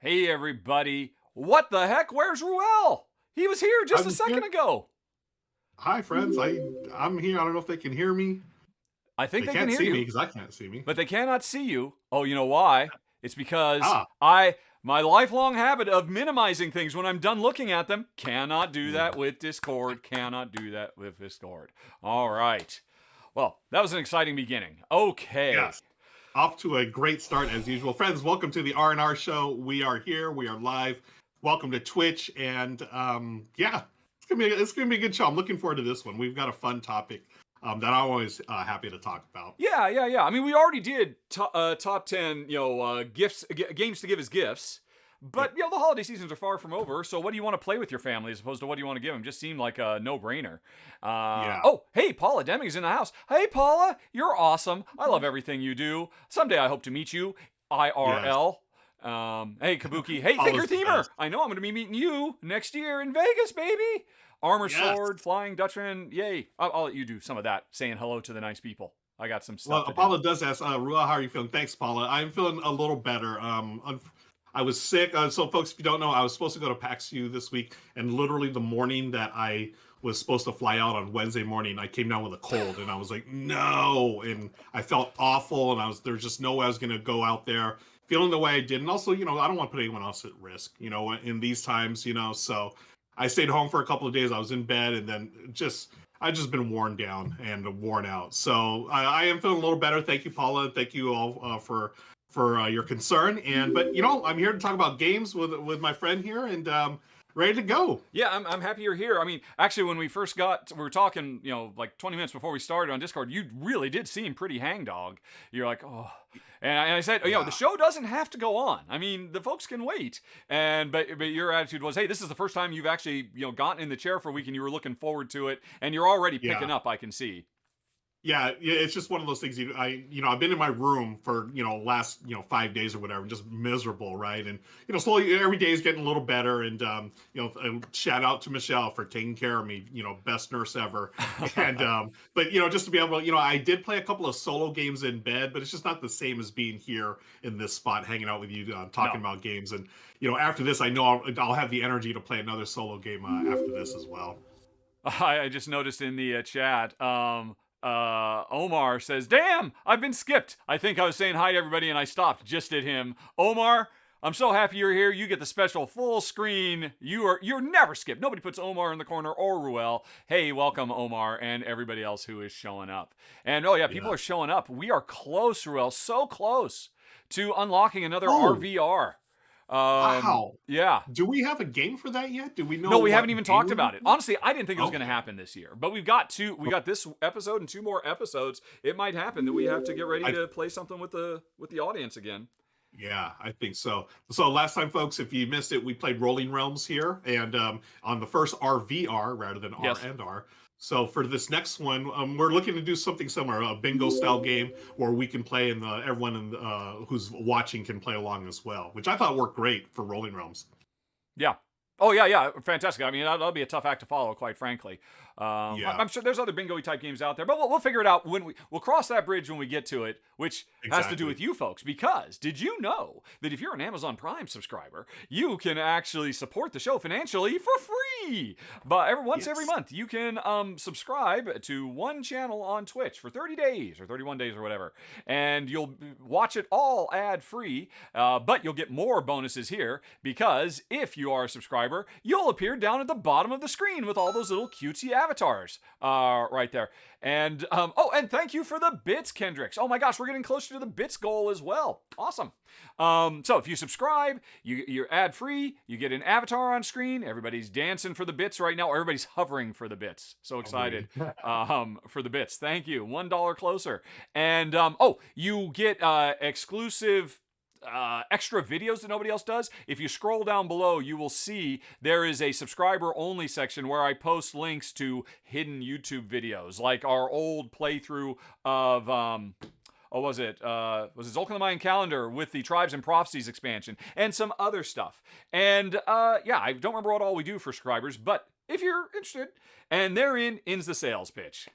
Hey, everybody. What the heck? Where's Ruel? He was here just a second ago. Hi, friends. I'm here. I don't know if they can hear me. I think They they can can't hear see you, me because I can't see me. but they cannot see you. Oh, you know why? It's because Ah, my lifelong habit of minimizing things when I'm done looking at them, cannot do that with Discord. Cannot do that with Discord. All right. Well, that was an exciting beginning. Okay. yes. Off to a great start as usual. Friends, welcome to the R&R Show. We are here. We are live. Welcome to Twitch. And yeah, it's gonna be a good show. I'm looking forward to this one. We've got a fun topic that I'm always happy to talk about. Yeah. I mean, we already did top 10, gifts, games to give as gifts. But, the holiday seasons are far from over, so what do you want to play with your family as opposed to what do you want to give them? Just seemed like a no-brainer. Yeah. Oh, hey, Paula Deming's in the house. Hey, Paula, you're awesome. I love everything you do. Someday I hope to meet you, IRL. Hey, Kabuki. Hey, Thinker Themer. I know I'm going to be meeting you next year in Vegas, baby. Armor Sword, Flying Dutchman. Yay. I'll let you do some of that, saying hello to the nice people. I got some stuff to Paula do. does ask, Ruel, how are you feeling? Thanks, Paula. I'm feeling a little better. I was sick. So, folks, if you don't know, I was supposed to go to PAX U this week, and literally the morning that I was supposed to fly out on Wednesday morning, I came down with a cold, and I was like, no, and I felt awful, and there's just no way I was going to go out there feeling the way I did, and also, I don't want to put anyone else at risk, in these times, so I stayed home for a couple of days. I was in bed, and then I just been worn down and worn out. So I am feeling a little better. Thank you, Paula. Thank you all for your concern. But I'm here to talk about games with my friend here, and ready to go. Yeah, I'm happy you're here. I mean, actually, when we first we were talking, like 20 minutes before we started on Discord, you really did seem pretty hangdog. You're like, oh. And I said, the show doesn't have to go on. I mean, the folks can wait. But your attitude was, hey, this is the first time you've actually, gotten in the chair for a week and you were looking forward to it. And you're already picking up, I can see. Yeah, it's just one of those things. I've been in my room for last 5 days or whatever, just miserable, right? And slowly every day is getting a little better. And shout out to Michelle for taking care of me. Best nurse ever. And but just to be able to, I did play a couple of solo games in bed, but it's just not the same as being here in this spot, hanging out with you, talking about games. And after this, I know I'll have the energy to play another solo game after this as well. I just noticed in the chat. Omar says, damn, I've been skipped. I think I was saying hi to everybody and I stopped just at him. Omar, I'm so happy you're here. You get the special full screen. You're never skipped. Nobody puts Omar in the corner or Ruel. Hey, welcome Omar and everybody else who is showing up. And people are showing up. We are close, Ruel, so close to unlocking another RVR. Wow. Yeah. Do we have a game for that yet? Do we know? No, we haven't even talked about it. Honestly, I didn't think it was going to happen this year. But we've got this episode and 2 more episodes. It might happen that we have to get ready to play something with the audience again. Yeah, I think so. So last time, folks, if you missed it, we played Rolling Realms here, and on the first RVR rather than R&R. So for this next one, we're looking to do something similar, a bingo style game where we can play and everyone who's watching can play along as well, which I thought worked great for Rolling Realms. Yeah. Oh, yeah, fantastic. I mean, that'll be a tough act to follow, quite frankly. I'm sure there's other bingo-y type games out there, but we'll figure it out we'll cross that bridge when we get to it, which has to do with you folks, because did you know that if you're an Amazon Prime subscriber, you can actually support the show financially for free? But every month, you can subscribe to one channel on Twitch for 30 days or 31 days or whatever, and you'll watch it all ad-free, but you'll get more bonuses here, because if you are a subscriber, you'll appear down at the bottom of the screen with all those little cutesy avatars right there. And and thank you for the bits, Kendricks. Oh my gosh, we're getting closer to the bits goal as well. Awesome. So if you subscribe, you're ad free, you get an avatar on screen. Everybody's dancing for the bits right now. Everybody's hovering for the bits. So excited for the bits. Thank you. $1 closer. And you get exclusive extra videos that nobody else does. If you scroll down below, you will see there is a subscriber only section where I post links to hidden YouTube videos, like our old playthrough of was it Zulk the Mayan Calendar with the Tribes and Prophecies expansion and some other stuff. And I don't remember what all we do for subscribers, but if you're interested, and therein ends the sales pitch.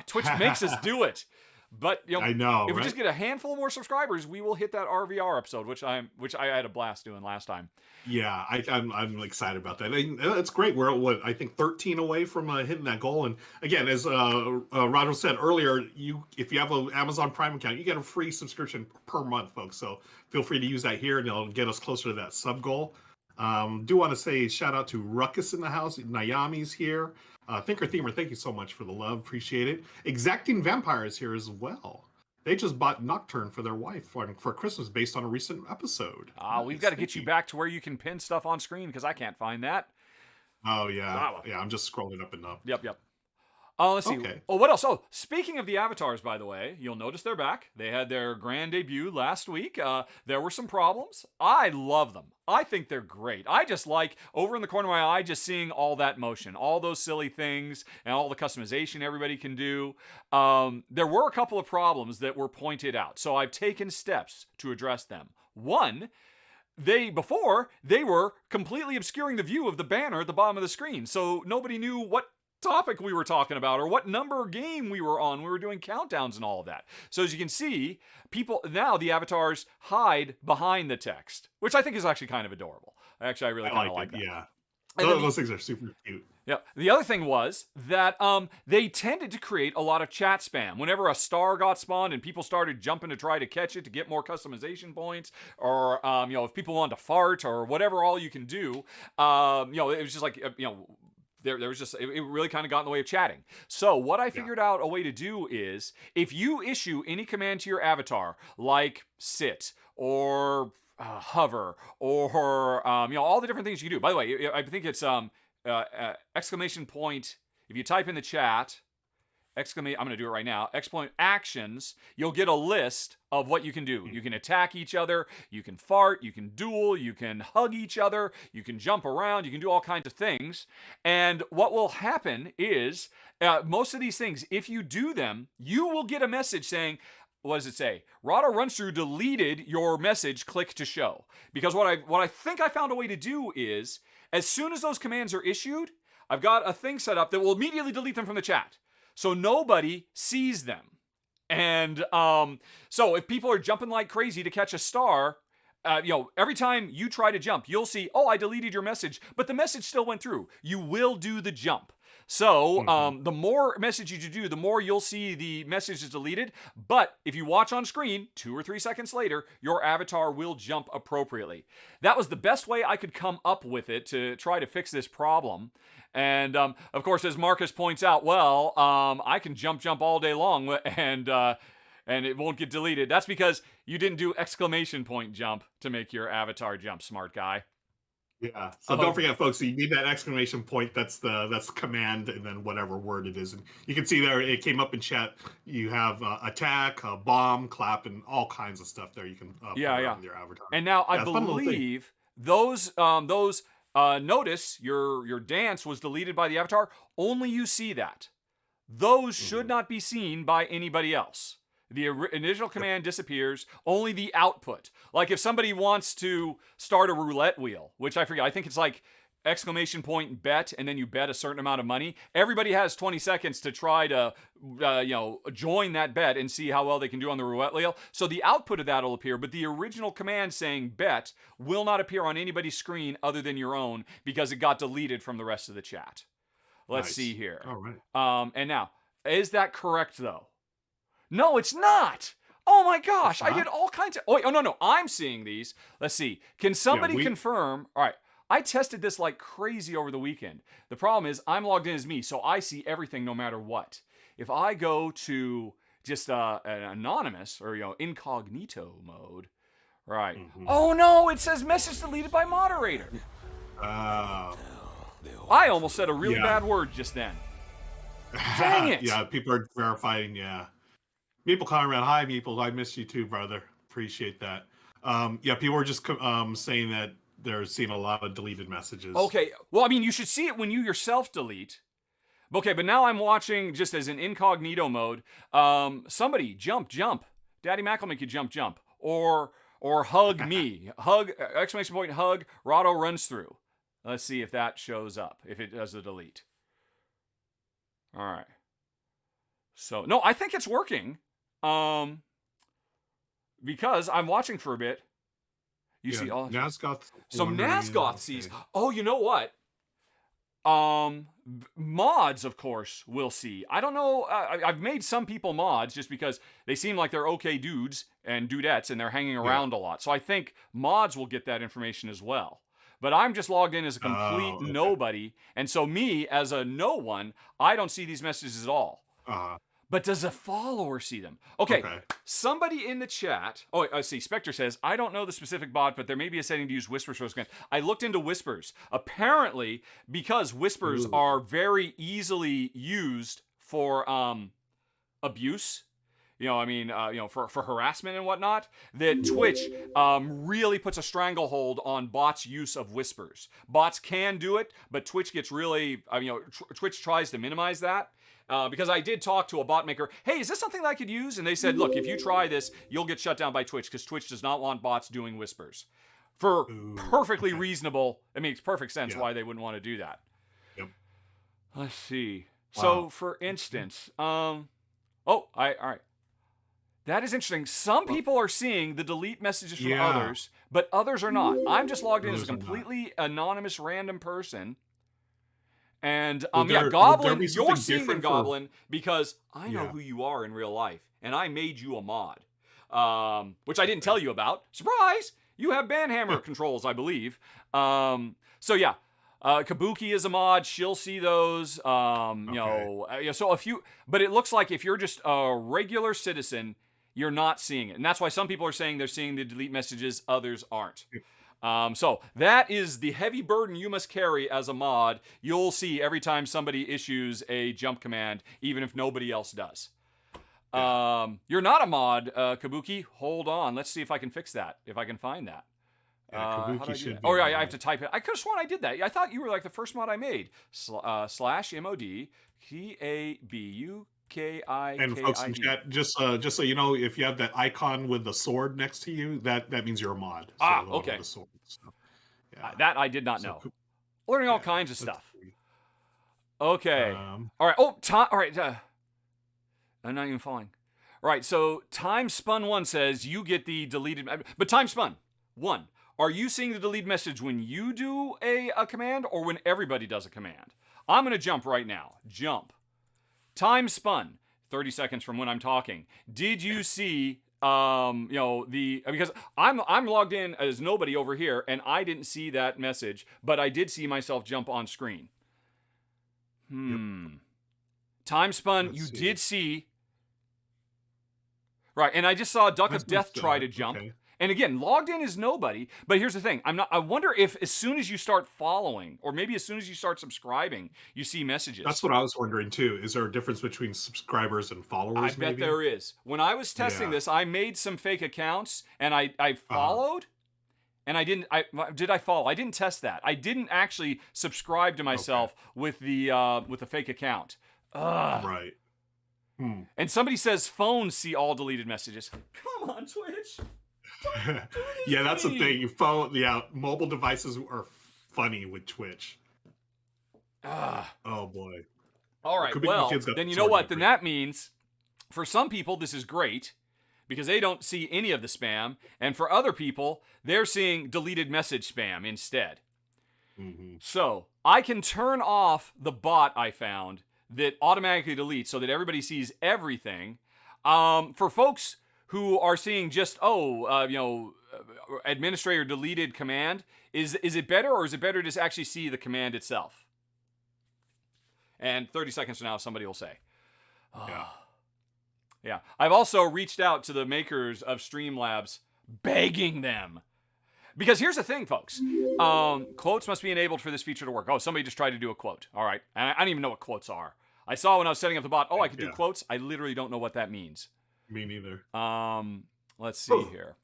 Twitch makes us do it. But I know, if we right? just get a handful more subscribers, we will hit that RVR episode, which I had a blast doing last time. Yeah, I'm excited about that. It's great. We're I think 13 away from hitting that goal. And again, as Rahdo said earlier, if you have an Amazon Prime account, you get a free subscription per month, folks. So feel free to use that here, and it'll get us closer to that sub goal. Do want to say shout out to Ruckus in the house. Nayami's here. Thinker Themer, thank you so much for the love. Appreciate it. Exacting Vampire is here as well. They just bought Nocturne for their wife for Christmas based on a recent episode. We've got to get you back to where you can pin stuff on screen because I can't find that. Oh, yeah. Wow. Yeah, I'm just scrolling up and up. Yep. Let's see. Okay. Oh, what else? Oh, speaking of the avatars, by the way, you'll notice they're back. They had their grand debut last week. There were some problems. I love them. I think they're great. I just like, over in the corner of my eye, just seeing all that motion, all those silly things, and all the customization everybody can do. There were a couple of problems that were pointed out, so I've taken steps to address them. One, before they were completely obscuring the view of the banner at the bottom of the screen, so nobody knew what topic we were talking about or what number game we were on. We were doing countdowns and all of that. So as you can see, the avatars hide behind the text, which I think is actually kind of adorable. Actually, I really kind of like that. Yeah. Those things are super cute. Yeah. The other thing was that they tended to create a lot of chat spam. Whenever a star got spawned and people started jumping to try to catch it to get more customization points, or if people wanted to fart or whatever all you can do, it was just like there was just, it really kind of got in the way of chatting. So what I figured out a way to do is, if you issue any command to your avatar, like sit or hover or all the different things you can do. By the way, I think it's exclamation point. If you type in the chat, I'm going to do it right now. Exclamation actions. You'll get a list of what you can do. You can attack each other. You can fart. You can duel. You can hug each other. You can jump around. You can do all kinds of things. And what will happen is most of these things, if you do them, you will get a message saying, what does it say? Rahdo runs through, deleted your message, click to show. Because what I think I found a way to do is, as soon as those commands are issued, I've got a thing set up that will immediately delete them from the chat. So nobody sees them. And so if people are jumping like crazy to catch a star, every time you try to jump, you'll see, I deleted your message, but the message still went through. You will do the jump. So the more messages you do, the more you'll see the message is deleted. But if you watch on screen, 2 or 3 seconds later, your avatar will jump appropriately. That was the best way I could come up with it to try to fix this problem. And of course, as Marcus points out, I can jump all day long and it won't get deleted. That's because you didn't do exclamation point jump to make your avatar jump, smart guy. Yeah. So don't forget, folks, you need that exclamation point. That's command and then whatever word it is. And you can see there, it came up in chat. You have attack, bomb, clap, and all kinds of stuff there. You can put on your avatar. And now I believe those notice your dance was deleted by the avatar. Only you see that. Those should not be seen by anybody else. The initial command disappears, only the output. Like if somebody wants to start a roulette wheel, which I forget, I think it's like exclamation point bet, and then you bet a certain amount of money. Everybody has 20 seconds to try to, join that bet and see how well they can do on the roulette wheel. So the output of that will appear, but the original command saying bet will not appear on anybody's screen other than your own because it got deleted from the rest of the chat. Let's see here. All right. And now, is that correct though? No, it's not. Oh my gosh, I did all kinds of... Oh, no, I'm seeing these. Let's see. Can somebody confirm... All right, I tested this like crazy over the weekend. The problem is I'm logged in as me, so I see everything no matter what. If I go to just an anonymous or, incognito mode, right. Oh no, it says message deleted by moderator. I almost said a really bad word just then. Dang it. Yeah, people are verifying, Meeple calling around. Hi, Meeple. I miss you too, brother. Appreciate that. People are just saying that they're seeing a lot of deleted messages. Okay. Well, I mean, you should see it when you yourself delete. Okay, but now I'm watching just as an incognito mode. Somebody jump. Daddy Mac will make you jump. Or hug me. Hug, exclamation point, hug. Rahdo runs through. Let's see if that shows up, if it does the delete. All right. So, no, I think it's working. Because I'm watching for a bit. You see all Nazgoth. So Nazgoth sees. Oh, you know what? Mods, of course, will see. I don't know. I've made some people mods just because they seem like they're okay dudes and dudettes, and they're hanging around a lot. So I think mods will get that information as well. But I'm just logged in as a complete nobody, and so me as a no one, I don't see these messages at all. But does a follower see them? Okay. Somebody in the chat. Oh, I see. Spectre says, I don't know the specific bot, but there may be a setting to use whispers for commands. I looked into whispers. Apparently, because whispers are very easily used for abuse, for harassment and whatnot, that Twitch really puts a stranglehold on bots' use of whispers. Bots can do it, but Twitch gets really, Twitch tries to minimize that. Because I did talk to a bot maker. Hey, is this something that I could use? And they said, look, if you try this, you'll get shut down by Twitch because Twitch does not want bots doing whispers. For perfectly reasonable, it makes perfect sense why they wouldn't want to do that. Yep. Let's see. Wow. So, for instance, all right. That is interesting. Some people are seeing the delete messages from others, but others are not. I'm just logged in as a completely anonymous random person. And Goblin, you're seeing them, Goblin, because I know who you are in real life, and I made you a mod, which I didn't tell you about. Surprise! You have banhammer controls, I believe. Kabuki is a mod. She'll see those. So a few, but it looks like if you're just a regular citizen, you're not seeing it, and that's why some people are saying they're seeing the delete messages, others aren't. So that is the heavy burden you must carry as a mod. You'll see every time somebody issues a jump command, even if nobody else does. You're not a mod, Kabuki. Hold on. Let's see if I can fix that. If I can find that. Kabuki should be. Oh, yeah, I have to type it. I could have sworn I did that. I thought you were like the first mod I made. /mod KABUKIKID. And folks in chat, just so you know, if you have that icon with the sword next to you, that means you're a mod. So okay. The sword, so, that I did not know. Learning all kinds of stuff. Okay. All right. Oh, all right. I'm not even falling. All right. So Time Spun 1 says you get the deleted, but Time Spun 1. Are you seeing the delete message when you do a command or when everybody does a command? I'm going to jump right now. Jump. Time Spun, 30 seconds from when I'm talking. Did you see, because I'm logged in as nobody over here, and I didn't see that message, but I did see myself jump on screen. Time Spun, did see. Right, and I just saw Duck of Death try to jump. Okay. And again, logged in is nobody, but here's the thing. I wonder if as soon as you start following, or maybe as soon as you start subscribing, you see messages. That's what I was wondering too. Is there a difference between subscribers and followers? I bet there is. When I was testing this, I made some fake accounts and I followed and I didn't did I follow? I didn't test that. I didn't actually subscribe to myself with the fake account. Right. And somebody says phones see all deleted messages. Come on, Twitch. Yeah, that's the thing. Mobile devices are funny with Twitch. Oh boy. All right. Well, then you know what? Then that means for some people this is great because they don't see any of the spam, and for other people they're seeing deleted message spam instead. So I can turn off the bot I found that automatically deletes so that everybody sees everything. For folks who are seeing just, administrator deleted command, is it better, or is it better to just actually see the command itself? And 30 seconds from now, somebody will say. Yeah. I've also reached out to the makers of Streamlabs, begging them. Because here's the thing, folks. Quotes must be enabled for this feature to work. Oh, somebody just tried to do a quote. All right. I don't even know what quotes are. I saw when I was setting up the bot, I could do quotes. I literally don't know what that means. Me neither. Let's see here.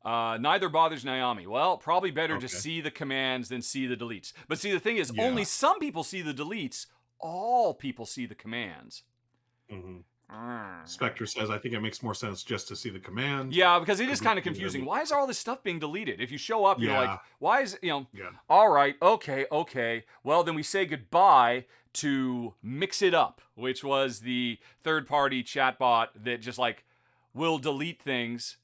Neither bothers Naomi. Well, probably better to see the commands than see the deletes. But see, the thing is, only some people see the deletes. All people see the commands. Spectre says, I think it makes more sense just to see the command. Yeah, because it is kind of confusing. Why is all this stuff being deleted? If you show up, you're like, why is, all right, okay. Well, then we say goodbye to Mix It Up, which was the third-party chatbot that just like will delete things.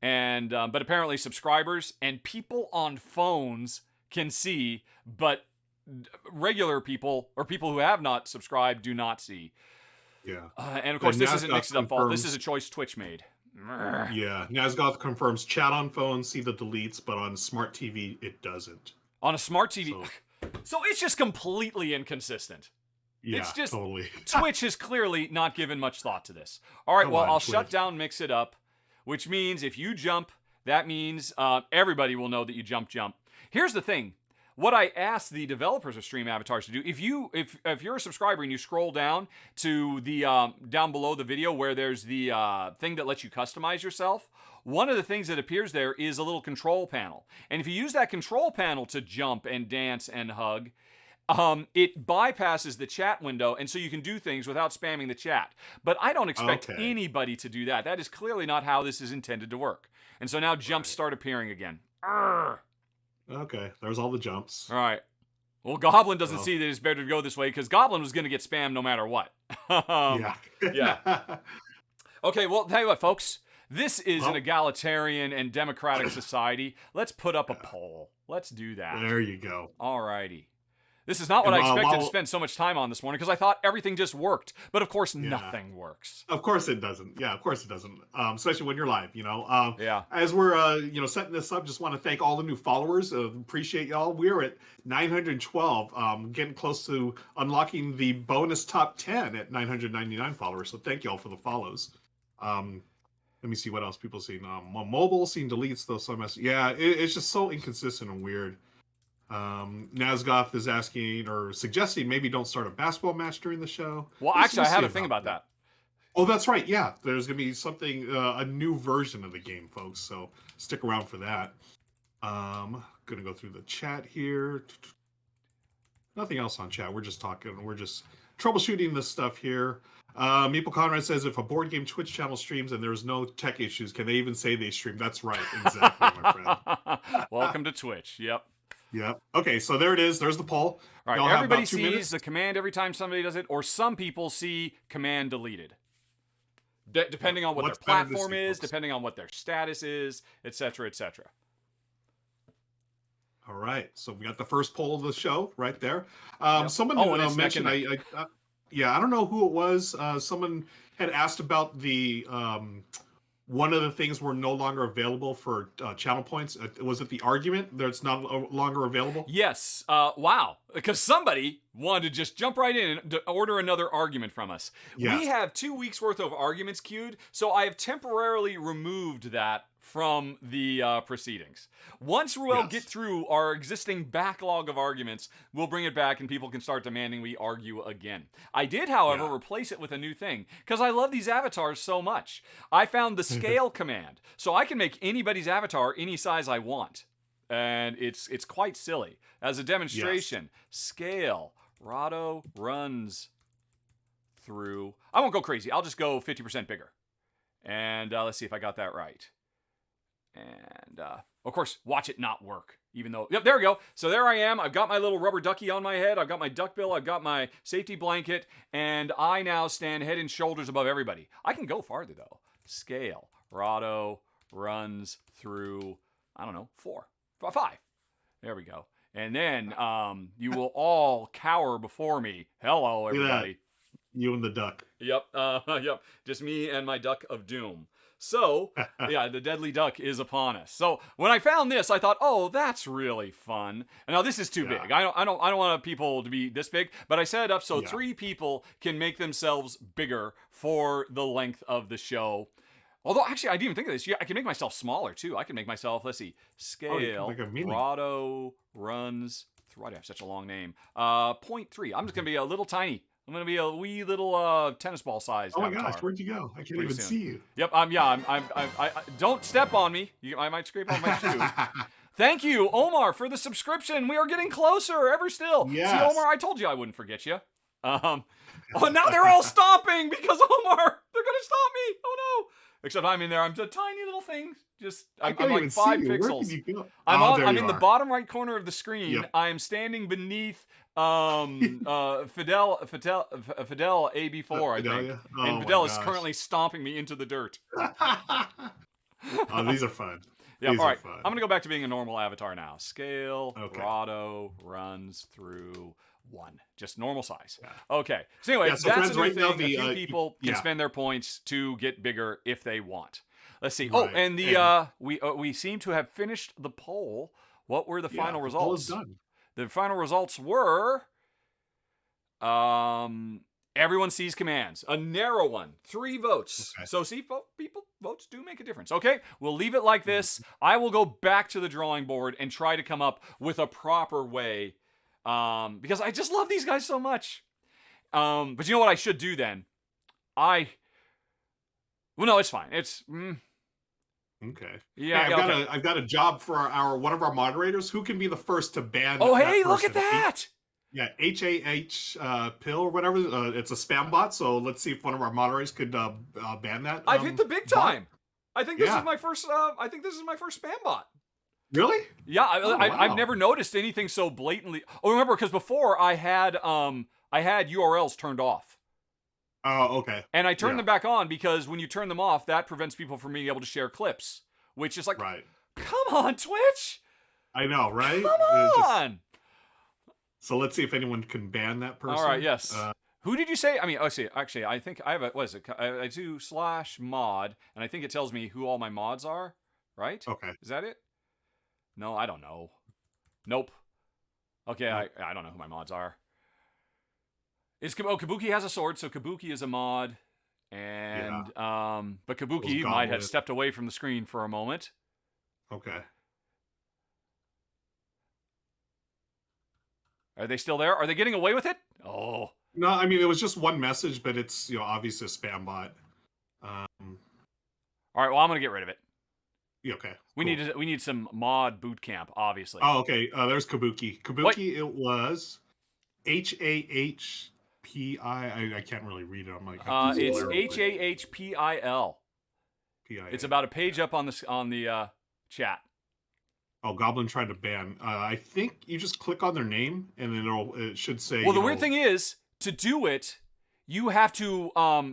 And but apparently subscribers and people on phones can see, but regular people or people who have not subscribed do not see. Yeah. And of course, this isn't Mix It Up fault. This is a choice Twitch made. Yeah. Nazgoth confirms chat on phone, see the deletes, but on smart TV, it doesn't. On a smart TV. So it's just completely inconsistent. Yeah, it's just, totally. Twitch has clearly not given much thought to this. All right, I'll shut down Mix It Up, which means if you jump, that means everybody will know that you jump. Here's the thing. What I asked the developers of Stream Avatars to do, if you're a subscriber and you scroll down to the down below the video where there's the thing that lets you customize yourself, one of the things that appears there is a little control panel. And if you use that control panel to jump and dance and hug, it bypasses the chat window, and so you can do things without spamming the chat. But I don't expect anybody to do that. That is clearly not how this is intended to work. And so now jumps start appearing again. Arrgh. Okay, there's all the jumps. All right. Well, Goblin doesn't see that it's better to go this way because Goblin was going to get spammed no matter what. Yeah. Okay, well, tell you what, folks. This is an egalitarian and democratic society. Let's put up a poll. Let's do that. There you go. All righty. This is not what I expected to spend so much time on this morning because I thought everything just worked. But of course, nothing works. Of course it doesn't. Yeah, of course it doesn't. Especially when you're live, Yeah. As we're, setting this up, just want to thank all the new followers. Appreciate y'all. We're at 912, getting close to unlocking the bonus top 10 at 999 followers. So thank y'all for the follows. Let me see what else people see. Mobile, seeing deletes, though. So it's just so inconsistent and weird. Nazgoth is asking or suggesting maybe don't start a basketball match during the show. Well, actually, I have a thing about that. Oh, that's right. Yeah, there's gonna be something, a new version of the game, folks. So stick around for that. Gonna go through the chat here. Nothing else on chat. We're just talking. We're just troubleshooting this stuff here. Meeple Conrad says if a board game Twitch channel streams and there's no tech issues, can they even say they stream? That's right. Exactly, my friend. Welcome to Twitch. Yep. Yeah. Okay, so there it is. There's the poll. All right, everybody sees the command every time somebody does it, or some people see command deleted. Depending on what their platform is, depending on what their status is, etc., etc. All right, so we got the first poll of the show right there. Someone mentioned, I don't know who it was. Someone had asked about the... one of the things were no longer available for channel points. Was it the argument that's not longer available? Yes. Wow. Because somebody wanted to just jump right in and order another argument from us. Yes. We have 2 weeks worth of arguments queued, so I have temporarily removed that from the proceedings. Once we'll get through our existing backlog of arguments, we'll bring it back and people can start demanding we argue again. I did, however, replace it with a new thing because I love these avatars so much. I found the scale command, so I can make anybody's avatar any size I want. And it's quite silly. As a demonstration, scale, Rahdo runs through... I won't go crazy. I'll just go 50% bigger. And let's see if I got that right. And, of course, watch it not work. Even though... Yep, there we go. So there I am. I've got my little rubber ducky on my head. I've got my duck bill. I've got my safety blanket. And I now stand head and shoulders above everybody. I can go farther, though. Scale. Rahdo runs through, I don't know, 5. There we go. And then you will all cower before me. Hello, everybody. You and the duck. Yep. Yep. Just me and my duck of doom. So, yeah, the deadly duck is upon us. So when I found this, I thought, oh, that's really fun. And now this is too big. I don't want people to be this big, but I set it up so 3 people can make themselves bigger for the length of the show. Although, actually, I didn't even think of this. Yeah, I can make myself smaller, too. I can make myself, let's see, scale, Rahdo runs through. Why do I have such a long name? 0.3. I'm just going to be a little tiny. I'm going to be a wee little tennis ball size. Oh, my gosh. Where'd you go? I can't even see you. Yep. I don't step on me. I might scrape on my shoe. Thank you, Omar, for the subscription. We are getting closer ever still. Yes. See, Omar, I told you I wouldn't forget you. Oh, now they're all stomping because Omar. They're gonna stop me. Oh no! Except I'm in there. I'm a tiny little thing. I'm like 5 pixels. I'm in the bottom right corner of the screen. Yep. I'm standing beneath Fidel AB4, I think. Yeah. Oh, and Fidel is currently stomping me into the dirt. Oh, these are fun. Yeah, all right. I'm gonna go back to being a normal avatar now. Scale, Rahdo runs through 1. Just normal size. Yeah. Okay. So anyway, so that's a new thing. A few people can spend their points to get bigger if they want. Let's see. Right. Oh, and we seem to have finished the poll. What were the final results? The poll is done. The final results were everyone sees commands. A narrow one. 3 votes. Okay. So see, people votes do make a difference. Okay, we'll leave it like this. I will go back to the drawing board and try to come up with a proper way. Because I just love these guys so much. But you know what I should do then? Well, no, it's fine. It's okay. Yeah, hey, I've got a job for one of our moderators. Who can be the first to ban? Oh, hey, look at that! Yeah, HAH pill or whatever. It's a spam bot. So let's see if one of our moderators could ban that. I've hit the big time. Bot. I think this is my first. I think this is my first spam bot. Really? Yeah, I've never noticed anything so blatantly. Oh, remember, because before I had URLs turned off. Oh, okay. And I turned them back on because when you turn them off, that prevents people from being able to share clips. Which is like, come on, Twitch. I know, right? Come on. So let's see if anyone can ban that person. All right. Yes. Who did you say? I mean, actually, I think I have a. What is it? I do /mod, and I think it tells me who all my mods are. Right? Okay. Is that it? No, I don't know. Nope. Okay, I don't know who my mods are. Kabuki has a sword, so Kabuki is a mod. And but Kabuki might have stepped away from the screen for a moment. Okay. Are they still there? Are they getting away with it? Oh. No, I mean it was just one message, but it's obviously a spam bot. All right, well I'm gonna get rid of it. Yeah, okay. We need some mod boot camp, obviously. Oh, okay. There's Kabuki. Kabuki, it was HAHPI. I can't really read it. I'm like, it's HAHPIL. It's about a page up on the chat. Oh, Goblin tried to ban. I think you just click on their name and then it should say. Well, the weird thing is to do it, you have to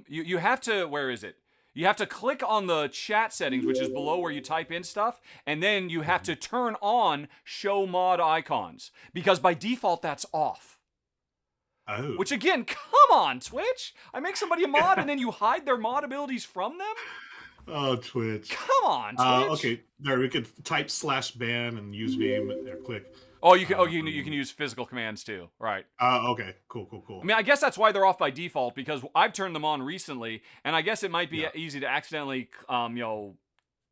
you have to. Where is it? You have to click on the chat settings, which is below where you type in stuff, and then you have to turn on show mod icons, because by default that's off. Oh. Which again, come on, Twitch! I make somebody a mod and then you hide their mod abilities from them? Oh, Twitch. Come on, Twitch. Okay, there, we could type /ban and username there, click. Oh, you can. You can use physical commands too, right? Okay, cool. I mean, I guess that's why they're off by default, because I've turned them on recently, and I guess it might be easy to accidentally,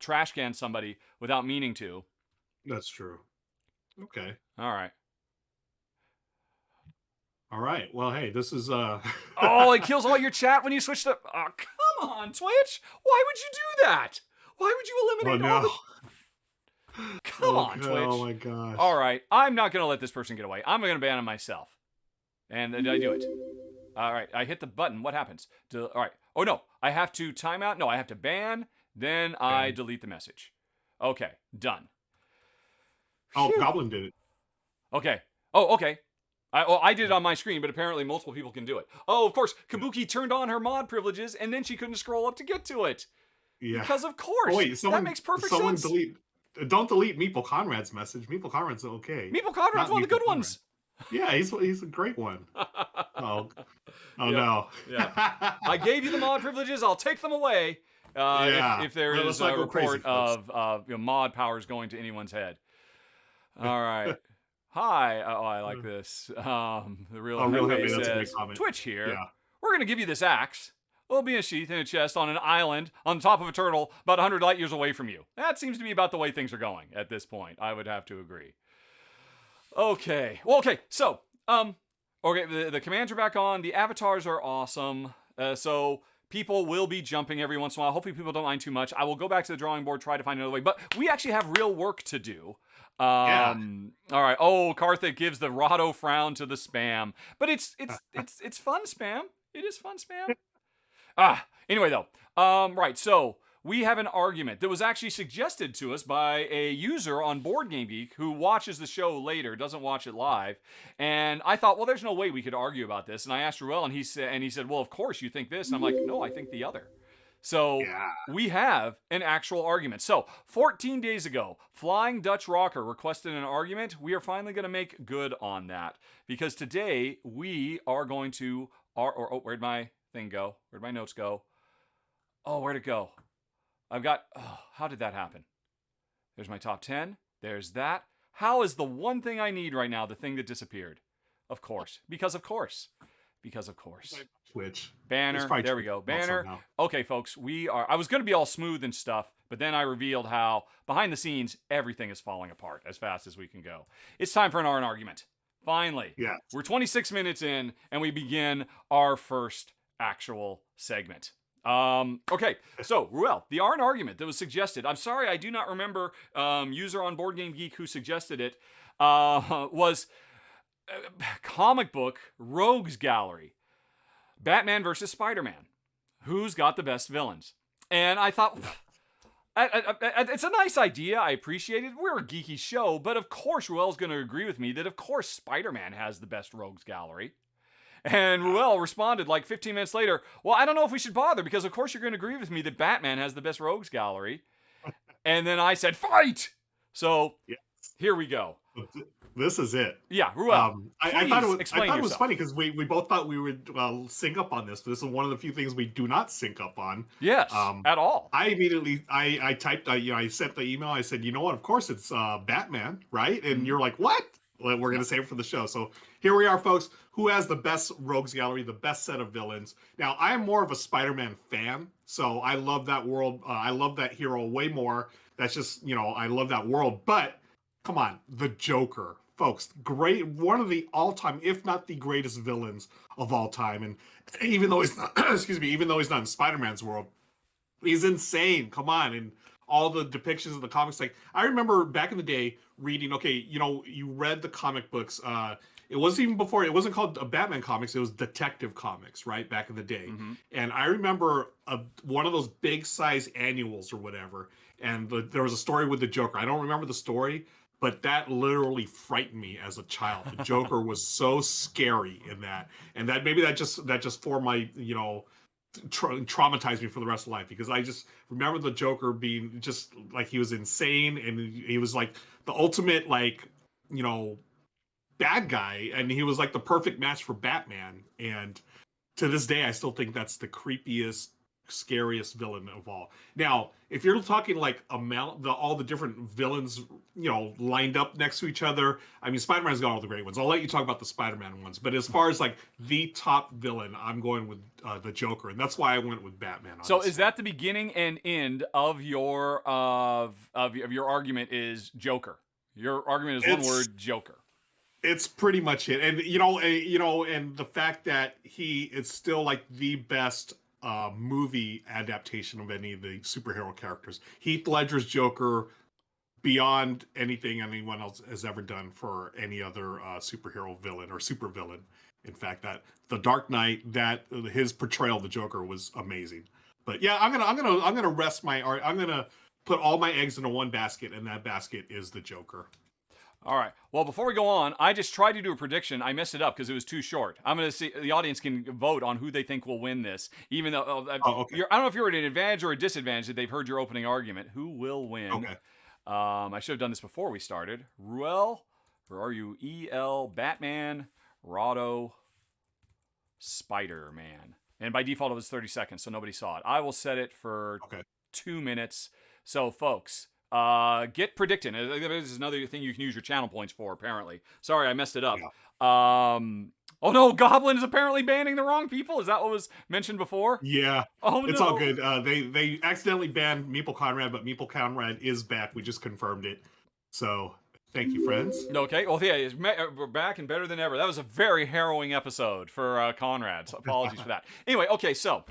trash can somebody without meaning to. That's true. Okay. All right. Well, hey, this is Oh, it kills all your chat when you switch to. Oh, come on, Twitch! Why would you do that? Why would you eliminate all the? Come on, Twitch. Oh my gosh. All right. I'm not going to let this person get away. I'm going to ban him myself. And did I do it? All right. I hit the button. What happens? All right. Oh, no. I have to time out. No, I have to ban. Then I delete the message. Okay. Done. Oh, Phew. Goblin did it. Okay. Oh, okay. I did it on my screen, but apparently multiple people can do it. Oh, of course. Kabuki turned on her mod privileges, and then she couldn't scroll up to get to it. Yeah. Because of course. Oh, wait, that makes perfect sense. Don't delete Meeple Conrad's message. Meeple Conrad's okay. Meeple Conrad's one of the good ones. Yeah, he's a great one. Oh no. Yeah. I gave you the mod privileges. I'll take them away if there is a report of mod powers going to anyone's head. All right. Hi. Oh, I like this. The real Hefe says, Twitch here. Yeah. We're going to give you this axe. It'll be a sheath in a chest on an island on top of a turtle about 100 light years away from you. That seems to be about the way things are going at this point. I would have to agree. Okay. Well, okay. So, the commands are back on. The avatars are awesome. So People will be jumping every once in a while. Hopefully people don't mind too much. I will go back to the drawing board, try to find another way. But we actually have real work to do. All right. Oh, Karthik gives the Rahdo frown to the spam. But it's fun spam. It is fun spam. Anyway, though. Right, so we have an argument that was actually suggested to us by a user on Board Game Geek who watches the show later, doesn't watch it live. And I thought, well, there's no way we could argue about this. And I asked Ruel, and he said, well, of course you think this. And I'm like, no, I think the other. So we have an actual argument. So 14 days ago, Flying Dutch Rocker requested an argument. We are finally going to make good on that. Because today we are going to... where'd my thing go? Where'd my notes go? Oh, where'd it go? How did that happen? There's my top 10. There's that. How is the one thing I need right now the thing that disappeared? Of course. Because of course. Twitch. Banner. There we go. Banner. Okay, folks. I was going to be all smooth and stuff, but then I revealed how, behind the scenes, everything is falling apart as fast as we can go. It's time for an R&R argument. Finally. Yeah. We're 26 minutes in, and we begin our first actual segment. Okay, so Ruel, the R&R argument that was suggested, I'm sorry I do not remember user on Board Game Geek who suggested it, was comic book Rogues Gallery. Batman versus Spider-Man. Who's got the best villains? And I thought, it's a nice idea, I appreciate it, we're a geeky show, but of course Ruel's going to agree with me that of course Spider-Man has the best Rogues Gallery. And Ruel responded like 15 minutes later, well, I don't know if we should bother because of course you're going to agree with me that Batman has the best Rogues Gallery. And then I said, fight! So Here we go. This is it. Yeah, Ruel, I thought it was funny because we both thought we would sync up on this, but this is one of the few things we do not sync up on. Yes, at all. I immediately, I typed, I sent the email, I said, you know what, of course it's Batman, right? And you're like, what? Well, we're going to save it for the show. So here we are, folks. Who has the best Rogues Gallery, the best set of villains? Now, I am more of a Spider-Man fan, so I love that world. I love that hero way more. That's just, I love that world. But come on, the Joker, folks, great, one of the all-time, if not the greatest villains of all time. And even though he's not, even though he's not in Spider-Man's world, he's insane. Come on, and all the depictions of the comics. Like, I remember back in the day reading, you read the comic books. It wasn't even before, it wasn't called Batman comics, it was Detective Comics, right, back in the day. Mm-hmm. And I remember one of those big size annuals or whatever, and there was a story with the Joker. I don't remember the story, but that literally frightened me as a child. The Joker was so scary in that. And that maybe that just formed my, traumatized me for the rest of life, because I just remember the Joker being just like, he was insane, and he was like the ultimate bad guy, and he was like the perfect match for Batman. And to this day I still think that's the creepiest, scariest villain of all. Now, if you're talking like all the different villains, lined up next to each other, I mean, Spider-Man's got all the great ones. I'll let you talk about the Spider-Man ones, but as far as like the top villain, I'm going with the Joker, and that's why I went with Batman. Honestly. So is that the beginning and end of your your argument? Is Joker? Your argument is one word, Joker. It's pretty much it, and and the fact that it's still like the best movie adaptation of any of the superhero characters. Heath Ledger's Joker, beyond anything anyone else has ever done for any other superhero villain or supervillain. In fact, that The Dark Knight, his portrayal of the Joker was amazing. But yeah, I'm gonna put all my eggs into one basket, and that basket is the Joker. All right. Well, before we go on, I just tried to do a prediction. I messed it up because it was too short. I'm going to see, the audience can vote on who they think will win this. Even though, okay. I don't know if you're at an advantage or a disadvantage that they've heard your opening argument. Who will win? Okay. I should have done this before we started. Ruel, or R-U-E-L, Batman, Rahdo, Spider-Man. And by default, it was 30 seconds, so nobody saw it. I will set it for 2 minutes. So, folks, get predicting. This is another thing you can use your channel points for, apparently. Sorry, I messed it up. Yeah. Oh no, Goblin is apparently banning the wrong people? Is that what was mentioned before? Yeah. Oh, it's all good. They accidentally banned Meeple Conrad, but Meeple Conrad is back. We just confirmed it. So, thank you, friends. Okay. Well, yeah, we're back and better than ever. That was a very harrowing episode for Conrad. So apologies for that. Anyway, okay, so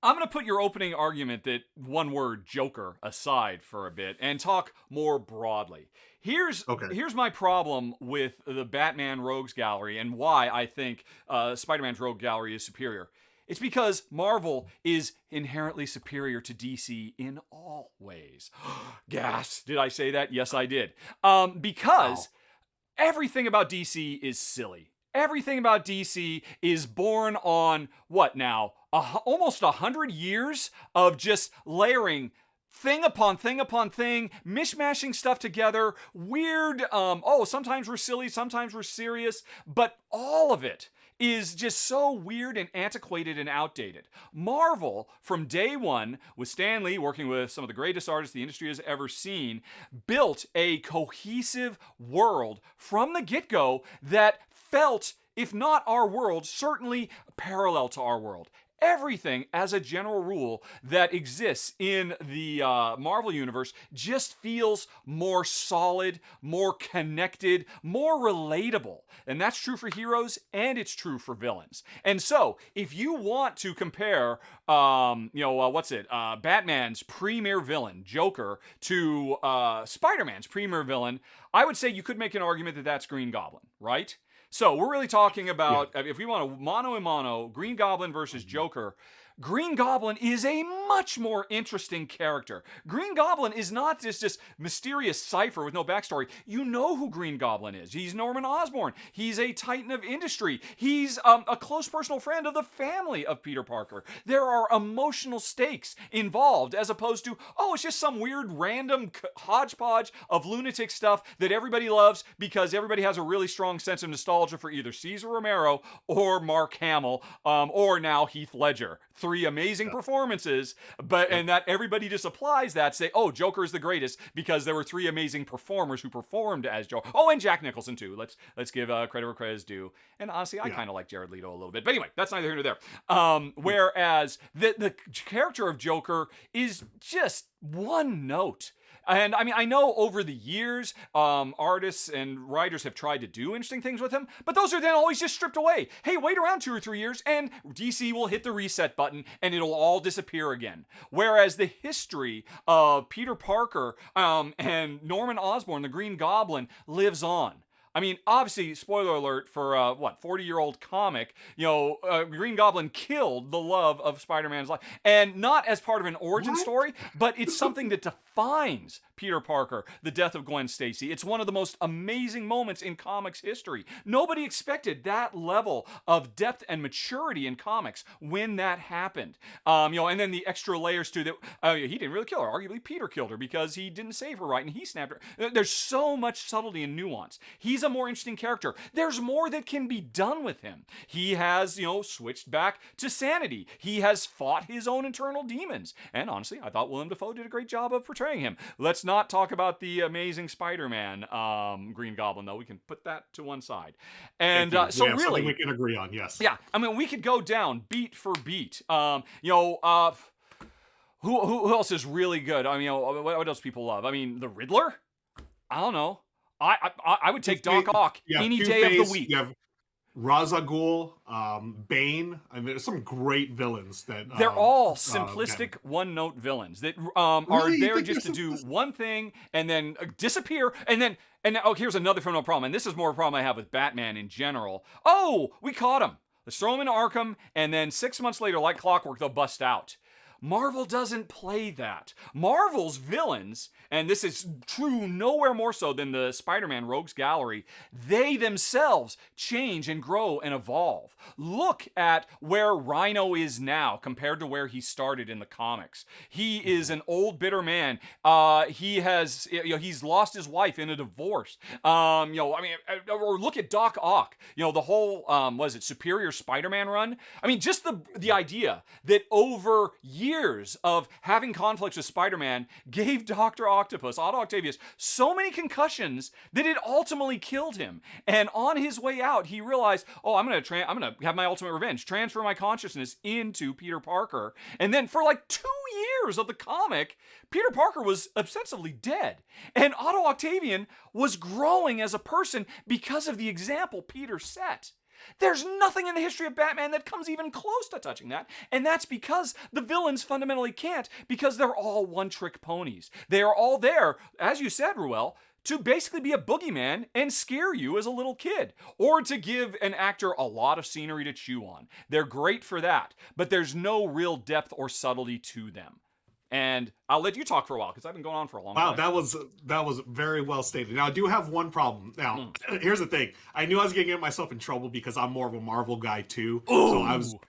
I'm going to put your opening argument that one word Joker aside for a bit and talk more broadly. Here's my problem with the Batman Rogues Gallery and why I think Spider-Man's Rogue Gallery is superior. It's because Marvel is inherently superior to DC in all ways. Gas. Did I say that? Yes, I did. Because everything about DC is silly. Everything about DC is born on, what now? Almost 100 years of just layering thing upon thing upon thing, mishmashing stuff together, weird, sometimes we're silly, sometimes we're serious, but all of it is just so weird and antiquated and outdated. Marvel, from day one, with Stan Lee working with some of the greatest artists the industry has ever seen, built a cohesive world from the get-go that felt, if not our world, certainly parallel to our world. Everything, as a general rule, that exists in the Marvel Universe just feels more solid, more connected, more relatable. And that's true for heroes, and it's true for villains. And so, if you want to compare, Batman's premier villain, Joker, to Spider-Man's premier villain, I would say you could make an argument that that's Green Goblin, right? So we're really talking about, if we want a mano a mano, Green Goblin versus Joker, Green Goblin is a much more interesting character. Green Goblin is not this mysterious cipher with no backstory. You know who Green Goblin is. He's Norman Osborn. He's a titan of industry. He's a close personal friend of the family of Peter Parker. There are emotional stakes involved as opposed to, it's just some weird random hodgepodge of lunatic stuff that everybody loves because everybody has a really strong sense of nostalgia for either Cesar Romero or Mark Hamill or now Heath Ledger. Three amazing performances, and that everybody just applies that, say, Joker is the greatest because there were three amazing performers who performed as Joker. And Jack Nicholson too. Let's give credit where credit is due. And honestly, I kind of like Jared Leto a little bit. But anyway, that's neither here nor there. Whereas the character of Joker is just one note. And I mean, I know over the years, artists and writers have tried to do interesting things with him, but those are then always just stripped away. Hey, wait around 2 or 3 years and DC will hit the reset button and it'll all disappear again. Whereas the history of Peter Parker and Norman Osborn, the Green Goblin, lives on. I mean, obviously, spoiler alert for 40-year-old comic, Green Goblin killed the love of Spider-Man's life. And not as part of an origin story, but it's something that defines Peter Parker, the death of Gwen Stacy. It's one of the most amazing moments in comics history. Nobody expected that level of depth and maturity in comics when that happened. And then the extra layers too that he didn't really kill her. Arguably, Peter killed her because he didn't save her right and he snapped her. There's so much subtlety and nuance. He's a more interesting character. There's more that can be done with him. He has, switched back to sanity. He has fought his own internal demons. And honestly, I thought Willem Dafoe did a great job of portraying him. Let's not talk about the amazing Spider-Man Green Goblin, though. We can put that to one side. And so really, something we can agree on. Yes. Yeah. I mean, we could go down beat for beat. Who else is really good? I mean, what else people love? I mean, the Riddler. I don't know. I would take Doc Ock any day of the week. You have Ra's al Ghul, Bane. I mean, there's some great villains that they're all simplistic one-note villains that are there just to do one thing and then disappear and here's another fundamental problem, and this is more a problem I have with Batman in general. We caught him. Let's throw him into Arkham, and then 6 months later, like clockwork, they'll bust out. Marvel doesn't play that. Marvel's villains, and this is true nowhere more so than the Spider-Man Rogues Gallery, they themselves change and grow and evolve. Look at where Rhino is now compared to where he started in the comics. He is an old, bitter man. He's lost his wife in a divorce. Or look at Doc Ock. The whole, Superior Spider-Man run? I mean, just the idea that over years of having conflicts with Spider-Man gave Dr. Octopus, Otto Octavius, so many concussions that it ultimately killed him. And on his way out, he realized, I'm gonna have my ultimate revenge, transfer my consciousness into Peter Parker. And then for like 2 years of the comic, Peter Parker was ostensibly dead. And Otto Octavian was growing as a person because of the example Peter set. There's nothing in the history of Batman that comes even close to touching that, and that's because the villains fundamentally can't, because they're all one-trick ponies. They are all there, as you said, Ruel, to basically be a boogeyman and scare you as a little kid, or to give an actor a lot of scenery to chew on. They're great for that, but there's no real depth or subtlety to them. And I'll let you talk for a while, because I've been going on for a long time. Wow, that was very well stated. Now, I do have one problem. Now, here's the thing. I knew I was going to get myself in trouble because I'm more of a Marvel guy, too. Ooh. So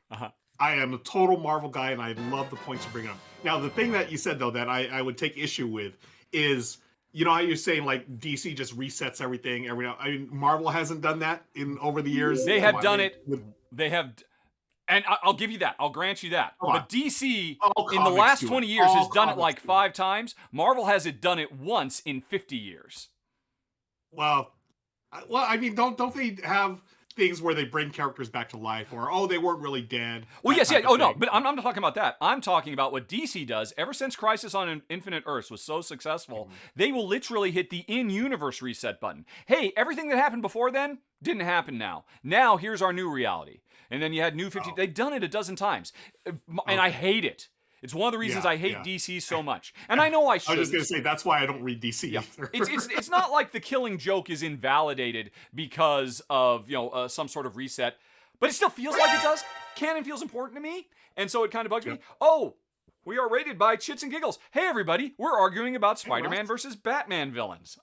I am a total Marvel guy, and I love the points you bring up. Now, the thing that you said, though, that I would take issue with is, you know how you're saying, like, DC just resets everything every now. I mean, Marvel hasn't done that over the years. They have done it. They have... And I'll give you that. I'll grant you that. But DC, in the last 20 years, has done it like 5 times. Marvel hasn't done it once in 50 years. Well, I mean, don't they have things where they bring characters back to life, or they weren't really dead? Well, yes, yeah. Oh no, but I'm not talking about that. I'm talking about what DC does. Ever since Crisis on Infinite Earths was so successful, they will literally hit the in-universe reset button. Hey, everything that happened before then didn't happen now. Now here's our new reality. And then you had New 50. They've done it a dozen times, and I hate it. It's one of the reasons I hate DC so much. And I know I should. I was just going to say, that's why I don't read DC either. It's not like the Killing Joke is invalidated because of, some sort of reset, but it still feels like it does. Canon feels important to me, and so it kind of bugs me. Oh, we are rated by Chits and Giggles. Hey, everybody, we're arguing about Spider-Man versus Batman villains.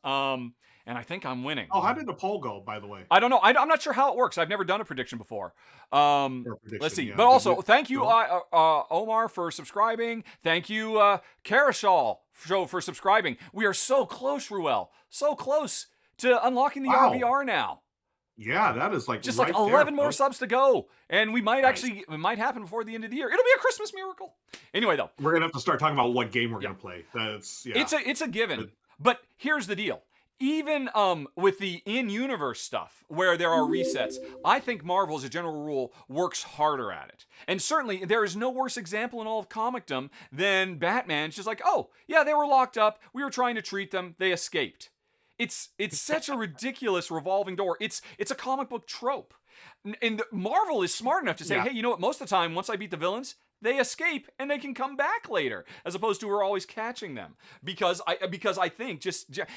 And I think I'm winning. Oh, how did the poll go, by the way? I don't know. I'm not sure how it works. I've never done a prediction before. Let's see. Yeah. But also, thank you, Omar, for subscribing. Thank you, Carrara Show, for subscribing. We are so close, Ruel. So close to unlocking the RVR now. Yeah, that is like just right like 11 more subs to go, and we might it might happen before the end of the year. It'll be a Christmas miracle. Anyway, though, we're gonna have to start talking about what game we're gonna play. It's a given. But here's the deal. Even with the in-universe stuff, where there are resets, I think Marvel, as a general rule, works harder at it. And certainly, there is no worse example in all of comicdom than Batman. It's just like, they were locked up. We were trying to treat them. They escaped. It's such a ridiculous revolving door. It's a comic book trope. And Marvel is smart enough to say, hey, you know what? Most of the time, once I beat the villains, they escape and they can come back later, as opposed to we're always catching them. Because I think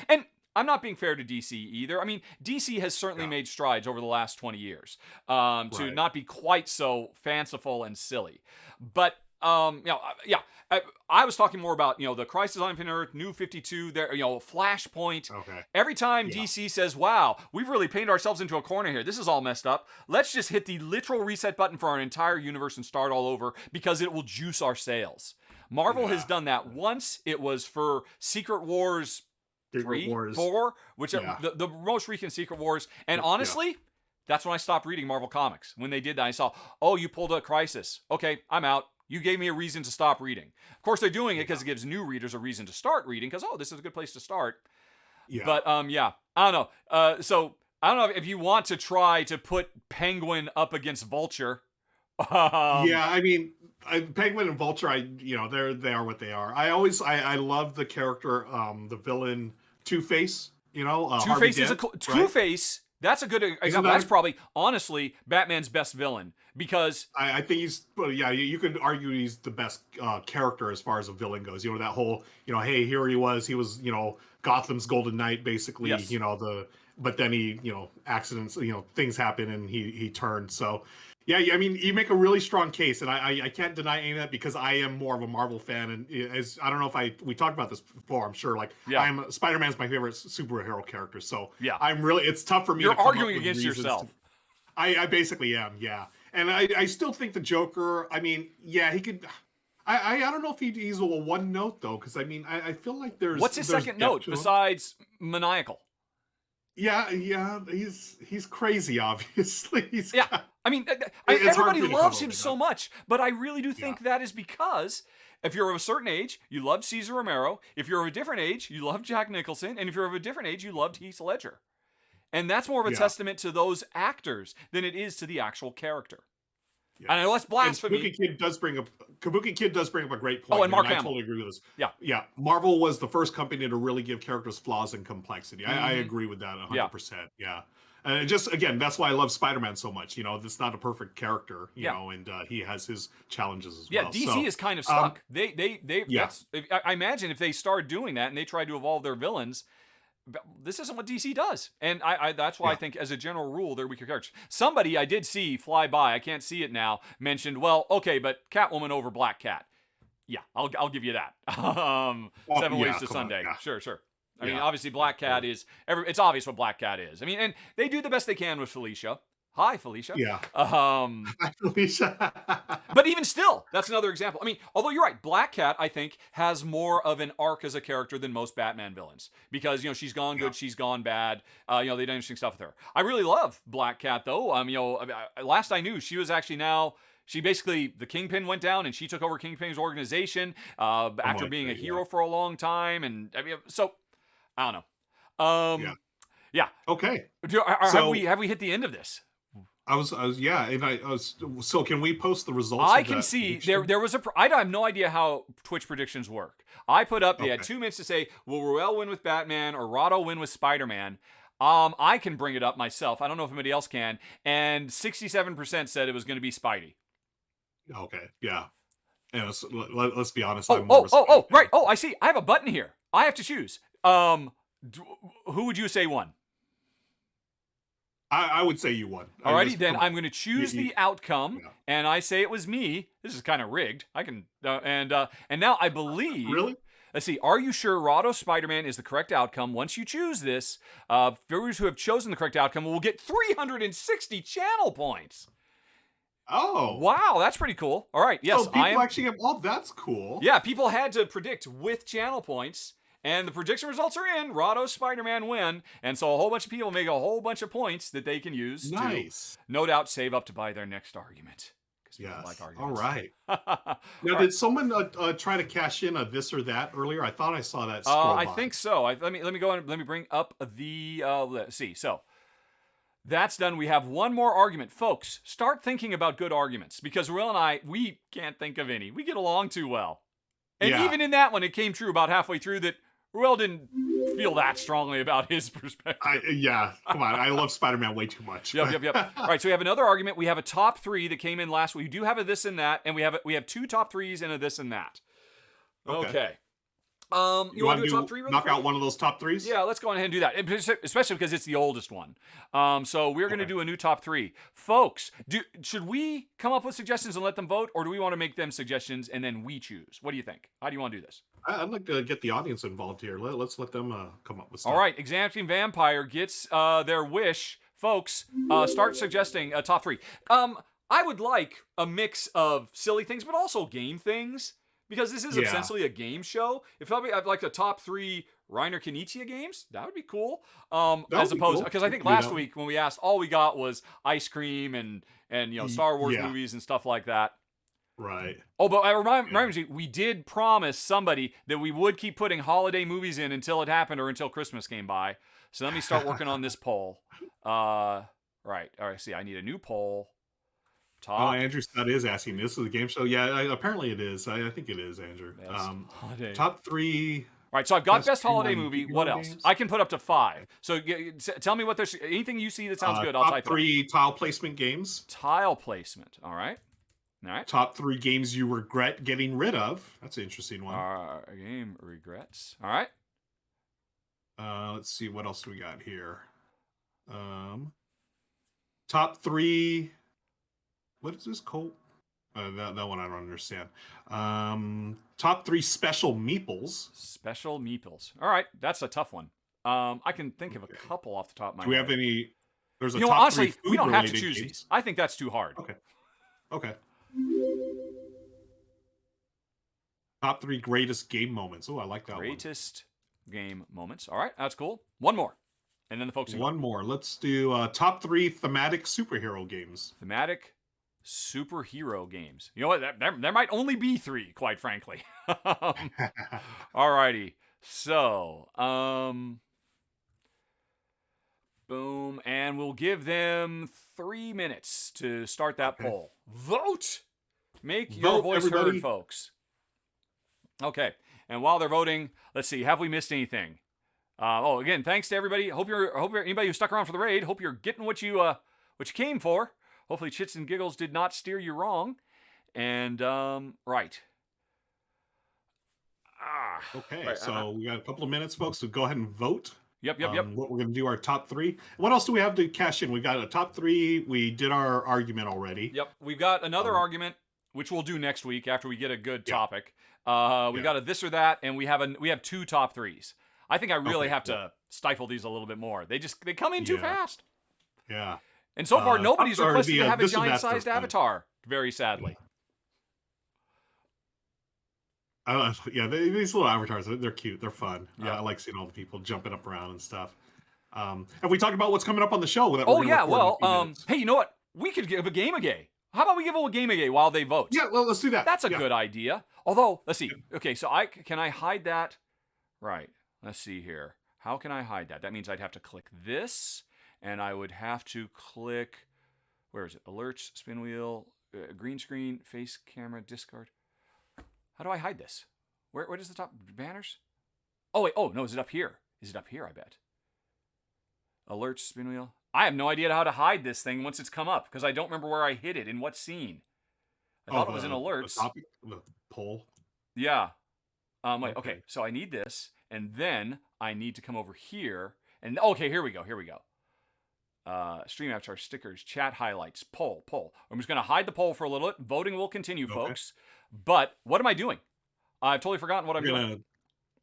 and I'm not being fair to DC either. I mean, DC has certainly made strides over the last 20 years to not be quite so fanciful and silly. But, I was talking more about, the Crisis on Infinite Earth, New 52, Flashpoint. Okay. Every time DC says, wow, we've really painted ourselves into a corner here. This is all messed up. Let's just hit the literal reset button for our entire universe and start all over because it will juice our sales. Marvel has done that once. It was for Secret Wars 3, 4, the most recent Secret Wars. And honestly, that's when I stopped reading Marvel Comics. When they did that, I saw, you pulled a Crisis. Okay, I'm out. You gave me a reason to stop reading. Of course, they're doing it because it gives new readers a reason to start reading because, this is a good place to start. Yeah. But, I don't know. So, I don't know if you want to try to put Penguin up against Vulture. I mean, Penguin and Vulture, they are what they are. I love the character, the villain Two-Face. Two-Face is Two-Face. That's a good example. That's probably, honestly, Batman's best villain because I think he's. You could argue he's the best character as far as a villain goes. That whole, hey, here he was. He was, Gotham's Golden Knight, basically. Yes. But then he, accidents, things happen and he turned. So. Yeah, I mean, you make a really strong case, and I can't deny any of that because I am more of a Marvel fan, and as I don't know if we talked about this before. I'm sure, Spider-Man's my favorite superhero character, so it's tough for me. You're arguing against yourself. I basically am, and I still think the Joker. I mean, he could. I don't know if he's a one note though, because I mean, I feel like there's. What's his second note besides maniacal? Yeah, he's crazy, obviously. I mean, everybody loves him so much, but I really do think that is because if you're of a certain age, you loved Cesar Romero. If you're of a different age, you loved Jack Nicholson. And if you're of a different age, you loved Heath Ledger. And that's more of a testament to those actors than it is to the actual character. Yeah. And I know that's blasphemy. Kabuki Kid does bring up a great point. Oh, and Mark Hamill. I totally agree with this. Yeah. Marvel was the first company to really give characters flaws and complexity. I agree with that 100%. Yeah. And just again, that's why I love Spider-Man so much. It's not a perfect character, and he has his challenges as well. Yeah, DC is kind of stuck. They yeah. I imagine if they started doing that and they tried to evolve their villains, this isn't what DC does. And that's why I think, as a general rule, they're weaker characters. Somebody I did see fly by, I can't see it now, mentioned, well, okay, but Catwoman over Black Cat. Yeah, I'll give you that. 7 Ways to Sunday. Sure. I mean, obviously, Black Cat is it's obvious what Black Cat is. I mean, and they do the best they can with Felicia. Hi, Felicia. Yeah. Hi, Felicia. But even still, that's another example. I mean, although you're right, Black Cat, I think, has more of an arc as a character than most Batman villains. Because, she's gone good, she's gone bad. They did interesting stuff with her. I really love Black Cat, though. Last I knew, she was actually now... She basically, the Kingpin went down and she took over Kingpin's organization after being a hero for a long time. And so, I don't know. Yeah. Okay. Have we hit the end of this? So can we post the results? I can see there was I have no idea how Twitch predictions work. I put up, they had 2 minutes to say, will Arraial win with Batman or Rahdo win with Spider-Man? I can bring it up myself. I don't know if anybody else can. And 67% said it was going to be Spidey. Okay. Yeah. Let's be honest. Right. Oh, I see. I have a button here. I have to choose. Who would you say won? I would say you won. Alrighty, then I'm going to choose the outcome, and I say it was me. This is kind of rigged. I can, and now I believe. Really? Let's see. Are you sure Rahdo Spider-Man is the correct outcome? Once you choose this, viewers who have chosen the correct outcome will get 360 channel points. Oh. Wow, that's pretty cool. All right, yes. People actually have, that's cool. Yeah, people had to predict with channel points. And the prediction results are in. Rahdo Spider-Man win. And so a whole bunch of people make a whole bunch of points that they can use to, no doubt, save up to buy their next argument. Yes. Like arguments. All right. Now, did someone try to cash in a this or that earlier? I thought I saw that. I think so. Let me go on. Let me bring up the. Let's see. So that's done. We have one more argument, folks. Start thinking about good arguments because Will and I, we can't think of any. We get along too well, and even in that one, it came true about halfway through that. Ruel didn't feel that strongly about his perspective. Come on. I love Spider-Man way too much. Yep. All right, so we have another argument. We have a top 3 that came in last week. We do have a this and that, and we have 2 top 3s and a this and that. Okay. You want to do a top 3? Knock out one of those top 3s? Yeah, let's go ahead and do that, especially because it's the oldest one. So we're going to do a new top 3. Folks, should we come up with suggestions and let them vote, or do we want to make them suggestions and then we choose? What do you think? How do you want to do this? I'd like to get the audience involved here. Let's let them come up with stuff. All right, Examining Vampire gets their wish. Folks, start suggesting a top 3. I would like a mix of silly things, but also game things. Because this is essentially a game show. If I'd like the top 3 Reiner Knizia games, that would be cool. As opposed, because I think last week when we asked, all we got was ice cream and Star Wars movies and stuff like that. Right. Oh, but I remind you, we did promise somebody that we would keep putting holiday movies in until it happened or until Christmas came by. So let me start working on this poll. Right. All right. See, I need a new poll. Top. Andrew Scott is asking. This is a game show. Yeah, apparently it is. I think it is, Andrew. Top 3. All right, so I've got best holiday movie. What else? Games? I can put up to 5. So tell me what there's. Anything you see that sounds good, I'll type it. Top 3 tile placement games. Tile placement. All right. Top 3 games you regret getting rid of. That's an interesting one. Game regrets. All right. Let's see. What else do we got here? Top 3. What is this called? That one I don't understand. Top 3 special meeples. Special meeples. All right, that's a tough one. I can think of a couple off the top of my head. Do we have any? There's a top honestly, 3 we don't have to choose games. these. I think that's too hard. Okay. Top 3 greatest game moments. Oh, I like that Greatest game moments. All right, that's cool. One more. And then the folks. One more. Let's do top 3 thematic superhero games. Thematic superhero games. You know what? There might only be 3, quite frankly. Alrighty. So, boom. And we'll give them 3 minutes to start that poll. Vote! Make your voice heard, folks. Okay. And while they're voting, let's see. Have we missed anything? Again, thanks to everybody. Hope anybody who stuck around for the raid. Hope you're getting what you came for. Hopefully, Chits and Giggles did not steer you wrong. And right. Okay, so we got a couple of minutes, folks. So go ahead and vote. Yep. What we're going to do our top 3. What else do we have to cash in? We got a top 3. We did our argument already. Yep, we've got another argument, which we'll do next week after we get a good topic. We got a this or that, and we have 2 top 3s. I think I really have to stifle these a little bit more. They come in too fast. Yeah. And so far, nobody's requested to have a giant-sized avatar, very sadly. These little avatars, they're cute. They're fun. I like seeing all the people jumping up around and stuff. Have we talked about what's coming up on the show? Hey, you know what? We could give a game a gay. How about we give a game a gay while they vote? Yeah, well, let's do that. That's a good idea. Although, let's see. Okay, so can I hide that? Right. Let's see here. How can I hide that? That means I'd have to click this, and I would have to click, where is it? Alerts, spin wheel, green screen, face camera, discard. How do I hide this? Where does the top banners? Oh, wait. Oh, no, is it up here? Is it up here, I bet? Alerts, spin wheel. I have no idea how to hide this thing once it's come up, because I don't remember where I hid it, in what scene. I thought it was in alerts. The poll. Yeah. Okay, so I need this, and then I need to come over here, and okay, here we go. Stream avatar, stickers, chat highlights, poll. I'm just going to hide the poll for a little bit. Voting will continue, folks. But what am I doing? I've totally forgotten what I'm doing.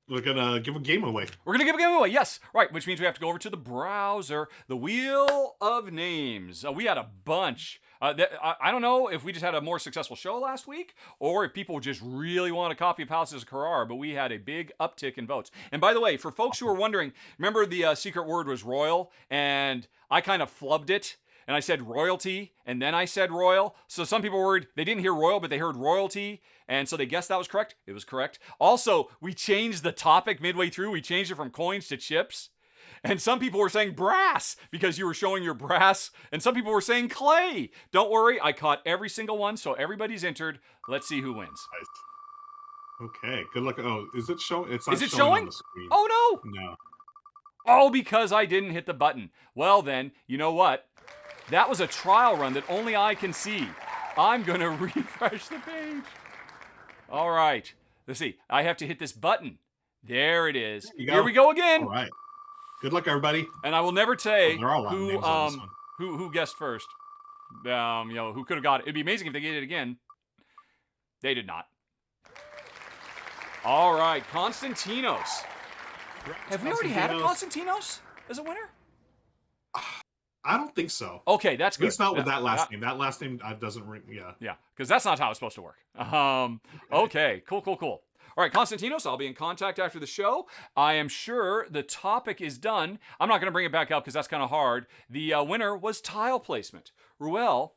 We're going to give a game away. We're going to give a game away, yes. Right, which means we have to go over to the browser, the Wheel of Names. We had a bunch. I don't know if we just had a more successful show last week or if people just really want a copy of Palaces of Carrara, but we had a big uptick in votes. And by the way, for folks who are wondering, remember the secret word was royal, and I kind of flubbed it. And I said royalty, and then I said royal. So some people were worried they didn't hear royal, but they heard royalty. And so they guessed that was correct. It was correct. Also, we changed the topic midway through. We changed it from coins to chips. And some people were saying brass because you were showing your brass. And some people were saying clay. Don't worry, I caught every single one. So everybody's entered. Let's see who wins. Okay, good luck. Oh, is it showing? It's not is it showing? On the screen. Oh, no. No. Oh, because I didn't hit the button. Well, then, you know what? That was a trial run that only I can see. I'm going to refresh the page. All right. Let's see. I have to hit this button. There it is. Here we go again. All right. Good luck, everybody. And I will never say who guessed first. Who could have got it. It'd be amazing if they get it again. They did not. All right. Konstantinos. Have we already had a Konstantinos as a winner? I don't think so. Okay, that's good. At least not with that last name. That last name doesn't ring. Yeah, because that's not how it's supposed to work. Okay, cool. All right, Konstantinos, I'll be in contact after the show. I am sure the topic is done. I'm not going to bring it back up because that's kind of hard. The winner was tile placement. Ruel,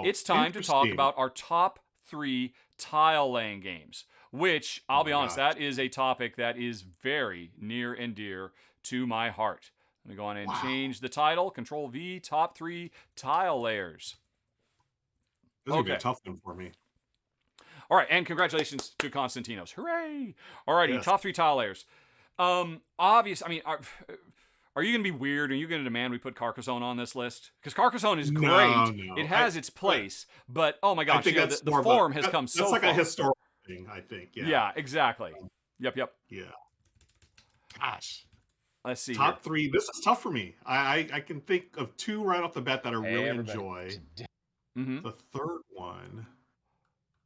it's time to talk about our top 3 tile laying games, which, I'll be honest, that is a topic that is very near and dear to my heart. Let me go on and change the title. Control V, top 3 tile layers. This is going to be a tough one for me. All right, and congratulations to Konstantinos. Hooray! All righty, top 3 tile layers. Obvious. I mean, are you going to be weird? Are you going to demand we put Carcassonne on this list? Because Carcassonne is great. No. It has its place. But, oh my gosh, the form has come so far. That's like a historical thing, I think. Yeah, exactly. Yep. Yeah. Gosh. Let's see. Top 3. This is tough for me. I can think of 2 right off the bat that I really enjoy. Mm-hmm. The third one.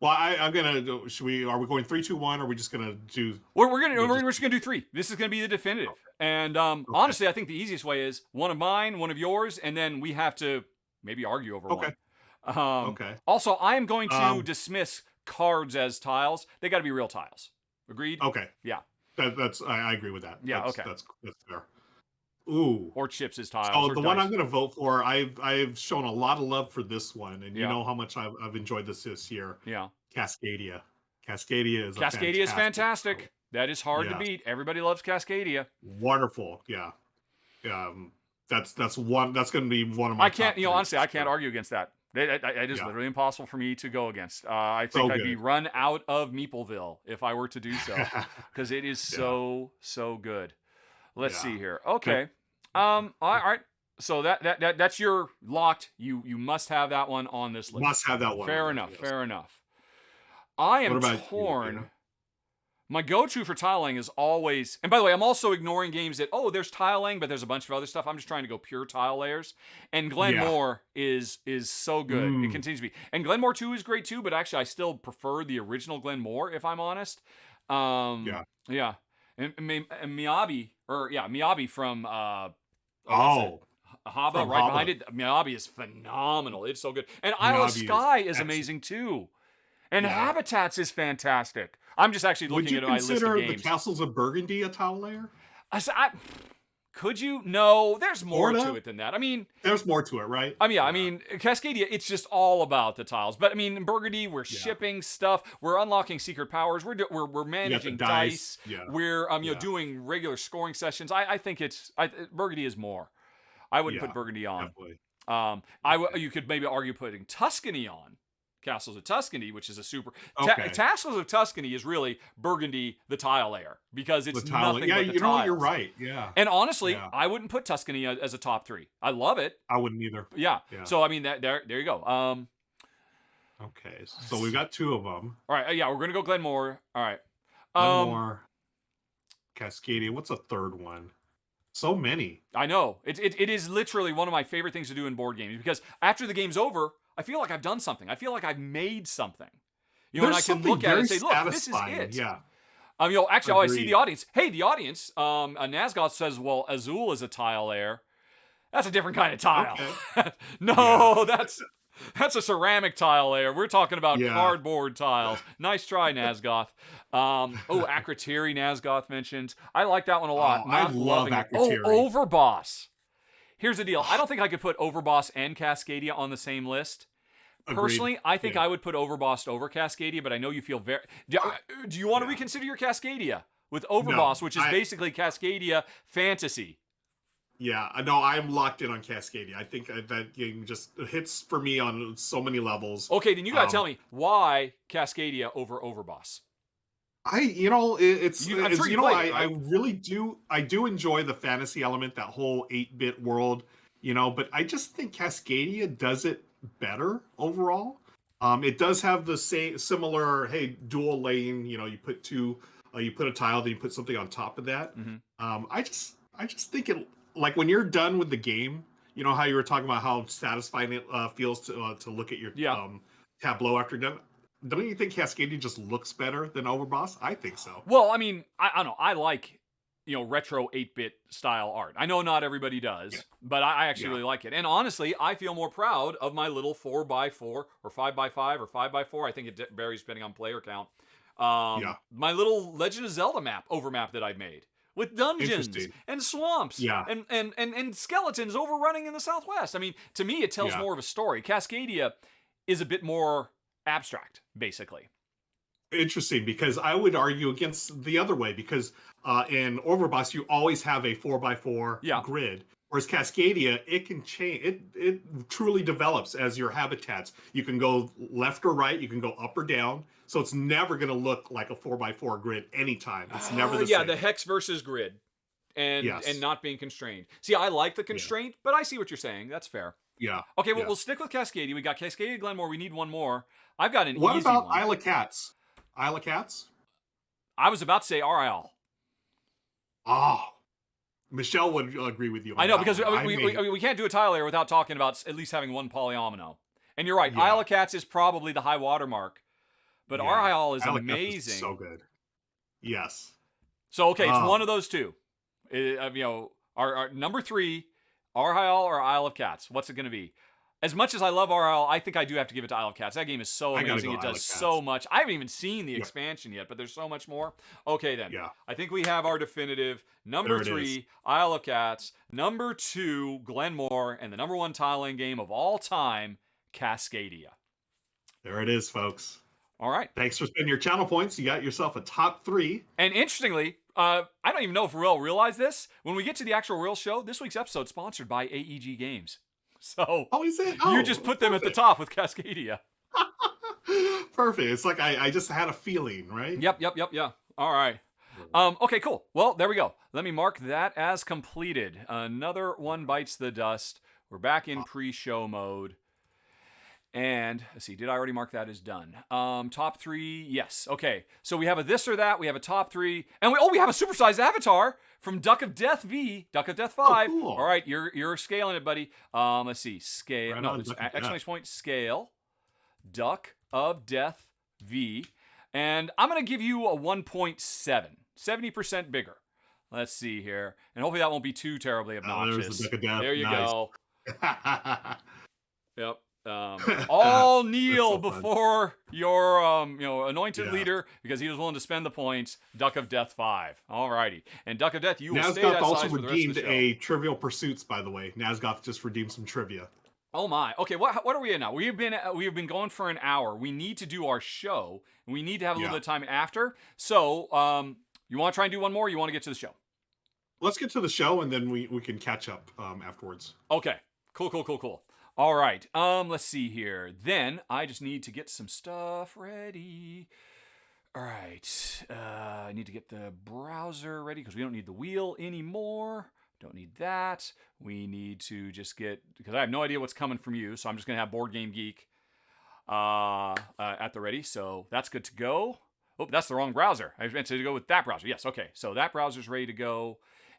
Well, I'm gonna. Are we going 3, 2, 1? Or are we just gonna do? We're just gonna do 3. This is gonna be the definitive. And honestly, I think the easiest way is one of mine, one of yours, and then we have to maybe argue over one. Okay. Also, I am going to dismiss cards as tiles. They got to be real tiles. Agreed? Okay. Yeah. I agree with that. Yeah. That's fair. Ooh. Or chips as tiles. So the one I'm going to vote for, I've shown a lot of love for this one, and you know how much I've enjoyed this year. Yeah. Cascadia. Cascadia is fantastic. Show. That is hard to beat. Everybody loves Cascadia. Wonderful. Yeah. That's going to be one of my. I can't. Honestly, I can't argue against that. It is literally impossible for me to go against. I think I'd be run out of Meepleville if I were to do so, because it is so good. Let's see here. Okay. All right. So that's your locked. You must have that one on this list. Must have that one. Fair enough. Yes. Fair enough. I am torn. You? My go-to for tile laying is always, and by the way, I'm also ignoring games that, there's tile laying, but there's a bunch of other stuff. I'm just trying to go pure tile layers. And Glenmore is so good. It continues to be. And Glenmore 2 is great too, but actually I still prefer the original Glenmore, if I'm honest. Yeah. And Miyabi from Haba, right behind it. Miyabi is phenomenal. It's so good. And Isle of Skye is amazing too. And Habitats is fantastic. I'm just actually looking at my list of games. Would you consider the Castles of Burgundy a tile layer? Could you? No, there's more to it than that. I mean, there's more to it, right? I mean, Cascadia, it's just all about the tiles. But I mean, in Burgundy, we're shipping stuff. We're unlocking secret powers. We're managing dice. We're doing regular scoring sessions. I think Burgundy is more. I wouldn't put Burgundy on. Definitely. You could maybe argue putting Tuscany on. Castles of Tuscany, which is a super... Castles of Tuscany is really Burgundy, the tile layer, because it's nothing but the tiles. You're right, yeah. And honestly, I wouldn't put Tuscany as a top 3. I love it. I wouldn't either. Yeah. So, I mean, there you go. Okay, so we've got 2 of them. All right, we're going to go Glenmore. All right. Glenmore, Cascadia. What's a third one? So many. I know. It is literally one of my favorite things to do in board games, because after the game's over, I feel like I've done something. I feel like I've made something. And I can look at it and say, look, this is it. Yeah. Actually, I see the audience. Hey, the audience, Nazgoth says, well, Azul is a tile layer. That's a different kind of tile. Okay. No, that's a ceramic tile layer. We're talking about cardboard tiles. Nice try, Nazgoth. Akrotiri, Nazgoth mentioned. I like that one a lot. I love Akrotiri. Overboss. Here's the deal. I don't think I could put Overboss and Cascadia on the same list. Personally, I think I would put Overboss over Cascadia, but I know you feel very... Do you want to reconsider your Cascadia with Overboss, which is basically Cascadia fantasy? Yeah, no, I'm locked in on Cascadia. I think that game just hits for me on so many levels. Okay, then you gotta tell me why Cascadia over Overboss. I really do. I do enjoy the fantasy element, that whole 8-bit world, but I just think Cascadia does it better overall. It does have the similar, dual laying, you put 2, you put a tile, then you put something on top of that. Mm-hmm. I just think it, like when you're done with the game, how you were talking about how satisfying it feels to look at your tableau after you're done. Don't you think Cascadia just looks better than Overboss? I think so. Well, I mean, I don't know. I like, retro 8-bit style art. I know not everybody does, but I actually really like it. And honestly, I feel more proud of my little 4x4 or 5x5 or 5x4. I think it varies depending on player count. My little Legend of Zelda overmap that I made with dungeons and swamps and skeletons overrunning in the Southwest. I mean, to me, it tells more of a story. Cascadia is a bit more abstract, basically. Interesting, because I would argue against the other way, because in Overboss you always have a 4x4 grid, whereas Cascadia, it can change. It truly develops as your habitats. You can go left or right, you can go up or down, so it's never going to look like a 4x4 grid anytime. It's never the same. The hex versus grid, and not being constrained. See, I like the constraint, but I see what you're saying. That's fair. Yeah. Okay, well, we'll stick with Cascadia. We got Cascadia, Glenmore. We need one more. I've got an easy one. What about Isle of Cats? Isle of Cats? I was about to say Arraial. Oh. Michelle would agree with you on I know, because we can't do a tile layer without talking about at least having one polyomino. And you're right. Isle of Cats is probably the high watermark. But Arraial is amazing. Is so good. Yes. So, okay, it's one of those two. Our number 3... Arraial or Isle of Cats? What's it going to be? As much as I love Arraial, I think I do have to give it to Isle of Cats. That game is so amazing. It does so much. I haven't even seen the expansion yet, but there's so much more. Okay, then. Yeah. I think we have our definitive. Number 3, Isle of Cats. Number 2, Glenmore. And the number 1 tiling game of all time, Cascadia. There it is, folks. All right. Thanks for spending your channel points. You got yourself a top 3. And interestingly, I don't even know if Arraial realized this. When we get to the actual Arraial show, this week's episode is sponsored by AEG Games. So is it? You just put them at the top with Cascadia. Perfect. It's like I just had a feeling, right? Yep. All right. Okay, cool. Well, there we go. Let me mark that as completed. Another one bites the dust. We're back in pre-show mode. And let's see, did I already mark that as done? Top 3, yes. Okay, so we have a this or that. We have a top 3, and we have a supersized avatar from Duck of Death V, Duck of Death 5. Oh, cool. All right, you're scaling it, buddy. Let's see, scale. Right no, on, it's Duck of exclamation point scale. Duck of Death V, and I'm gonna give you a 1.7, 70% bigger. Let's see here, and hopefully that won't be too terribly obnoxious. There's the Duck of Death. There you Nice. go. Yep. All kneel so before your anointed Yeah. leader because he was willing to spend the points. Duck of Death 5. Alrighty, and Duck of Death, you will stay Nazgoth that also size for the rest of redeemed the show. a Trivial Pursuits, by the way. Nazgoth just redeemed some trivia. Oh my. Okay, what are we in now? We have been going for an hour. We need to do our show, and we need to have a little bit of time after. So, you want to try and do one more? Or you want to get to the show? Let's get to the show, and then we can catch up afterwards. Okay. Cool. All right. Let's see here. Then I just need to get some stuff ready. All right. I need to get the browser ready because we don't need the wheel anymore. Don't need that. We need to just get, because I have no idea what's coming from you, so I'm just going to have Board Game Geek at the ready. So that's good to go. Oh, that's the wrong browser. I meant to go with that browser. Yes, okay. So that browser's ready to go.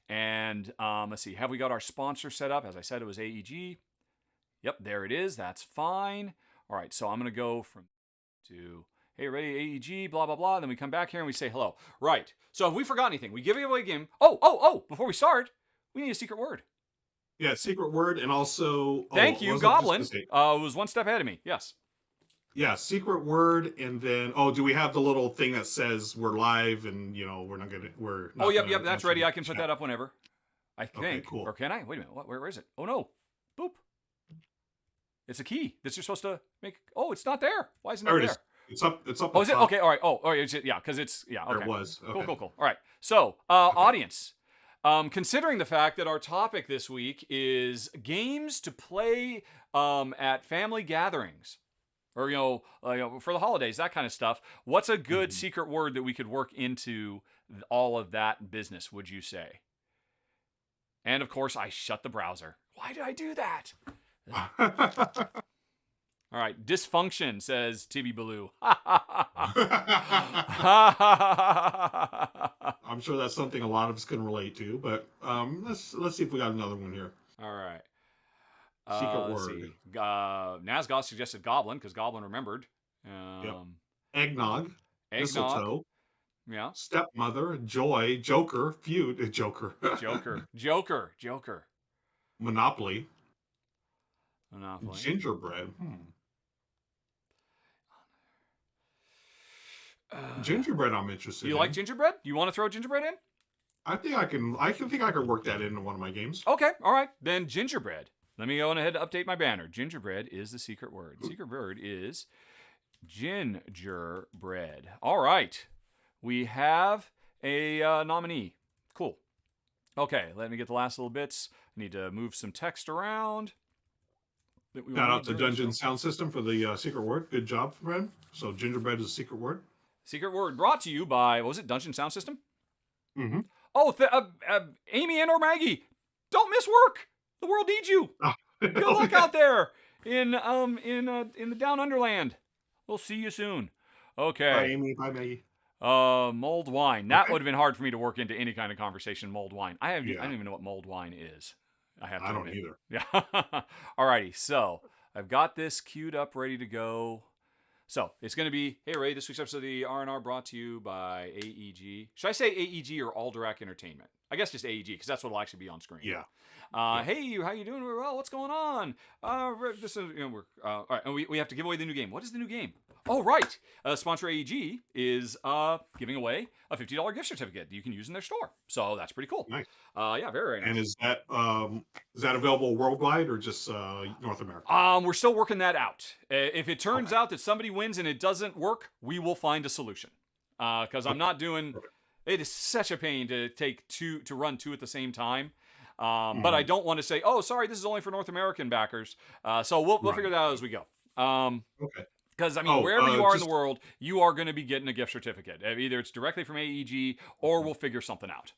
And let's see. Have we got our sponsor set up? As I said, it was AEG. Yep, there it is. That's fine. All right, so I'm going to go from to, hey, ready, AEG, blah, blah, blah. Then we come back here and we say hello. Right. So if we forgot anything, we give away a game. Oh, before we start, we need a secret word. Yeah, secret word, and also... Thank you, Goblin. Was one step ahead of me. Yes. Yeah, secret word, and then... Oh, do we have the little thing that says we're live and, we're not going to... Yep, that's ready. I can put that up whenever. I think. Okay, cool. Or can I? Wait a minute. Where is it? Oh, no. Boop. It's a key that you're supposed to make. Oh, it's not there. Why isn't it there? It's up. It's up. Oh, is it? Okay, all right. Oh, is it? Yeah, because it's, yeah, okay. There it was. Okay. Cool. All right. So, audience, considering the fact that our topic this week is games to play at family gatherings, or, for the holidays, that kind of stuff, what's a good secret word that we could work into all of that business, would you say? And, of course, I shut the browser. Why did I do that? All right, dysfunction, says TB Baloo. I'm sure that's something a lot of us can relate to, but let's see if we got another one here. All right. Secret word. Nazgoth suggested goblin because goblin remembered. Yep. Eggnog. Mistletoe. Yeah. Stepmother. Joy. Joker. Feud. Joker. Joker. Monopoly. Monopoly. Gingerbread. Gingerbread, I'm interested in. You like gingerbread? You want to throw gingerbread in? I think I can work that into one of my games. Okay, all right. Then gingerbread. Let me go ahead and update my banner. Gingerbread is the secret word. Secret word is gingerbread. All right. We have a nominee. Cool. Okay, let me get the last little bits. I need to move some text around. Shout out to Dungeon Sound System for the secret word. Good job, friend. So gingerbread is a secret word. Secret word brought to you by, what was it, Dungeon Sound System? Mm-hmm. Oh, Amy and or Maggie, don't miss work. The world needs you. Good luck out there in the down underland. We'll see you soon. Okay. Bye, Amy. Bye, Maggie. Mulled wine. That would have been hard for me to work into any kind of conversation. Mulled wine. I don't even know what mulled wine is. I don't either. Yeah. Alrighty. So I've got this queued up, ready to go. So it's going to be, hey Ray, this week's episode of the R&R brought to you by AEG. Should I say AEG or Alderac Entertainment? I guess just AEG because that's what will actually be on screen. Yeah. Hey, how you doing? Well, what's going on? This is, all right, and we have to give away the new game. What is the new game? Oh, right. Sponsor AEG is giving away a $50 gift certificate that you can use in their store. So that's pretty cool. Nice. Yeah, very nice. And is that available worldwide or just North America? We're still working that out. If it turns out that somebody wins and it doesn't work, we will find a solution. Because I'm not doing. It is such a pain to run two at the same time. But I don't want to say, oh, sorry, this is only for North American backers. So we'll figure that out as we go. Okay. Because, I mean, wherever you are in the world, you are going to be getting a gift certificate. Either it's directly from AEG, or we'll figure something out.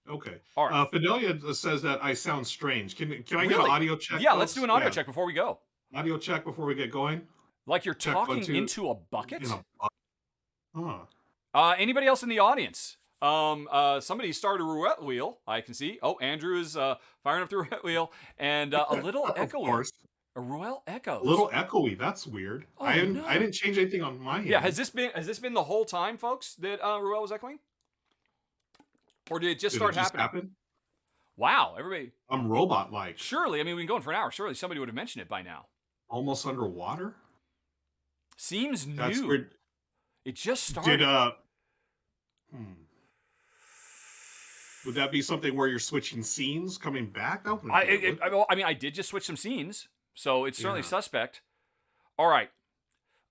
Okay. All right. Fidelia says that I sound strange. Can I get an audio check? Yeah, folks? let's do an audio check before we go. Audio check before we get going? Like you're talking into a bucket? Anybody else in the audience? Somebody started a roulette wheel, I can see. Oh, Andrew is firing up the roulette wheel. And a little echoey. A roulette echo. A little echoey. That's weird. Oh, I didn't change anything on my end. Yeah, has this been the whole time, folks, that roulette was echoing? Or did it just start happening? Wow, everybody. I'm robot-like. Surely, I mean, we've been going for an hour. Surely somebody would have mentioned it by now. Almost underwater? Seems That's new. Weird. It just started. Would that be something where you're switching scenes, coming back? I did just switch some scenes, so it's certainly suspect. All right.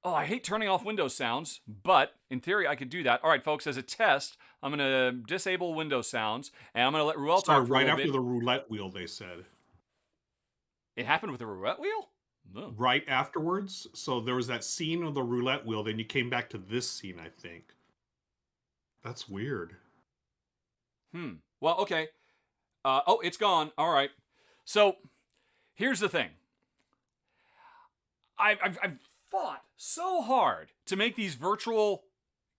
Oh, I hate turning off Windows sounds, but in theory, I could do that. All right, folks, as a test, I'm going to disable Windows sounds, and I'm going to let Ruel talk for right a after bit. the roulette wheel, they said. It happened with the roulette wheel? No. Right afterwards. So there was that scene of the roulette wheel, then you came back to this scene, I think. That's weird. Well, okay. It's gone. All right. So, here's the thing. I've fought so hard to make these virtual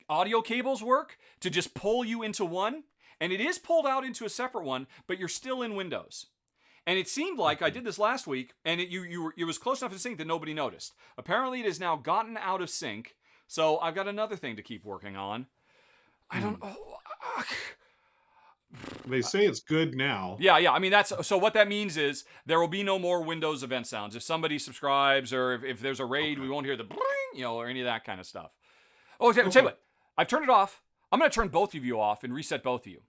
audio cables work, to just pull you into one, and it is pulled out into a separate one, but you're still in Windows. And it seemed like I did this last week, and it was close enough to sync that nobody noticed. Apparently, it has now gotten out of sync, so I've got another thing to keep working on. I don't. They say it's good now. Yeah. I mean, so what that means is there will be no more Windows event sounds. If somebody subscribes, or if there's a raid, we won't hear the bling, or any of that kind of stuff. Oh, tell you what, I've turned it off. I'm going to turn both of you off and reset both of you.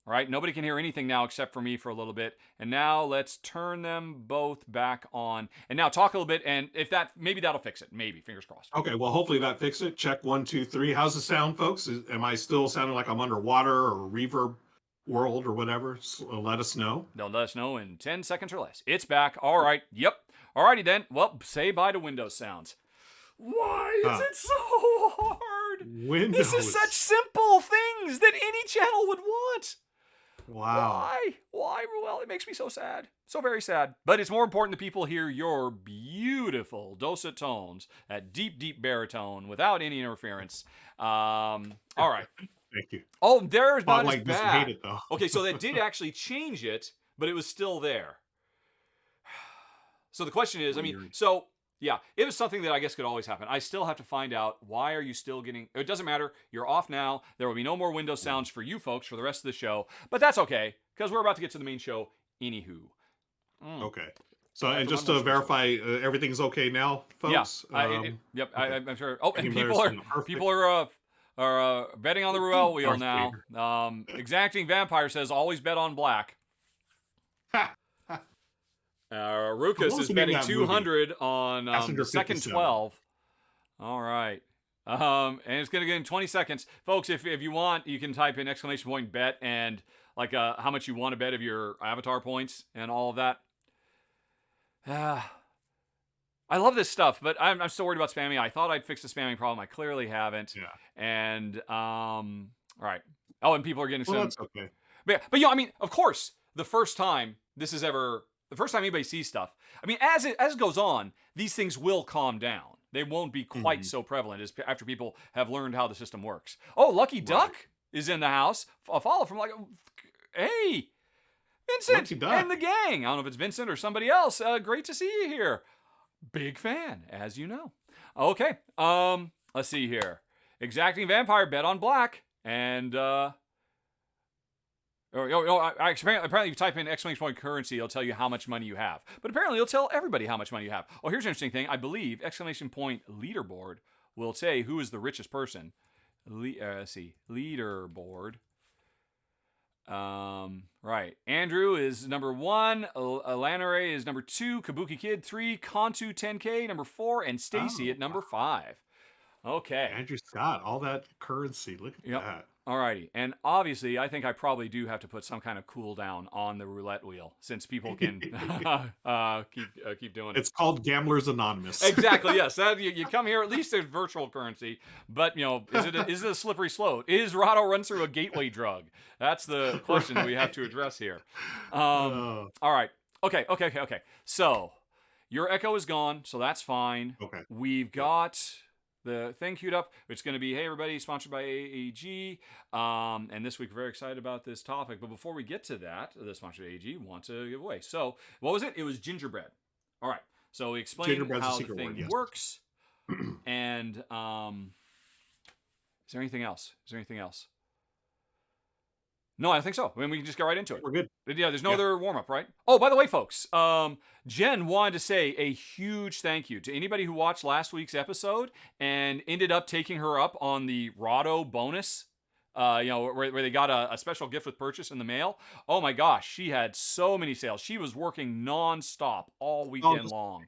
All right, nobody can hear anything now except for me for a little bit. And now let's turn them both back on. And now talk a little bit, and maybe that'll fix it. Maybe, fingers crossed. Okay, well, hopefully that fixes it. Check 1, 2, 3. How's the sound, folks? Am I still sounding like I'm underwater or reverb world or whatever? Let us know. They'll let us know in 10 seconds or less. It's back. All right. Yep. All righty then. Well, say bye to Windows sounds. Why is it so hard? Windows. This is such simple things that any channel would want. Wow. Why? Well, it makes me so sad. So very sad. But it's more important that people hear your beautiful dulcet tones, that deep, deep baritone without any interference. All right. Thank you. Oh, there's not as bad. bad. Hate it, though. Okay, so that did actually change it, but it was still there. So the question is, yeah, it was something that I guess could always happen. I still have to find out, why are you still getting... It doesn't matter. You're off now. There will be no more Windows sounds for you folks for the rest of the show. But that's okay, because we're about to get to the main show anywho. Okay. So, and just to verify, everything's okay now, folks? Yeah. Yep, okay. I'm sure. Oh, and people are betting on the roulette wheel now. Exacting Vampire says, always bet on black. Ruckus is betting 200 on second 12. All right. And it's going to get in 20 seconds. Folks, if you want, you can type in !bet and like how much you want to bet of your avatar points and all of that. I love this stuff, but I'm still worried about spamming. I thought I'd fix the spamming problem. I clearly haven't. Yeah. And, all right. Oh, and people are getting some... That's okay. But I mean, of course, the first time anybody sees stuff, I mean, as it goes on, these things will calm down. They won't be quite so prevalent as after people have learned how the system works. Oh, Lucky Duck is in the house. A follow from hey, Vincent and the gang. I don't know if it's Vincent or somebody else. Great to see you here. Big fan, as you know. Okay, let's see here. Exacting Vampire bet on black, and apparently if you type in ! currency, it'll tell you how much money you have. But apparently it'll tell everybody how much money you have. Oh, here's an interesting thing. I believe ! leaderboard will say who is the richest person. Let's see, leaderboard. Right. Andrew is number 1. Lanare is number 2. Kabuki Kid 3. Kontu 10K number 4, and Stacy at number 5. Okay. Andrew Scott, all that currency. Look at that. Alrighty, and obviously, I think I probably do have to put some kind of cooldown on the roulette wheel since people can keep doing it. It's called Gamblers Anonymous. Exactly. Yes. That you come here. At least there's virtual currency, but is it a slippery slope? Is Rahdo run through a gateway drug? That's the question that we have to address here. All right. Okay. So your echo is gone, so that's fine. Okay. We've got the thing queued up. It's going to be, hey, everybody, sponsored by AEG. And this week, we're very excited about this topic. But before we get to that, the sponsor of AEG wants to give away. So what was it? It was gingerbread. All right. So we explained how the thing works. And is there anything else? No, I don't think so. I mean, we can just get right into it. We're good. Yeah, there's no other warm-up, right? Oh, by the way, folks, Jen wanted to say a huge thank you to anybody who watched last week's episode and ended up taking her up on the Rahdo bonus, where they got a special gift with purchase in the mail. Oh, my gosh, she had so many sales. She was working nonstop all weekend long.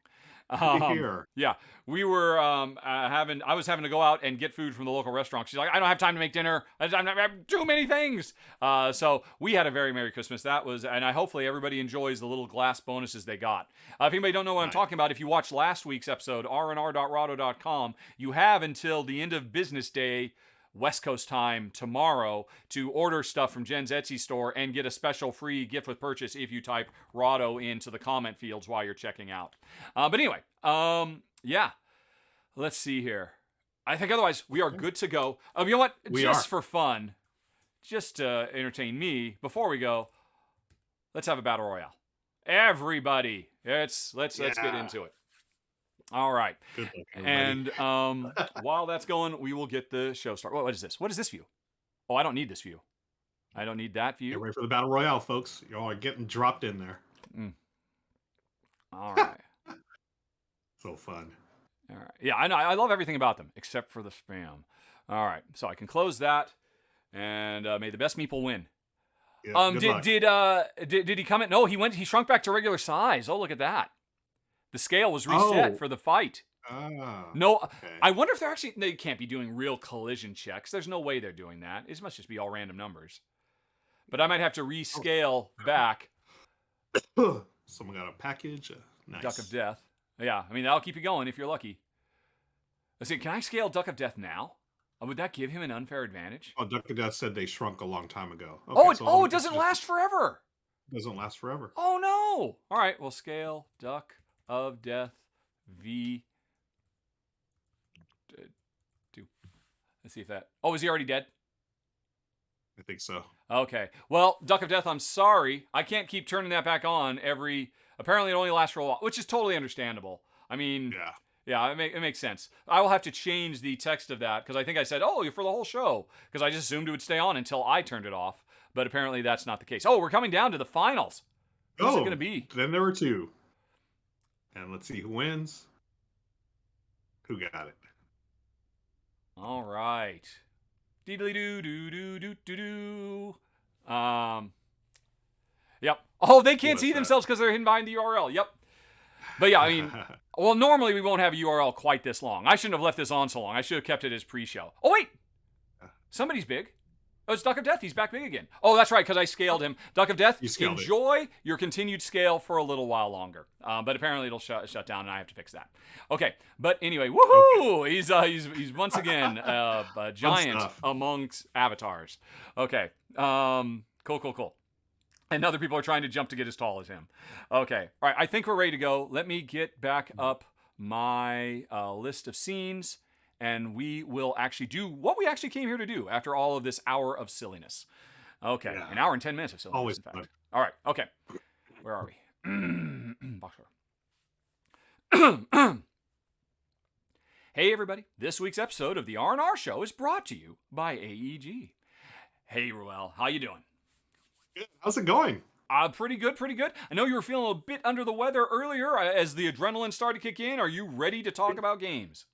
Yeah, we were I was having to go out and get food from the local restaurant. She's like, I don't have time to make dinner. I have too many things. So we had a very Merry Christmas. And hopefully everybody enjoys the little glass bonuses they got. If anybody don't know what I'm talking about, if you watched last week's episode, R&R.rahdo.com, you have until the end of business day, West Coast time tomorrow to order stuff from Jen's Etsy store and get a special free gift with purchase if you type Rahdo into the comment fields while you're checking out. But anyway, yeah. Let's see here. I think otherwise we are good to go. You know what? For fun, just to entertain me, before we go, let's have a battle royale. Everybody, let's get into it. All right. Good luck, and while that's going, we will get the show started. What is this? What is this view? Oh, I don't need this view. I don't need that view. Get ready for the battle royale, folks. Y'all are getting dropped in there. All right. So fun. All right. Yeah, I know. I love everything about them except for the spam. All right. So I can close that, and may the best meeple win. Yeah, did he come in? No, he shrunk back to regular size. Oh, look at that. The scale was reset for the fight. No, okay. I wonder if they can't be doing real collision checks. There's no way they're doing that. It must just be all random numbers. But I might have to rescale back. Someone got a package. Nice. Duck of Death. Yeah, I mean, that'll keep you going if you're lucky. Let's see, can I scale Duck of Death now? Would that give him an unfair advantage? Oh, Duck of Death said they shrunk a long time ago. Okay, it doesn't last forever. Doesn't last forever. Oh, no. All right, well, scale Duck of Death V2. Let's see if that... Oh, is he already dead? I think so. Okay. Well, Duck of Death, I'm sorry. I can't keep turning that back on every... Apparently, it only lasts for a while, which is totally understandable. I mean... Yeah, it makes sense. I will have to change the text of that, because I think I said, for the whole show, because I just assumed it would stay on until I turned it off. But apparently, that's not the case. Oh, we're coming down to the finals. Who's it going to be? Then there were two. And let's see who wins. Who got it? All right. Deedly-doo-doo-doo-doo-doo-doo. Yep. Oh, they can't see themselves because they're hidden behind the URL. Yep. But yeah, I mean, well, normally we won't have a URL quite this long. I shouldn't have left this on so long. I should have kept it as pre-show. Oh, wait. Somebody's big. Oh, it's Duck of Death. He's back big again. Oh, that's right, because I scaled him. Duck of Death, enjoy your continued scale for a little while longer. But apparently it'll shut down, and I have to fix that. Okay, but anyway, woohoo! Okay. He's once again a giant amongst avatars. Okay, cool. And other people are trying to jump to get as tall as him. Okay, all right, I think we're ready to go. Let me get back up my list of scenes. And we will actually do what we actually came here to do after all of this hour of silliness. Okay, an hour and 10 minutes of silliness, Always in fact. fun. All right, okay. Where are we? Hey, everybody. This week's episode of the R&R Show is brought to you by AEG. Hey, Ruel. How you doing? Good. How's it going? Pretty good. I know you were feeling a bit under the weather earlier as the adrenaline started to kick in. Are you ready to talk about games?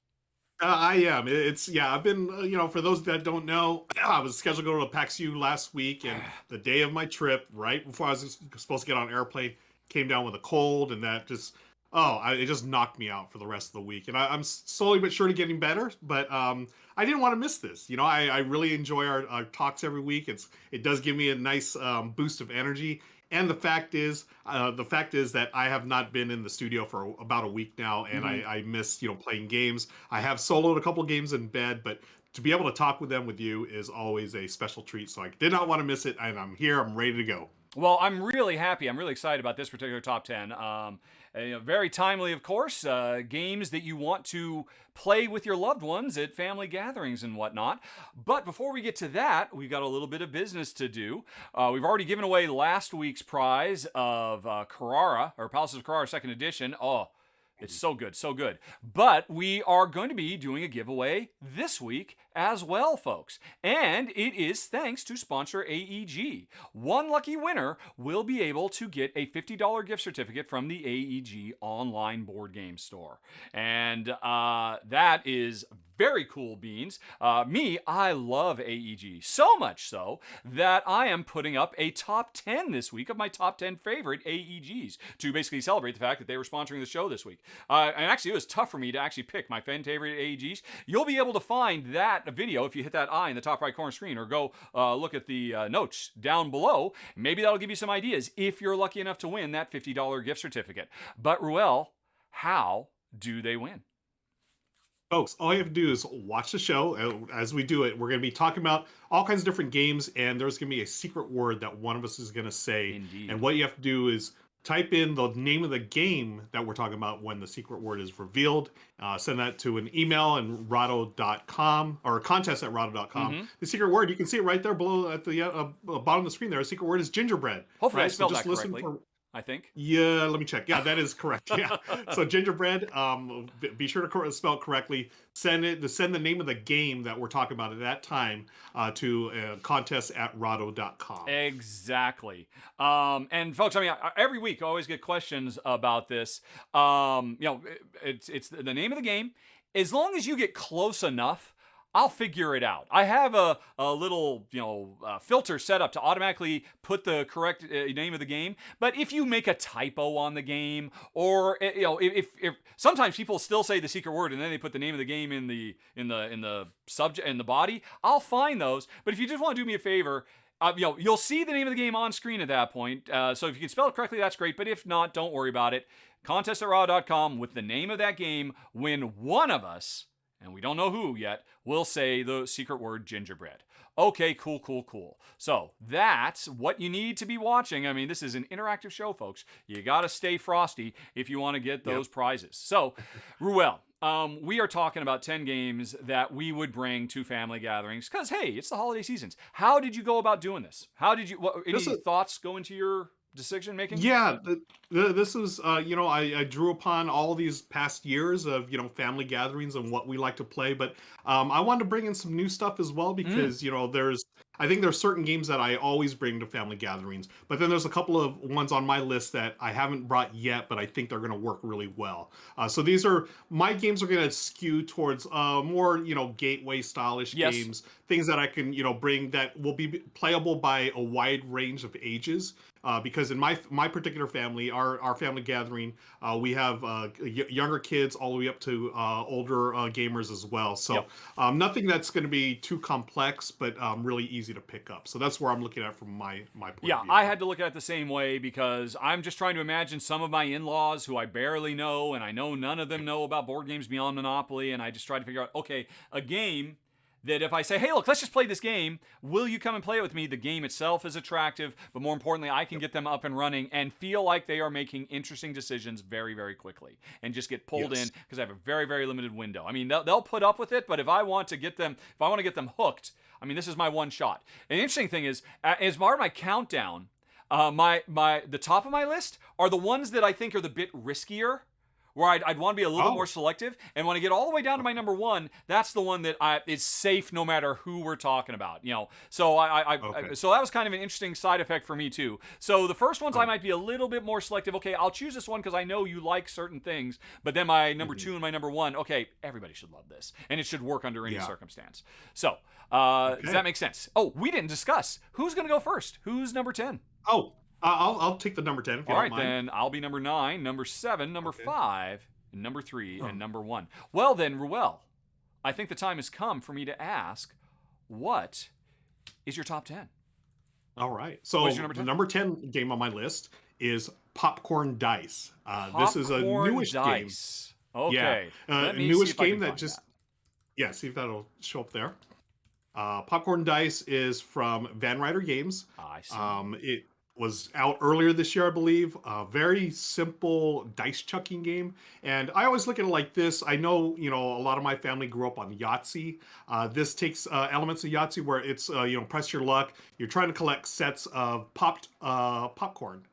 I am. I've been, for those that don't know, I was scheduled to go to PAX U last week, and the day of my trip, right before I was supposed to get on an airplane, came down with a cold, and that just it just knocked me out for the rest of the week. And I'm slowly but surely getting better, but I didn't want to miss this. I really enjoy our talks every week. It does give me a nice boost of energy. And the fact is that I have not been in the studio for about a week now, and I miss playing games. I have soloed a couple games in bed, but to be able to talk with them with you is always a special treat. So I did not want to miss it, and I'm here. I'm ready to go. Well, I'm really happy. I'm really excited about this particular top 10. Very timely, of course. Games that you want to play with your loved ones at family gatherings and whatnot. But before we get to that, we've got a little bit of business to do. We've already given away last week's prize of Carrara, or Palaces of Carrara 2nd Edition. Oh, it's so good, so good. But we are going to be doing a giveaway this week as well, folks. And it is thanks to sponsor AEG. One lucky winner will be able to get a $50 gift certificate from the AEG online board game store. And that is very cool beans. I love AEG, so much so that I am putting up a top 10 this week of my top 10 favorite AEGs to basically celebrate the fact that they were sponsoring the show this week. And actually, it was tough for me to actually pick my favorite AEGs. You'll be able to find that video if you hit that eye in the top right corner screen, or go look at the notes down below. Maybe that'll give you some ideas if you're lucky enough to win that $50 gift certificate. But Ruel, how do they win? Folks, all you have to do is watch the show. As we do it, we're going to be talking about all kinds of different games, and there's going to be a secret word that one of us is going to say. Indeed. And what you have to do is type in the name of the game that we're talking about when the secret word is revealed. Send that to an email and rahdo.com, or contest@rahdo.com. The secret word, you can see it right there below at the bottom of the screen there. The secret word is gingerbread. Hopefully I spelled that correctly. I think. Yeah, let me check. Yeah, that is correct. Yeah. So gingerbread, be sure to spell it correctly. Send the name of the game that we're talking about at that time to contest@rahdo.com. Exactly. And folks, I mean, every week I always get questions about this. It's the name of the game. As long as you get close enough, I'll figure it out. I have a little filter set up to automatically put the correct name of the game. But if you make a typo on the game, or if sometimes people still say the secret word and then they put the name of the game in the subject, in the body, I'll find those. But if you just want to do me a favor, you'll see the name of the game on screen at that point. So if you can spell it correctly, that's great. But if not, don't worry about it. Contest@rahdo.com with the name of that game. When one of us, and we don't know who yet, will say the secret word gingerbread. Okay, cool. So that's what you need to be watching. I mean, this is an interactive show, folks. You got to stay frosty if you want to get those prizes. So, Ruel, we are talking about 10 games that we would bring to family gatherings because, hey, it's the holiday seasons. How did you go about doing this? Any thoughts go into your decision making? Yeah, this is I drew upon all these past years of family gatherings and what we like to play, but I wanted to bring in some new stuff as well because I think there's certain games that I always bring to family gatherings, but then there's a couple of ones on my list that I haven't brought yet, but I think they're going to work really well. So my games are going to skew towards more gateway stylish games, things that I can bring that will be playable by a wide range of ages. Because in my particular family, our family gathering, we have younger kids all the way up to older gamers as well. So nothing that's going to be too complex, but really easy to pick up. So that's where I'm looking at from my point of view. Yeah, I had to look at it the same way because I'm just trying to imagine some of my in-laws who I barely know, and I know none of them know about board games beyond Monopoly, and I just try to figure out, okay, a game that if I say, hey, look, let's just play this game, will you come and play it with me? The game itself is attractive, but more importantly, I can get them up and running and feel like they are making interesting decisions very, very quickly and just get pulled in because I have a very, very limited window. I mean, they'll put up with it, but if I want to get them hooked, I mean, this is my one shot. And the interesting thing is, as part of my countdown, the top of my list are the ones that I think are the bit riskier, where I'd want to be a little bit more selective. And when I get all the way down to my number one, that's the one that is safe no matter who we're talking about. So so that was kind of an interesting side effect for me too. So the first ones I might be a little bit more selective. Okay, I'll choose this one because I know you like certain things. But then my number two and my number one, okay, everybody should love this. And it should work under any circumstance. So does that make sense? Oh, we didn't discuss. Who's going to go first? Who's number 10? I'll take the number 10 if you All don't right, mind. then I'll be number 9, number 7, number 5, and number 3, and number 1. Well then, Ruel, I think the time has come for me to ask, what is your top 10? All right. So the number 10 game on my list is Popcorn Dice. This is a newish game. Okay. Yeah. Let me newish see if I game can that find just that. yeah, see if that'll show up there. Popcorn Dice is from Van Ryder Games. I see. It was out earlier this year, I believe. A very simple dice chucking game. And I always look at it like this. I know, a lot of my family grew up on Yahtzee. This takes elements of Yahtzee where it's, press your luck. You're trying to collect sets of popped popcorn.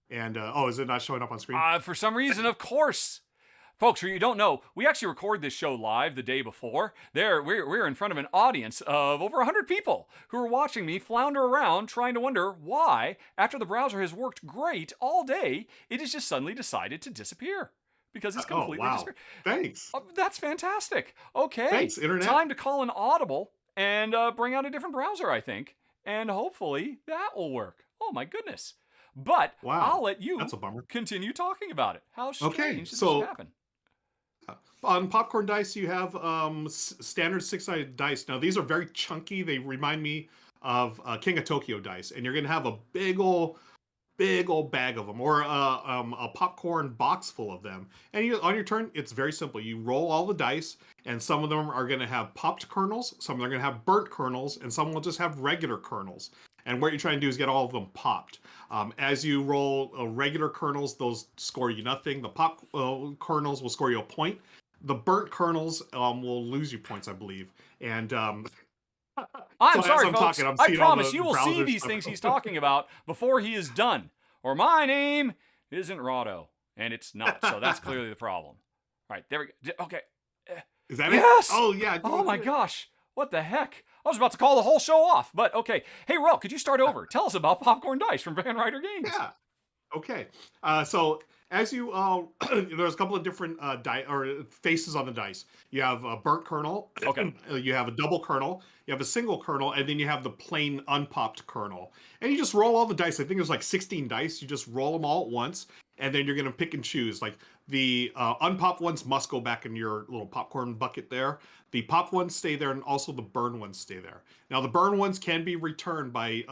And, is it not showing up on screen? For some reason, of course. Folks, you don't know, we actually record this show live the day before. We're in front of an audience of over 100 people who are watching me flounder around trying to wonder why, after the browser has worked great all day, it has just suddenly decided to disappear. Because it's completely disappeared. Thanks. That's fantastic. Okay. Thanks, Internet. Time to call an audible and bring out a different browser, I think. And hopefully that will work. Oh, my goodness. But I'll let you That's a bummer. continue talking about it. How strange this happen? On Popcorn Dice, you have standard 6-sided dice. Now, these are very chunky. They remind me of King of Tokyo dice. And you're going to have a big old bag of them, or a popcorn box full of them. And on your turn, it's very simple. You roll all the dice, and some of them are going to have popped kernels, some of them are going to have burnt kernels, and some will just have regular kernels. And what you're trying to do is get all of them popped. As you roll regular kernels, those score you nothing. The pop kernels will score you a point. The burnt kernels will lose you points, I believe. And I'm sorry, folks. I promise you will see these things he's talking about before he is done. Or my name isn't Rahdo, and it's not. So that's clearly the problem. All right, there we go. Okay. Is that it? Yes! Oh, yeah. Oh, my gosh. What the heck? I was about to call the whole show off, but okay. Hey, Rel, could you start over? Tell us about Popcorn Dice from Van Ryder Games. Yeah. Okay. So as you, there's a couple of different faces on the dice. You have a burnt kernel. Okay. You have a double kernel. You have a single kernel, and then you have the plain unpopped kernel. And you just roll all the dice. I think there's like 16 dice. You just roll them all at once, and then you're going to pick and choose. Like the unpopped ones must go back in your little popcorn bucket there. The popped ones stay there, and also the burn ones stay there. Now, the burn ones can be returned by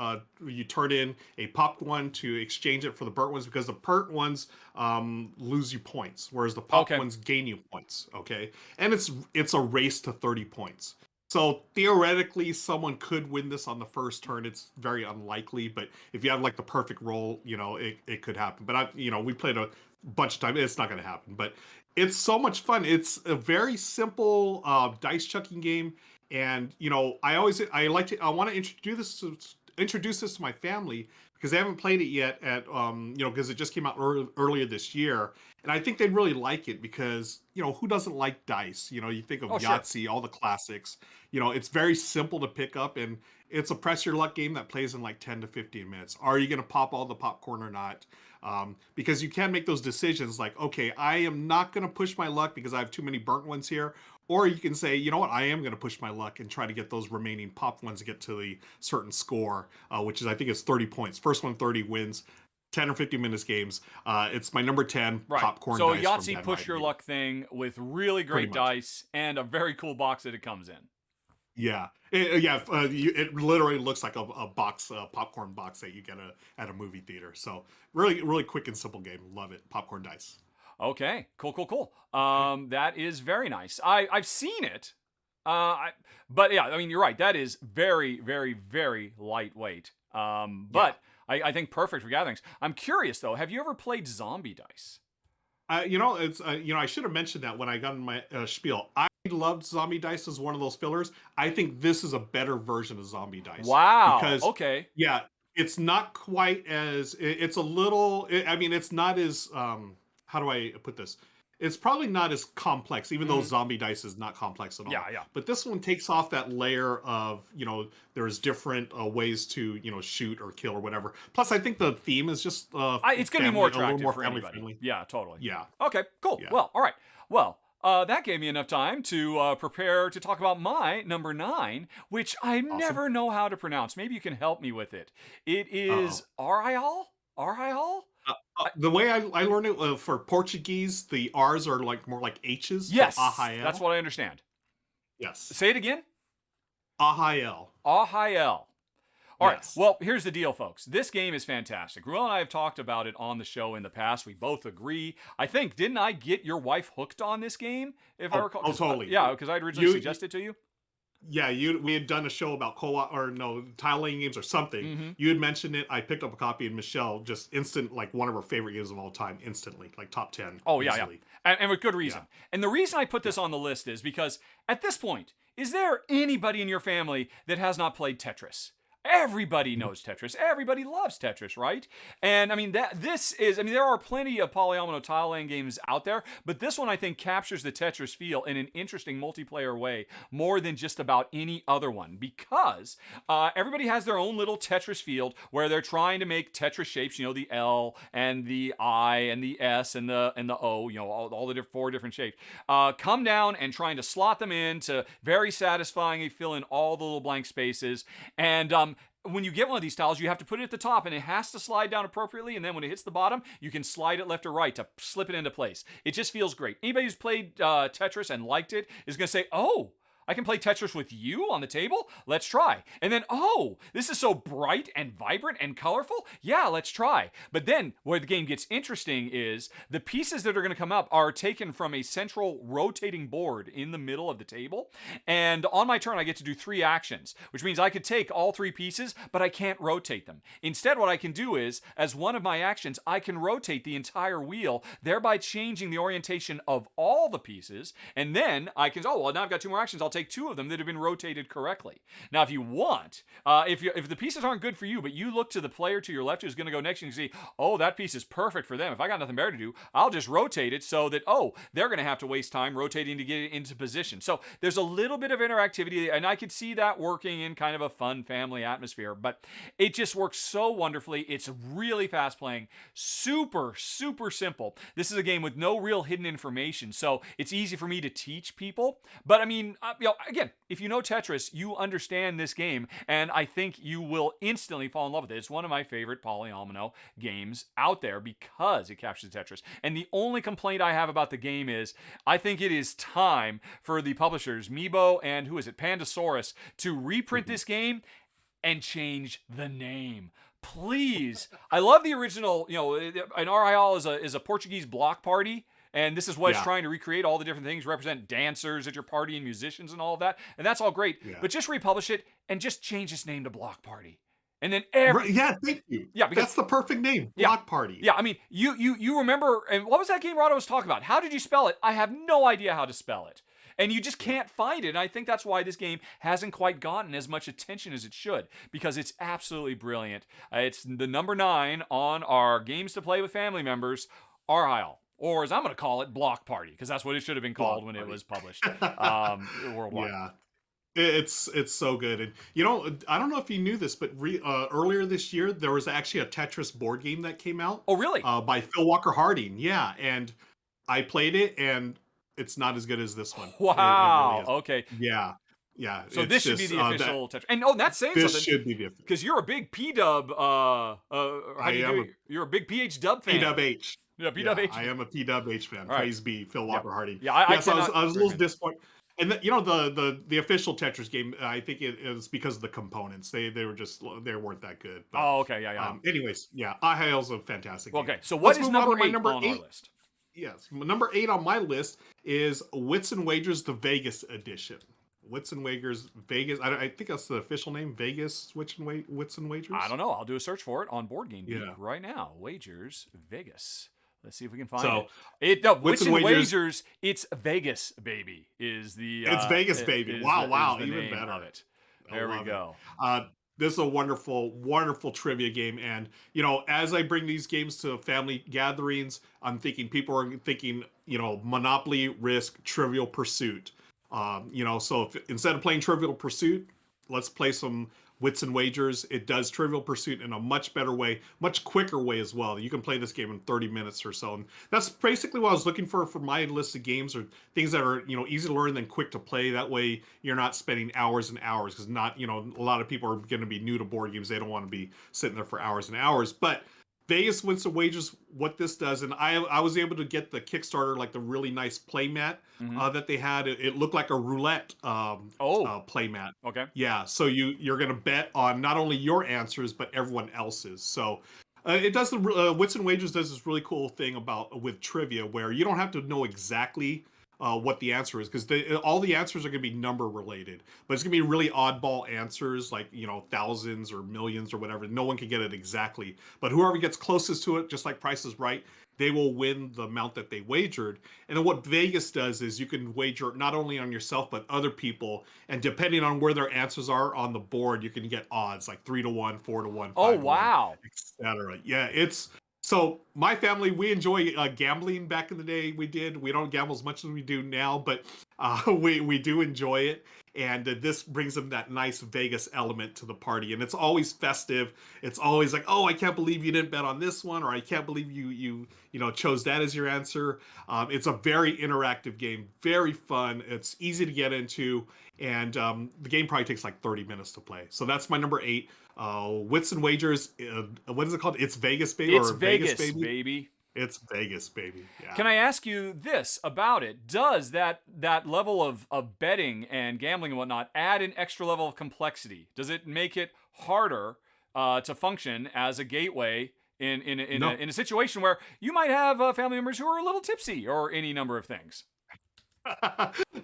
you turn in a popped one to exchange it for the burnt ones, because the burnt ones lose you points, whereas the popped ones gain you points. Okay, and it's a race to 30 points. So theoretically, someone could win this on the first turn. It's very unlikely, but if you have like the perfect roll, it could happen. But we played a bunch of times. It's not going to happen, but it's so much fun. It's a very simple dice chucking game, and I want to introduce this to my family, because they haven't played it yet because it just came out earlier this year, and I think they'd really like it because who doesn't like dice? You think of Yahtzee, all the classics. It's very simple to pick up, and it's a press your luck game that plays in like 10 to 15 minutes. Are you going to pop all the popcorn or not? Because you can make those decisions like, okay, I am not going to push my luck because I have too many burnt ones here. Or you can say, you know what, I am going to push my luck and try to get those remaining popped ones to get to the certain score, which is, I think it's 30 points. First one 30 wins. 10 or 15 minutes games. It's my number 10 popcorn so dice. So Yahtzee push your luck thing with really great dice and a very cool box that it comes in. Yeah. It literally looks like a box, a popcorn box that you get at a movie theater. So really, really quick and simple game. Love it. Popcorn dice. Okay. Cool. That is very nice. I've seen it. But yeah, I mean, you're right. That is very, very, very lightweight. But I think perfect for gatherings. I'm curious though. Have you ever played zombie dice? It's I should have mentioned that when I got in my spiel. I loved zombie dice as one of those fillers. I think this is a better version of zombie dice. Wow. Because, okay. Yeah, it's not quite as. It's a little. It's not as. How do I put this? It's probably not as complex, even though zombie dice is not complex at all. Yeah. But this one takes off that layer of, there's different ways to, shoot or kill or whatever. Plus, I think the theme is just it's going to be more attractive more for anybody. Friendly. Yeah, totally. Yeah. Okay, cool. Yeah. Well, all right. Well, that gave me enough time to prepare to talk about my number 9, which I never know how to pronounce. Maybe you can help me with it. It is Arraial? Arraial? The way I learned it for Portuguese, the R's are like more like H's. So Yes, that's Arraial. what I understand. Yes. Say it again. Arraial. Arraial. All right. Yes. Well, here's the deal, folks. This game is fantastic. Ruel and I have talked about it on the show in the past. We both agree. I think, didn't I get your wife hooked on this game? If I recall. Totally. Yeah, because I'd originally suggested to you. Yeah, we had done a show about co-op or no tile laying games or something. Mm-hmm. You had mentioned it. I picked up a copy, and Michelle just like one of her favorite games of all time, instantly, like top 10. Oh easily. yeah. And with good reason. Yeah. And the reason I put this on the list is because at this point, is there anybody in your family that has not played Tetris? Everybody knows Tetris. Everybody loves Tetris, right? And I mean, there are plenty of polyomino tile laying games out there, but this one I think captures the Tetris feel in an interesting multiplayer way more than just about any other one, because everybody has their own little Tetris field where they're trying to make Tetris shapes, the L and the I and the S and the O, all the 4 different shapes, come down and trying to slot them in to very satisfyingly fill in all the little blank spaces. And when you get one of these tiles, you have to put it at the top, and it has to slide down appropriately, and then when it hits the bottom, you can slide it left or right to slip it into place. It just feels great. Anybody who's played Tetris and liked it is going to say, oh, I can play Tetris with you on the table? Let's try. And then, oh, this is so bright and vibrant and colorful? Yeah, let's try. But then where the game gets interesting is the pieces that are going to come up are taken from a central rotating board in the middle of the table. And on my turn, I get to do 3 actions, which means I could take all 3 pieces, but I can't rotate them. Instead, what I can do is, as one of my actions, I can rotate the entire wheel, thereby changing the orientation of all the pieces. And then I can, now I've got 2 more actions. I'll take 2 of them that have been rotated correctly. Now, if you want, if the pieces aren't good for you, but you look to the player to your left who's going to go next, and you see, oh, that piece is perfect for them. If I got nothing better to do, I'll just rotate it so that, they're going to have to waste time rotating to get it into position. So there's a little bit of interactivity, and I could see that working in kind of a fun family atmosphere, but it just works so wonderfully. It's really fast playing, super, super simple. This is a game with no real hidden information, so it's easy for me to teach people. But I mean, again, if you know Tetris, you understand this game, and I think you will instantly fall in love with it. It's one of my favorite polyomino games out there because it captures Tetris. And the only complaint I have about the game is I think it is time for the publishers, Meebo and Pandasaurus, to reprint this game and change the name. Please. I love the original, an Arraial is a Portuguese block party. And this is what it's trying to recreate, all the different things, represent dancers at your party and musicians and all of that. And that's all great. Yeah. But just republish it and just change its name to Block Party. And then thank you. Yeah, because that's the perfect name, Block Party. Yeah, I mean, you remember, and what was that game Rahdo was talking about? How did you spell it? I have no idea how to spell it. And you just can't find it. And I think that's why this game hasn't quite gotten as much attention as it should, because it's absolutely brilliant. It's the number 9 on our Games to Play with Family Members, Arraial. Or as I'm going to call it, Block Party, because that's what it should have been called when it was published worldwide. Yeah, it's so good. And I don't know if you knew this, but earlier this year there was actually a Tetris board game that came out. Oh, really? By Phil Walker Harding. Yeah, and I played it, and it's not as good as this one. Wow. It really okay. Yeah. Yeah. So this should be the official Tetris. And that's saying this something. This should be the official. Because you're a big P-Dub. You're a big PH-Dub fan. P-Dub-H. Yeah, P-Dub-H. I am a P-Dub-H fan. Right. Praise be Phil Walker Harding. Yeah, I was a little disappointed. And the official Tetris game, I think it is because of the components. They weren't that good. But, okay, yeah. Anyways, Arraial's a fantastic game. Okay, so what is number 8 on our list? Yes, number 8 on my list is Wits and Wagers, the Vegas edition. Wits and Wagers Vegas. I think that's the official name. Vegas Wits and Wagers. I don't know. I'll do a search for it on Board Game Geek right now. Wagers Vegas. Let's see if we can find it. Wits and Wagers. It's Vegas, baby. It's Vegas, baby. Wow. Even better. Of it. There we go. This is a wonderful, wonderful trivia game. And, as I bring these games to family gatherings, I'm thinking people are thinking, Monopoly, Risk, Trivial Pursuit. So if instead of playing Trivial Pursuit, let's play some Wits and Wagers. It does Trivial Pursuit in a much better way, much quicker way as well. You can play this game in 30 minutes or so. And that's basically what I was looking for my list of games, or things that are, easy to learn and quick to play. That way you're not spending hours and hours, because a lot of people are going to be new to board games. They don't want to be sitting there for hours and hours. But Vegas Wins and Wagers, what this does, and I was able to get the Kickstarter, like the really nice play mat that they had. It looked like a roulette play mat. Okay. Yeah, so you're going to bet on not only your answers, but everyone else's. So it does the Wits and Wagers does this really cool thing with trivia where you don't have to know exactly what the answer is, because all the answers are going to be number related, but it's going to be really oddball answers, like thousands or millions or whatever. No one can get it exactly, but whoever gets closest to it, just like Price is Right, they will win the amount that they wagered. And then what Vegas does is you can wager not only on yourself but other people, and depending on where their answers are on the board, you can get odds like 3-1, 4-1. Oh wow! Etc. Yeah, it's. So my family, we enjoy gambling. Back in the day, we did. We don't gamble as much as we do now, but we do enjoy it. And this brings them that nice Vegas element to the party. And it's always festive. It's always like, oh, I can't believe you didn't bet on this one, or I can't believe you chose that as your answer. It's a very interactive game, very fun. It's easy to get into, and the game probably takes like 30 minutes to play. So that's my number 8. Wits and Wagers. What is it called? It's Vegas, baby. It's Vegas, baby. It's Vegas, baby. Yeah. Can I ask you this about it? Does that level of betting and gambling and whatnot add an extra level of complexity? Does it make it harder to function as a gateway in a situation where you might have family members who are a little tipsy or any number of things?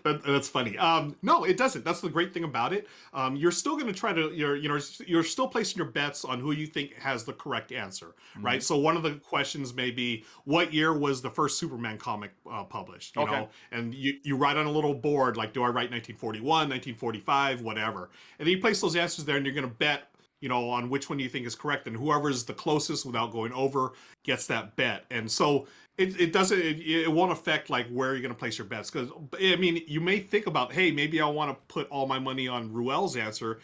That's funny. No, it doesn't. That's the great thing about it. You're still going to try to you're still placing your bets on who you think has the correct answer, right? So one of the questions may be, what year was the first Superman comic published? You know, and you write on a little board like, do I write 1941, 1945, whatever, and then you place those answers there, and you're going to bet on which one you think is correct, and whoever's the closest without going over gets that bet. And so it won't affect like where you're going to place your bets, because I mean, you may think about, hey, maybe I want to put all my money on Ruel's answer,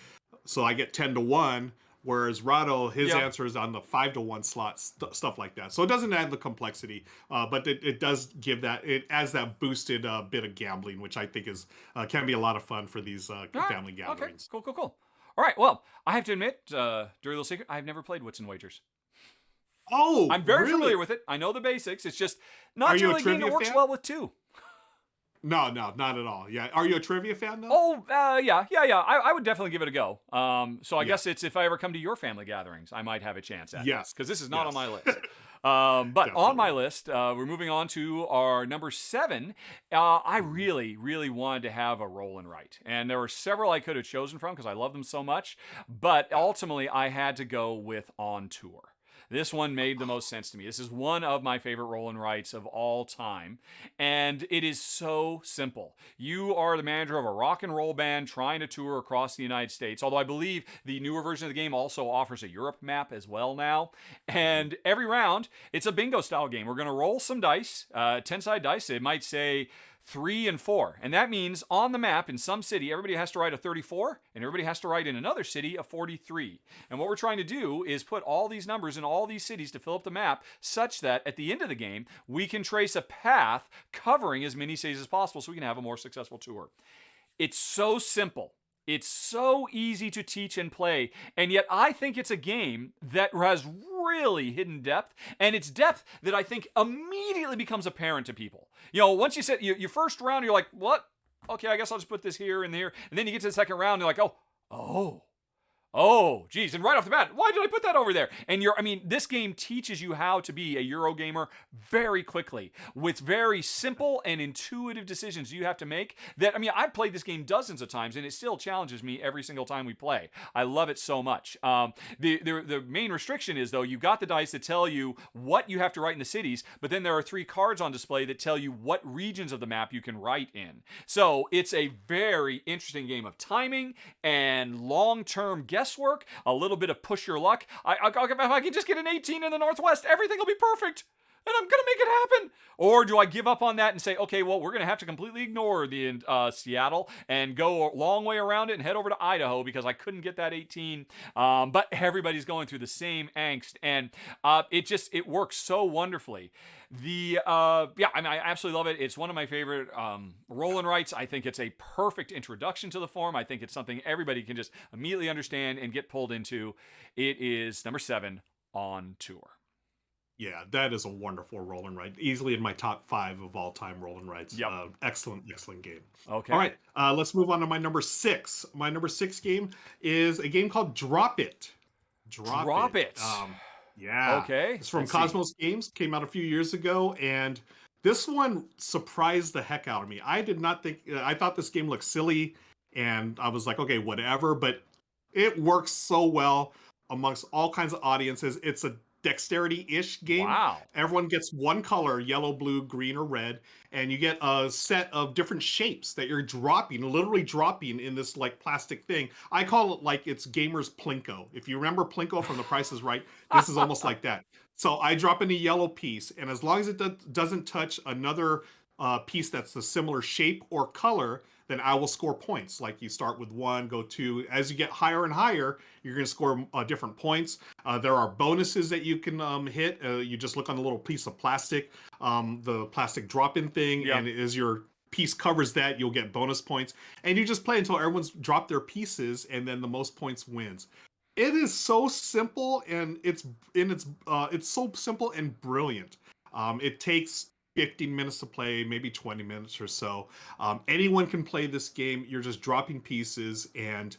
so I get 10-1, whereas Rahdo, his answer is on the 5-1 slot, stuff like that. So it doesn't add the complexity, but it does give that, it adds that boosted bit of gambling, which I think is can be a lot of fun for these family gatherings. Okay, cool. All right, well, I have to admit, dirty little secret, I've never played Wits and Wagers. Oh, I'm very familiar with it. I know the basics. It's just not really a game that works well with two. No, not at all. Yeah, are you a trivia fan though? Oh, yeah. I would definitely give it a go. So I guess it's if I ever come to your family gatherings, I might have a chance at it. Because this is not on my list. But definitely. On my list, we're moving on to our number 7. I really, really wanted to have a roll and write. And there were several I could have chosen from because I love them so much. But ultimately, I had to go with On Tour. This one made the most sense to me. This is one of my favorite roll and writes of all time. And it is so simple. You are the manager of a rock and roll band trying to tour across the United States. Although I believe the newer version of the game also offers a Europe map as well now. And every round, it's a bingo style game. We're going to roll some dice, 10-sided dice. It might say 3 and 4. And that means on the map in some city, everybody has to write a 34, and everybody has to write in another city a 43. And what we're trying to do is put all these numbers in all these cities to fill up the map such that at the end of the game, we can trace a path covering as many cities as possible so we can have a more successful tour. It's so simple. It's so easy to teach and play, and yet I think it's a game that has really hidden depth, and it's depth that I think immediately becomes apparent to people. Once you set your first round, you're like, what? Okay, I guess I'll just put this here and there, and then you get to the second round, and you're like, oh, geez, and right off the bat, why did I put that over there? And this game teaches you how to be a Eurogamer very quickly with very simple and intuitive decisions you have to make that, I've played this game dozens of times and it still challenges me every single time we play. I love it so much. The main restriction is, though, you've got the dice that tell you what you have to write in the cities, but then there are 3 cards on display that tell you what regions of the map you can write in. So it's a very interesting game of timing and long-term guesswork, a little bit of push your luck. If I can just get an 18 in the Northwest, everything will be perfect, and I'm going to make it happen. Or do I give up on that and say, okay, well, we're going to have to completely ignore the Seattle and go a long way around it and head over to Idaho because I couldn't get that 18. But everybody's going through the same angst, and it works so wonderfully. I absolutely love it. It's one of my favorite roll and writes. I think it's a perfect introduction to the form. I think it's something everybody can just immediately understand and get pulled into. It is number 7, On Tour. Yeah, that is a wonderful roll and ride. Easily in my top 5 of all time roll and rides. Yep. Excellent, excellent game. All Okay. right, let's move on to my number 6. My number 6 game is a game called Drop It. Drop Drop It. it. Yeah, Okay. it's from Let's see. Cosmos Games. Came out a few years ago, and this one surprised the heck out of me. I did not think. I thought this game looked silly, and I was like, okay, whatever. But it works so well amongst all kinds of audiences. It's a dexterity-ish game. Wow. Everyone gets one color, yellow, blue, green, or red, and you get a set of different shapes that you're dropping, literally dropping in this like plastic thing. I call it like it's gamers Plinko. If you remember Plinko from The Price is Right, this is almost like that. So I drop in a yellow piece, and as long as it doesn't touch another piece that's the similar shape or color, then I will score points. Like you start with 1, go 2. As you get higher and higher, you're going to score different points. There are bonuses that you can hit. You just look on the little piece of plastic, the plastic drop-in thing, Yep. and as your piece covers that, you'll get bonus points. And you just play until everyone's dropped their pieces, and then the most points wins. It is so simple, and it's so simple and brilliant. It takes 15 minutes to play, maybe 20 minutes or so. Anyone can play this game. You're just dropping pieces, and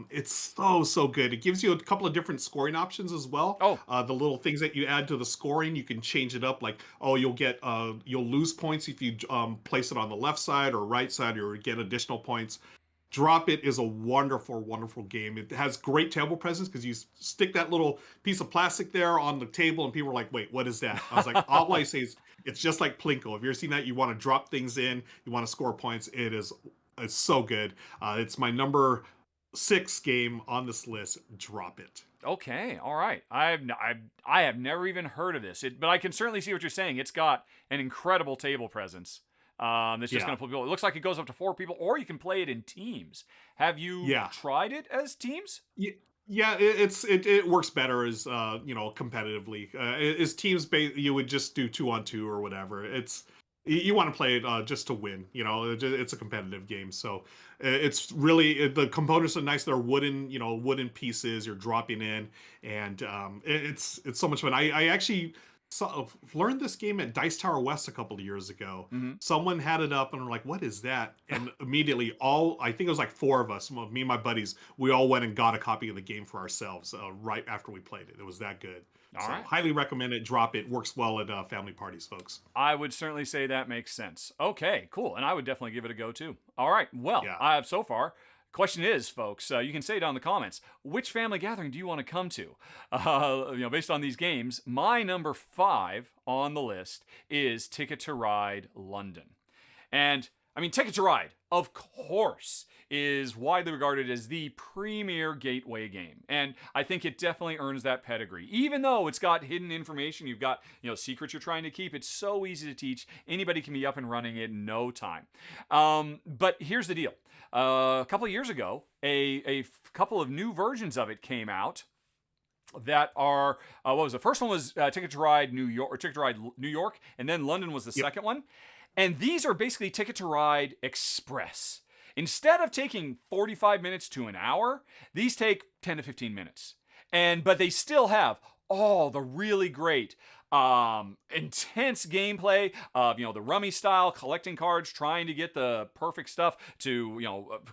it's so good. It gives you a couple of different scoring options as well. Oh. The little things that you add to the scoring, you can change it up. Like, oh, you'll lose points if you place it on the left side or right side, or get additional points. Drop It is a wonderful, wonderful game. It has great table presence because you stick that little piece of plastic there on the table, and people are like, "Wait, what is that?" I was like, "All I say is it's just like Plinko. If you're seeing that, you want to drop things in, you want to score points. It's so good. It's my number 6 game on this list. Drop It. Okay, all right. I have never even heard of this, but I can certainly see what you're saying. It's got an incredible table presence. That's just Yeah. going to put people. It looks like it goes up to 4 people, or you can play it in teams. Have you Yeah. tried it as teams? Yeah, it works better as competitively. As teams, you would just do 2-on-2 or whatever. You want to play it just to win. It's a competitive game, so it's really the components are nice. They're wooden pieces you're dropping in, and it's so much fun. I actually learned this game at Dice Tower West a couple of years ago. Mm-hmm. Someone had it up and we're like, what is that? And immediately I think it was like 4 of us, me and my buddies, we all went and got a copy of the game for ourselves right after we played it. It was that good. All right. Highly recommend it. Drop It. Works well at family parties, folks. I would certainly say that makes sense. Okay, cool. And I would definitely give it a go too. All right. Well, Yeah. so far, question is, folks, you can say it down in the comments. Which family gathering do you want to come to? Based on these games, my number 5 on the list is Ticket to Ride London. And I mean, Ticket to Ride, of course, is widely regarded as the premier gateway game. And I think it definitely earns that pedigree. Even though it's got hidden information, you've got, secrets you're trying to keep, it's so easy to teach. Anybody can be up and running in no time. But here's the deal. A couple of years ago, a couple of new versions of it came out that are what was the first one was Ticket to Ride New York, or Ticket to Ride New York, and then London was the second one. And these are basically Ticket to Ride Express. Instead of taking 45 minutes to an hour, these take 10 to 15 minutes. But they still have all the really great intense gameplay of the rummy style, collecting cards, trying to get the perfect stuff to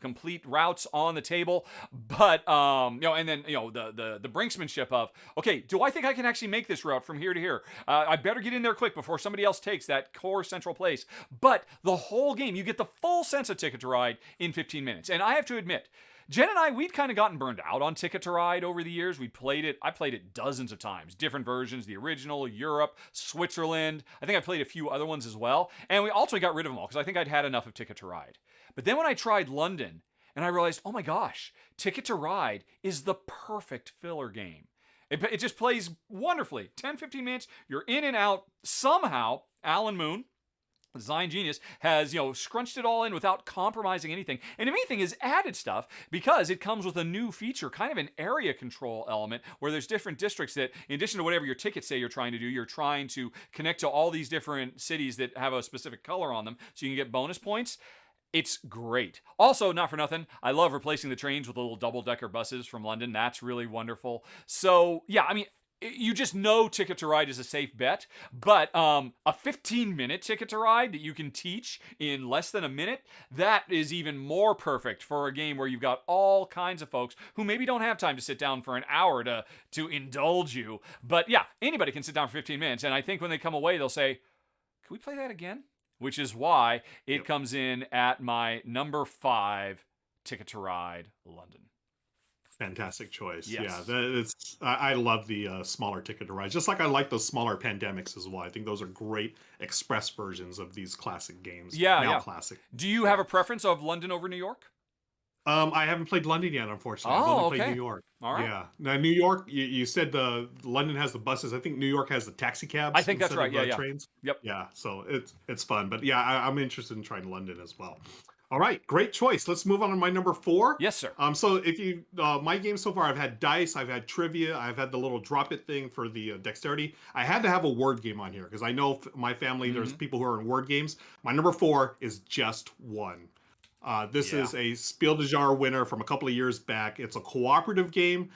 complete routes on the table. But and then the brinksmanship of, okay, do I think I can actually make this route from here to here? I better get in there quick before somebody else takes that core central place. But the whole game, you get the full sense of Ticket to Ride in 15 minutes. And I have to admit, Jen and I, we'd kind of gotten burned out on Ticket to Ride over the years. I played it dozens of times. Different versions, the original, Europe, Switzerland. I think I played a few other ones as well. And we also got rid of them all because I think I'd had enough of Ticket to Ride. But then when I tried London, and I realized, oh my gosh, Ticket to Ride is the perfect filler game. It just plays wonderfully. 10, 15 minutes, you're in and out. Somehow, Alan Moon, design genius, has scrunched it all in without compromising anything, and if anything has added stuff because it comes with a new feature, kind of an area control element where there's different districts that, in addition to whatever your tickets say you're trying to do, you're trying to connect to all these different cities that have a specific color on them so you can get bonus points. It's great. Also, not for nothing, I love replacing the trains with little double-decker buses from London. That's really wonderful. So yeah, I mean, you just know Ticket to Ride is a safe bet. But a 15-minute Ticket to Ride that you can teach in less than a minute, that is even more perfect for a game where you've got all kinds of folks who maybe don't have time to sit down for an hour to indulge you. But yeah, anybody can sit down for 15 minutes. And I think when they come away, they'll say, can we play that again? Which is why it comes in at my number 5, Ticket to Ride London. Fantastic choice. Yes. Yeah, I love the smaller Ticket to Ride. Just like I like those smaller Pandemics as well. I think those are great express versions of these classic games. Yeah. Classic. Do you have a preference of London over New York? I haven't played London yet, unfortunately. I've only played New York. All right. Yeah. Now, New York, you said London has the buses. I think New York has the taxi cabs. I think that's right. Yeah. Trains. Yep. Yeah. So it's fun, but yeah, I'm interested in trying London as well. All right, great choice. Let's move on to my number 4. Yes, sir. So if you my game so far, I've had dice, I've had trivia, I've had the little drop it thing for the dexterity. I had to have a word game on here because I know my family there's people who are in word games. My number 4 is Just One. This is a Spiel des Jahres winner from a couple of years back. It's a cooperative game.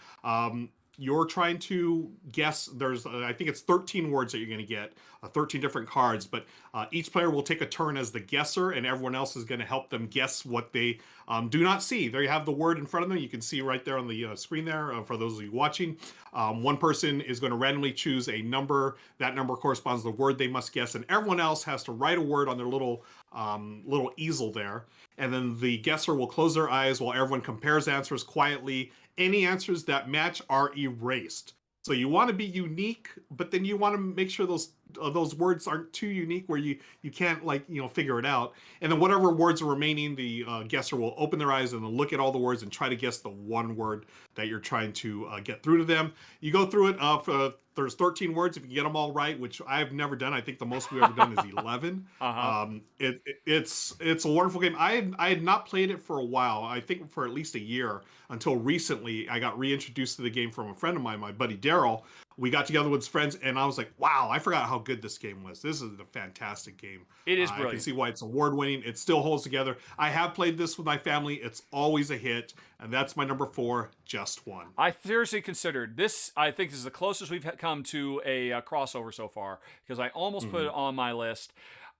You're trying to guess. There's, I think it's 13 words that you're going to get, 13 different cards, but each player will take a turn as the guesser, and everyone else is going to help them guess what they do not see. There you have the word in front of them. You can see right there on the screen there for those of you watching. One person is going to randomly choose a number. That number corresponds to the word they must guess, and everyone else has to write a word on their little easel there. And then the guesser will close their eyes while everyone compares answers quietly. Any answers that match are erased. So you want to be unique, but then you want to make sure those words aren't too unique where you can't figure it out. And then whatever words are remaining, the guesser will open their eyes and look at all the words and try to guess the one word that you're trying to get through to them. You go through it. There's 13 words. If you get them all right, which I've never done, I think the most we've ever done is 11. It's a wonderful game. I had not played it for a while. I think for at least a year, until recently I got reintroduced to the game from a friend of mine, my buddy Daryl. We got together with his friends, and I was like, wow, I forgot how good this game was. This is a fantastic game. It is brilliant. I can see why it's award-winning. It still holds together. I have played this with my family. It's always a hit, and that's my number 4, Just One. I seriously considered this. I think this is the closest we've come to a crossover so far, because I almost put it on my list.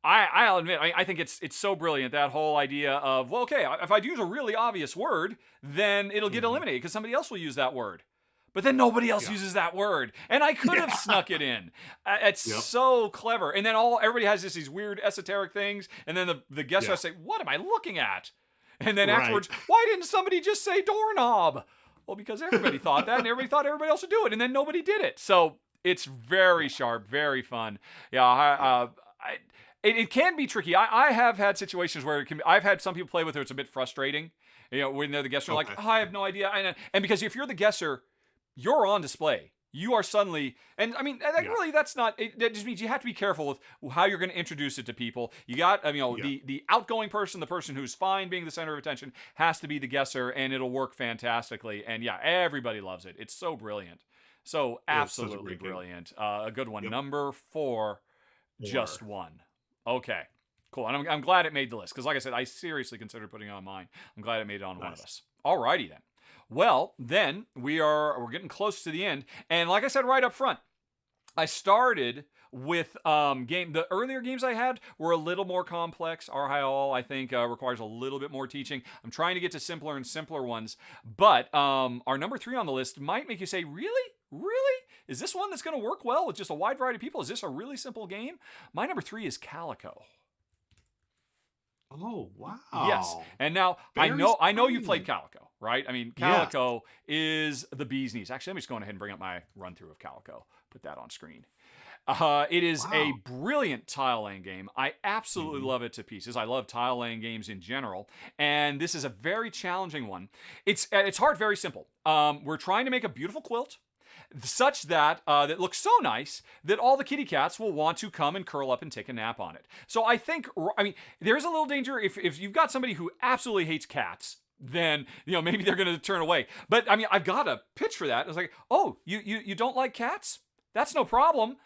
I'll admit, I think it's so brilliant, that whole idea of, well, okay, if I use a really obvious word, then it'll get eliminated because somebody else will use that word. But then nobody else uses that word, and I could have snuck it in. It's so clever. And then everybody has these weird esoteric things, and then the guest has to say, "What am I looking at?" And then afterwards, why didn't somebody just say doorknob? Well, because everybody thought that, and everybody thought everybody else would do it, and then nobody did it. So it's very sharp, very fun. Yeah, it can be tricky. I have had situations where I've had some people play with it. It's a bit frustrating. When they're the guesser, like, oh, I have no idea. And because if you're the guesser, you're on display. You are suddenly, and I mean, really, that's not. That just means you have to be careful with how you're going to introduce it to people. You got, the outgoing person, the person who's fine being the center of attention, has to be the guesser, and it'll work fantastically. And yeah, everybody loves it. It's so brilliant, so absolutely brilliant. A good one. Number 4, Just One. Okay, cool. And I'm glad it made the list because, like I said, I seriously considered putting it on mine. I'm glad it made it on one of us. Alrighty then. Well, then we're getting close to the end, and like I said right up front, I started with the earlier games I had were a little more complex. Arraial, I think, requires a little bit more teaching. I'm trying to get to simpler and simpler ones, but our number 3 on the list might make you say, really? Is this one that's going to work well with just a wide variety of people? Is this a really simple game? My number 3 is Calico. Oh, wow. Yes. And now I know you played Calico, right? I mean, Calico is the bee's knees. Actually, let me just go ahead and bring up my run through of Calico. Put that on screen. It is a brilliant tile laying game. I absolutely love it to pieces. I love tile laying games in general, and this is a very challenging one. It's at its heart very simple. We're trying to make a beautiful quilt, such that that looks so nice that all the kitty cats will want to come and curl up and take a nap on it. So I mean, there's a little danger if you've got somebody who absolutely hates cats, then maybe they're going to turn away. But I mean, I've got a pitch for that. It's like, oh, you don't like cats? That's no problem.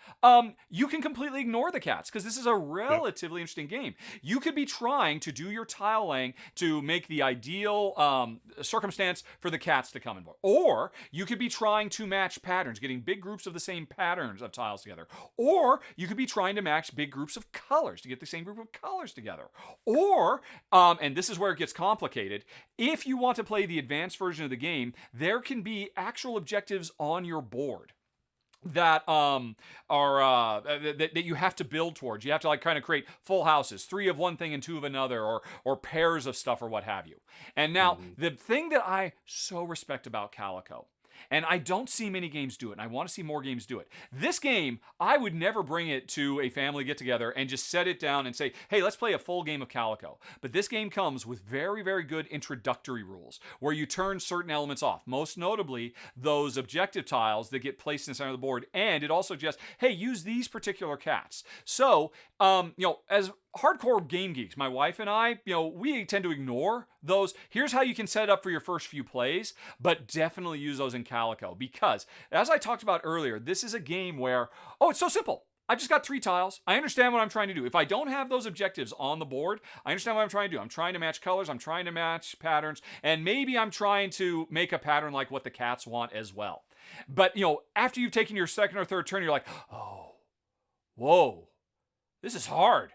You can completely ignore the cats because this is a relatively interesting game. You could be trying to do your tile laying to make the ideal circumstance for the cats to come in. Or you could be trying to match patterns, getting big groups of the same patterns of tiles together. Or you could be trying to match big groups of colors to get the same group of colors together. Or, and this is where it gets complicated, if you want to play the advanced version of the game, there can be actual objectives on your board that are that you have to build towards. You have to like kind of create full houses, 3 of one thing and 2 of another, or pairs of stuff or what have you. And now the thing that I so respect about Calico, and I don't see many games do it, and I want to see more games do it. This game, I would never bring it to a family get-together and just set it down and say, hey, let's play a full game of Calico. But this game comes with very, very good introductory rules where you turn certain elements off, most notably those objective tiles that get placed in the center of the board. And it also suggests, hey, use these particular cats. So, as hardcore game geeks, my wife and I, we tend to ignore those. Here's how you can set it up for your first few plays, but definitely use those in Calico because, as I talked about earlier, this is a game where, it's so simple. I've just got 3 tiles. I understand what I'm trying to do. If I don't have those objectives on the board, I understand what I'm trying to do. I'm trying to match colors. I'm trying to match patterns. And maybe I'm trying to make a pattern like what the cats want as well. But, after you've taken your second or third turn, you're like, oh, whoa, this is hard.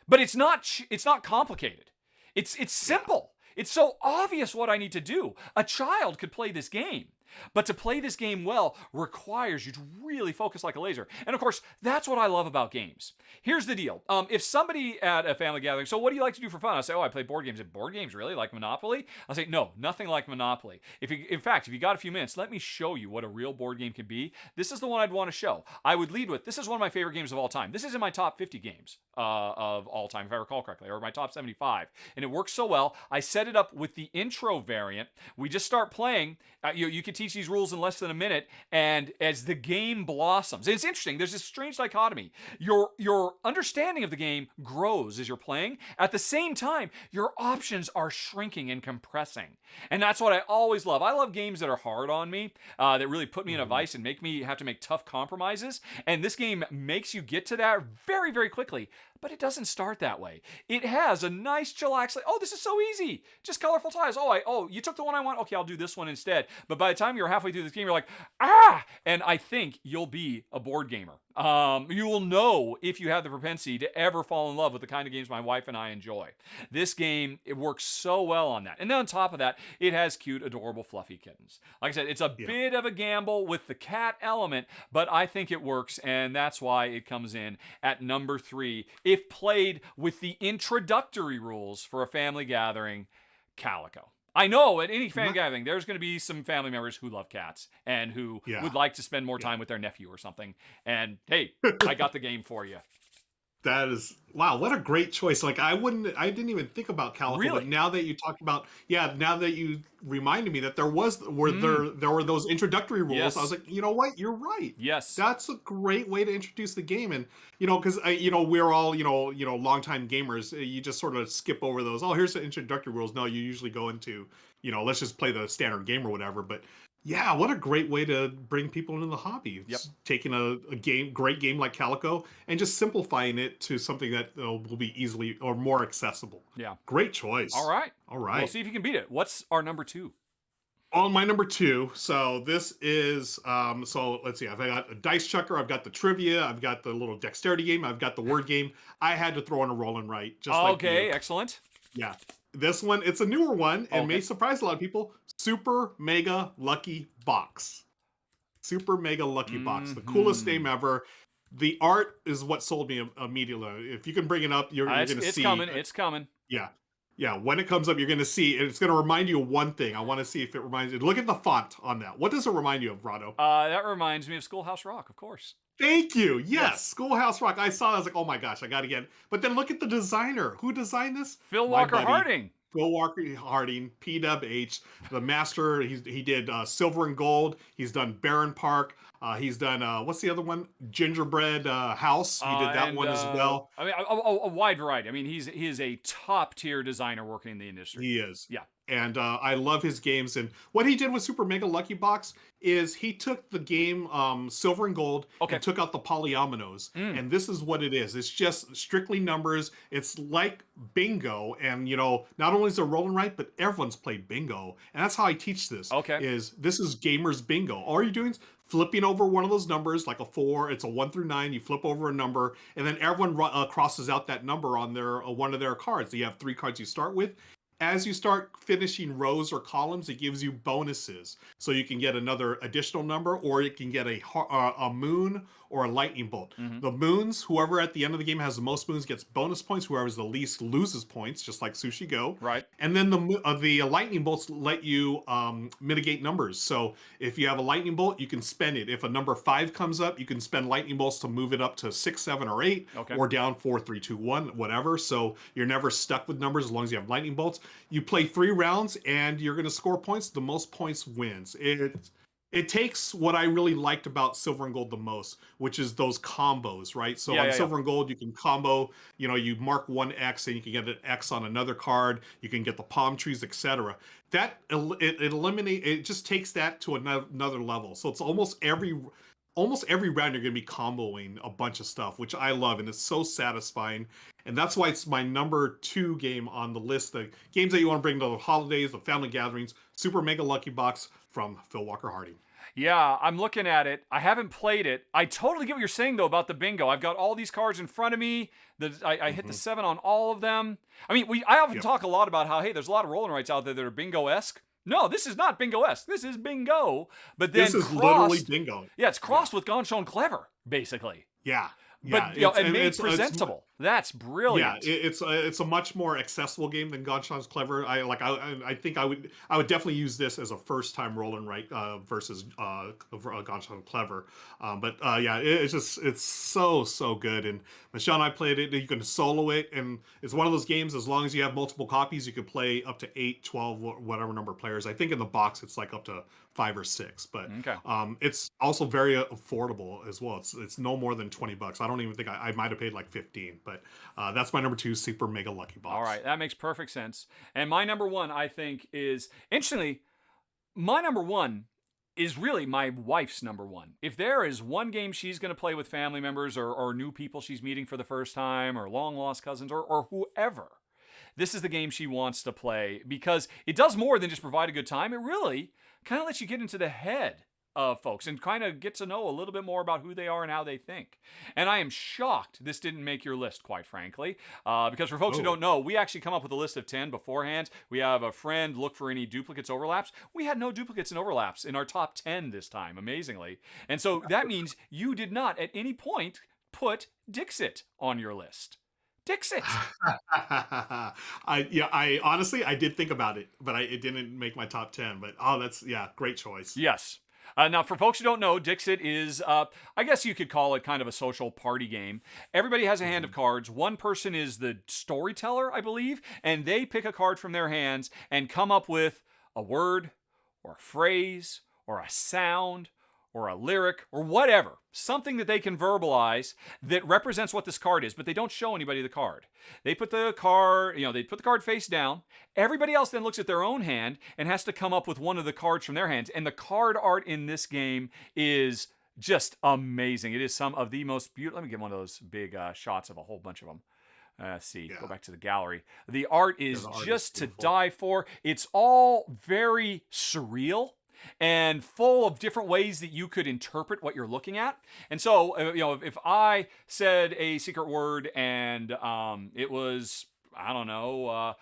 But it's not complicated. It's simple. It's so obvious what I need to do. A child could play this game. But to play this game well requires you to really focus like a laser. And of course, that's what I love about games. Here's the deal. If somebody at a family gathering, so what do you like to do for fun? I say, I play board games. And board games, really? Like Monopoly? I'll say, no, nothing like Monopoly. In fact, if you got a few minutes, let me show you what a real board game can be. This is the one I'd want to show. I would lead with, this is one of my favorite games of all time. This is in my top 50 games of all time, if I recall correctly, or my top 75. And it works so well. I set it up with the intro variant. We just start playing. You can teach these rules in less than a minute, and as the game blossoms, and it's interesting, there's this strange dichotomy. Your understanding of the game grows as you're playing. At the same time, your options are shrinking and compressing. And that's what I always love. I love games that are hard on me, that really put me in a vice and make me have to make tough compromises. And this game makes you get to that very, very quickly. But it doesn't start that way. It has a nice chillax, like, this is so easy. Just colorful tiles. You took the one I want. Okay, I'll do this one instead. But by the time you're halfway through this game, you're like, And I think you'll be a board gamer. You will know if you have the propensity to ever fall in love with the kind of games my wife and I enjoy. This game, it works so well on that. And then on top of that, it has cute, adorable, fluffy kittens. Like I said, it's a bit of a gamble with the cat element, but I think it works, and that's why it comes in at number 3. If played with the introductory rules for a family gathering, Calico. I know at any family gathering, there's going to be some family members who love cats and who would like to spend more time with their nephew or something. And hey, I got the game for you. That is, wow, what a great choice. Like I didn't even think about Calico, really? But now that you talked about, now that you reminded me that there were those introductory rules, yes. I was like, you know what, you're right. Yes. That's a great way to introduce the game. And, because, we're all, longtime gamers, you just sort of skip over those. Oh, here's the introductory rules. No, you usually go into, let's just play the standard game or whatever. But yeah, what a great way to bring people into the hobby. It's taking a great game like Calico and just simplifying it to something that will be easily or more accessible. Yeah. Great choice. All right. We'll see if you can beat it. What's our number 2? On my number 2, so this is, so let's see, I've got a dice chucker, I've got the trivia, I've got the little dexterity game, I've got the word game. I had to throw in a roll and write, just like you. Excellent. Yeah. This one, it's a newer one and may surprise a lot of people. Super Mega Lucky Box. Super Mega Lucky Box. The coolest name ever. The art is what sold me immediately. If you can bring it up, you're going to see. It's coming. Yeah. Yeah, when it comes up, you're going to see, and it's going to remind you of one thing. I want to see if it reminds you. Look at the font on that. What does it remind you of, Rahdo? That reminds me of Schoolhouse Rock, of course. Thank you. Yes, Schoolhouse Rock. I saw it, I was like, oh my gosh, I got to get it. But then look at the designer. Who designed this? Phil Walker Harding. Phil Walker Harding, PWH, the master. He did Silver and Gold. He's done Barron Park. He's done what's the other one? Gingerbread House. He did that one as well. I mean, a wide variety. I mean, he is a top tier designer working in the industry. He is. Yeah. And I love his games. And what he did with Super Mega Lucky Box is he took the game Silver and Gold and took out the polyominoes. And this is what it is. It's just strictly numbers. It's like bingo. And, not only is it rolling right, but everyone's played bingo. And that's how I teach this. This is gamers bingo. All you're doing is flipping over one of those numbers, like a 4, it's a 1 through 9, you flip over a number, and then everyone crosses out that number on their one of their cards. So you have 3 cards you start with. As you start finishing rows or columns, it gives you bonuses. So you can get another additional number, or it can get a moon or a lightning bolt. The moons, whoever at the end of the game has the most moons gets bonus points. Whoever's the least loses points, just like Sushi Go. Right. And then the lightning bolts let you mitigate numbers. So if you have a lightning bolt, you can spend it. If a number 5 comes up, you can spend lightning bolts to move it up to 6, 7, or 8, or down 4, 3, 2, 1, whatever. So you're never stuck with numbers as long as you have lightning bolts. You play 3 rounds and you're going to score points. The most points wins. It takes what I really liked about Silver and Gold the most, which is those combos, right? So on Silver and Gold, you can combo, you mark one X and you can get an X on another card. You can get the palm trees, etc. It just takes that to another level. So it's almost every round you're going to be comboing a bunch of stuff, which I love, and it's so satisfying. And that's why it's my number 2 game on the list. The games that you want to bring to the holidays, the family gatherings, Super Mega Lucky Box from Phil Walker Harding. Yeah, I'm looking at it. I haven't played it. I totally get what you're saying, though, about the bingo. I've got all these cards in front of me. I hit the 7 on all of them. I mean, I often talk a lot about how, hey, there's a lot of rolling rights out there that are bingo-esque. No, this is not bingo-esque. This is bingo. But then this is literally bingo. Yeah, it's crossed with Gone Shown Clever, basically. Yeah. But and made presentable. That's brilliant. Yeah, it's a much more accessible game than Gone Shown Clever. I think I would definitely use this as a first time roll and write versus Gone Shown Clever. It's so good. And Michelle and I played it. You can solo it, and it's one of those games. As long as you have multiple copies, you can play up to 8, 12, whatever number of players. I think in the box it's like up to 5 or 6. But it's also very affordable as well. It's no more than $20. I don't even think I might have paid like 15. But that's my number 2 Super Mega Lucky Box. All right, that makes perfect sense. And my number 1, I think, is interestingly, my number 1 is really my wife's number 1. If there is one game she's going to play with family members or new people she's meeting for the first time or long lost cousins or whoever, this is the game she wants to play because it does more than just provide a good time. It really kind of lets you get into the head of folks and kind of get to know a little bit more about who they are and how they think. And I am shocked this didn't make your list, quite frankly, because for folks who don't know, we actually come up with a list of 10 beforehand. We have a friend look for any duplicates, overlaps. We had no duplicates and overlaps in our top 10 this time, amazingly. And so that means you did not at any point put Dixit on your list. Dixit. I honestly, I did think about it, but it didn't make my top 10. But that's great choice. Yes. Now, for folks who don't know, Dixit is, I guess you could call it kind of a social party game. Everybody has a hand of cards. One person is the storyteller, I believe, and they pick a card from their hands and come up with a word or a phrase or a sound or a lyric or whatever, something that they can verbalize that represents what this card is, but they don't show anybody the card. They put the card, they put the card face down. Everybody else then looks at their own hand and has to come up with one of the cards from their hands. And the card art in this game is just amazing. It is some of the most beautiful. Let me get one of those big shots of a whole bunch of them. Let's see. Go back to the gallery. The art is just to die for. It's all very surreal and full of different ways that you could interpret what you're looking at. And so, if I said a secret word and it was, I don't know,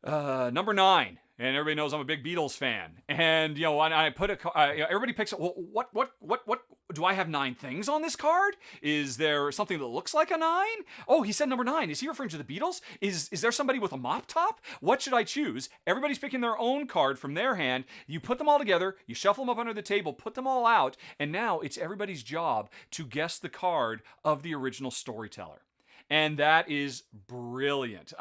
number 9, and everybody knows I'm a big Beatles fan, and I put everybody picks. Well, what? Do I have 9 things on this card? Is there something that looks like a 9? Oh, he said number 9. Is he referring to the Beatles? Is there somebody with a mop top? What should I choose? Everybody's picking their own card from their hand. You put them all together. You shuffle them up under the table. Put them all out, and now it's everybody's job to guess the card of the original storyteller. And that is brilliant.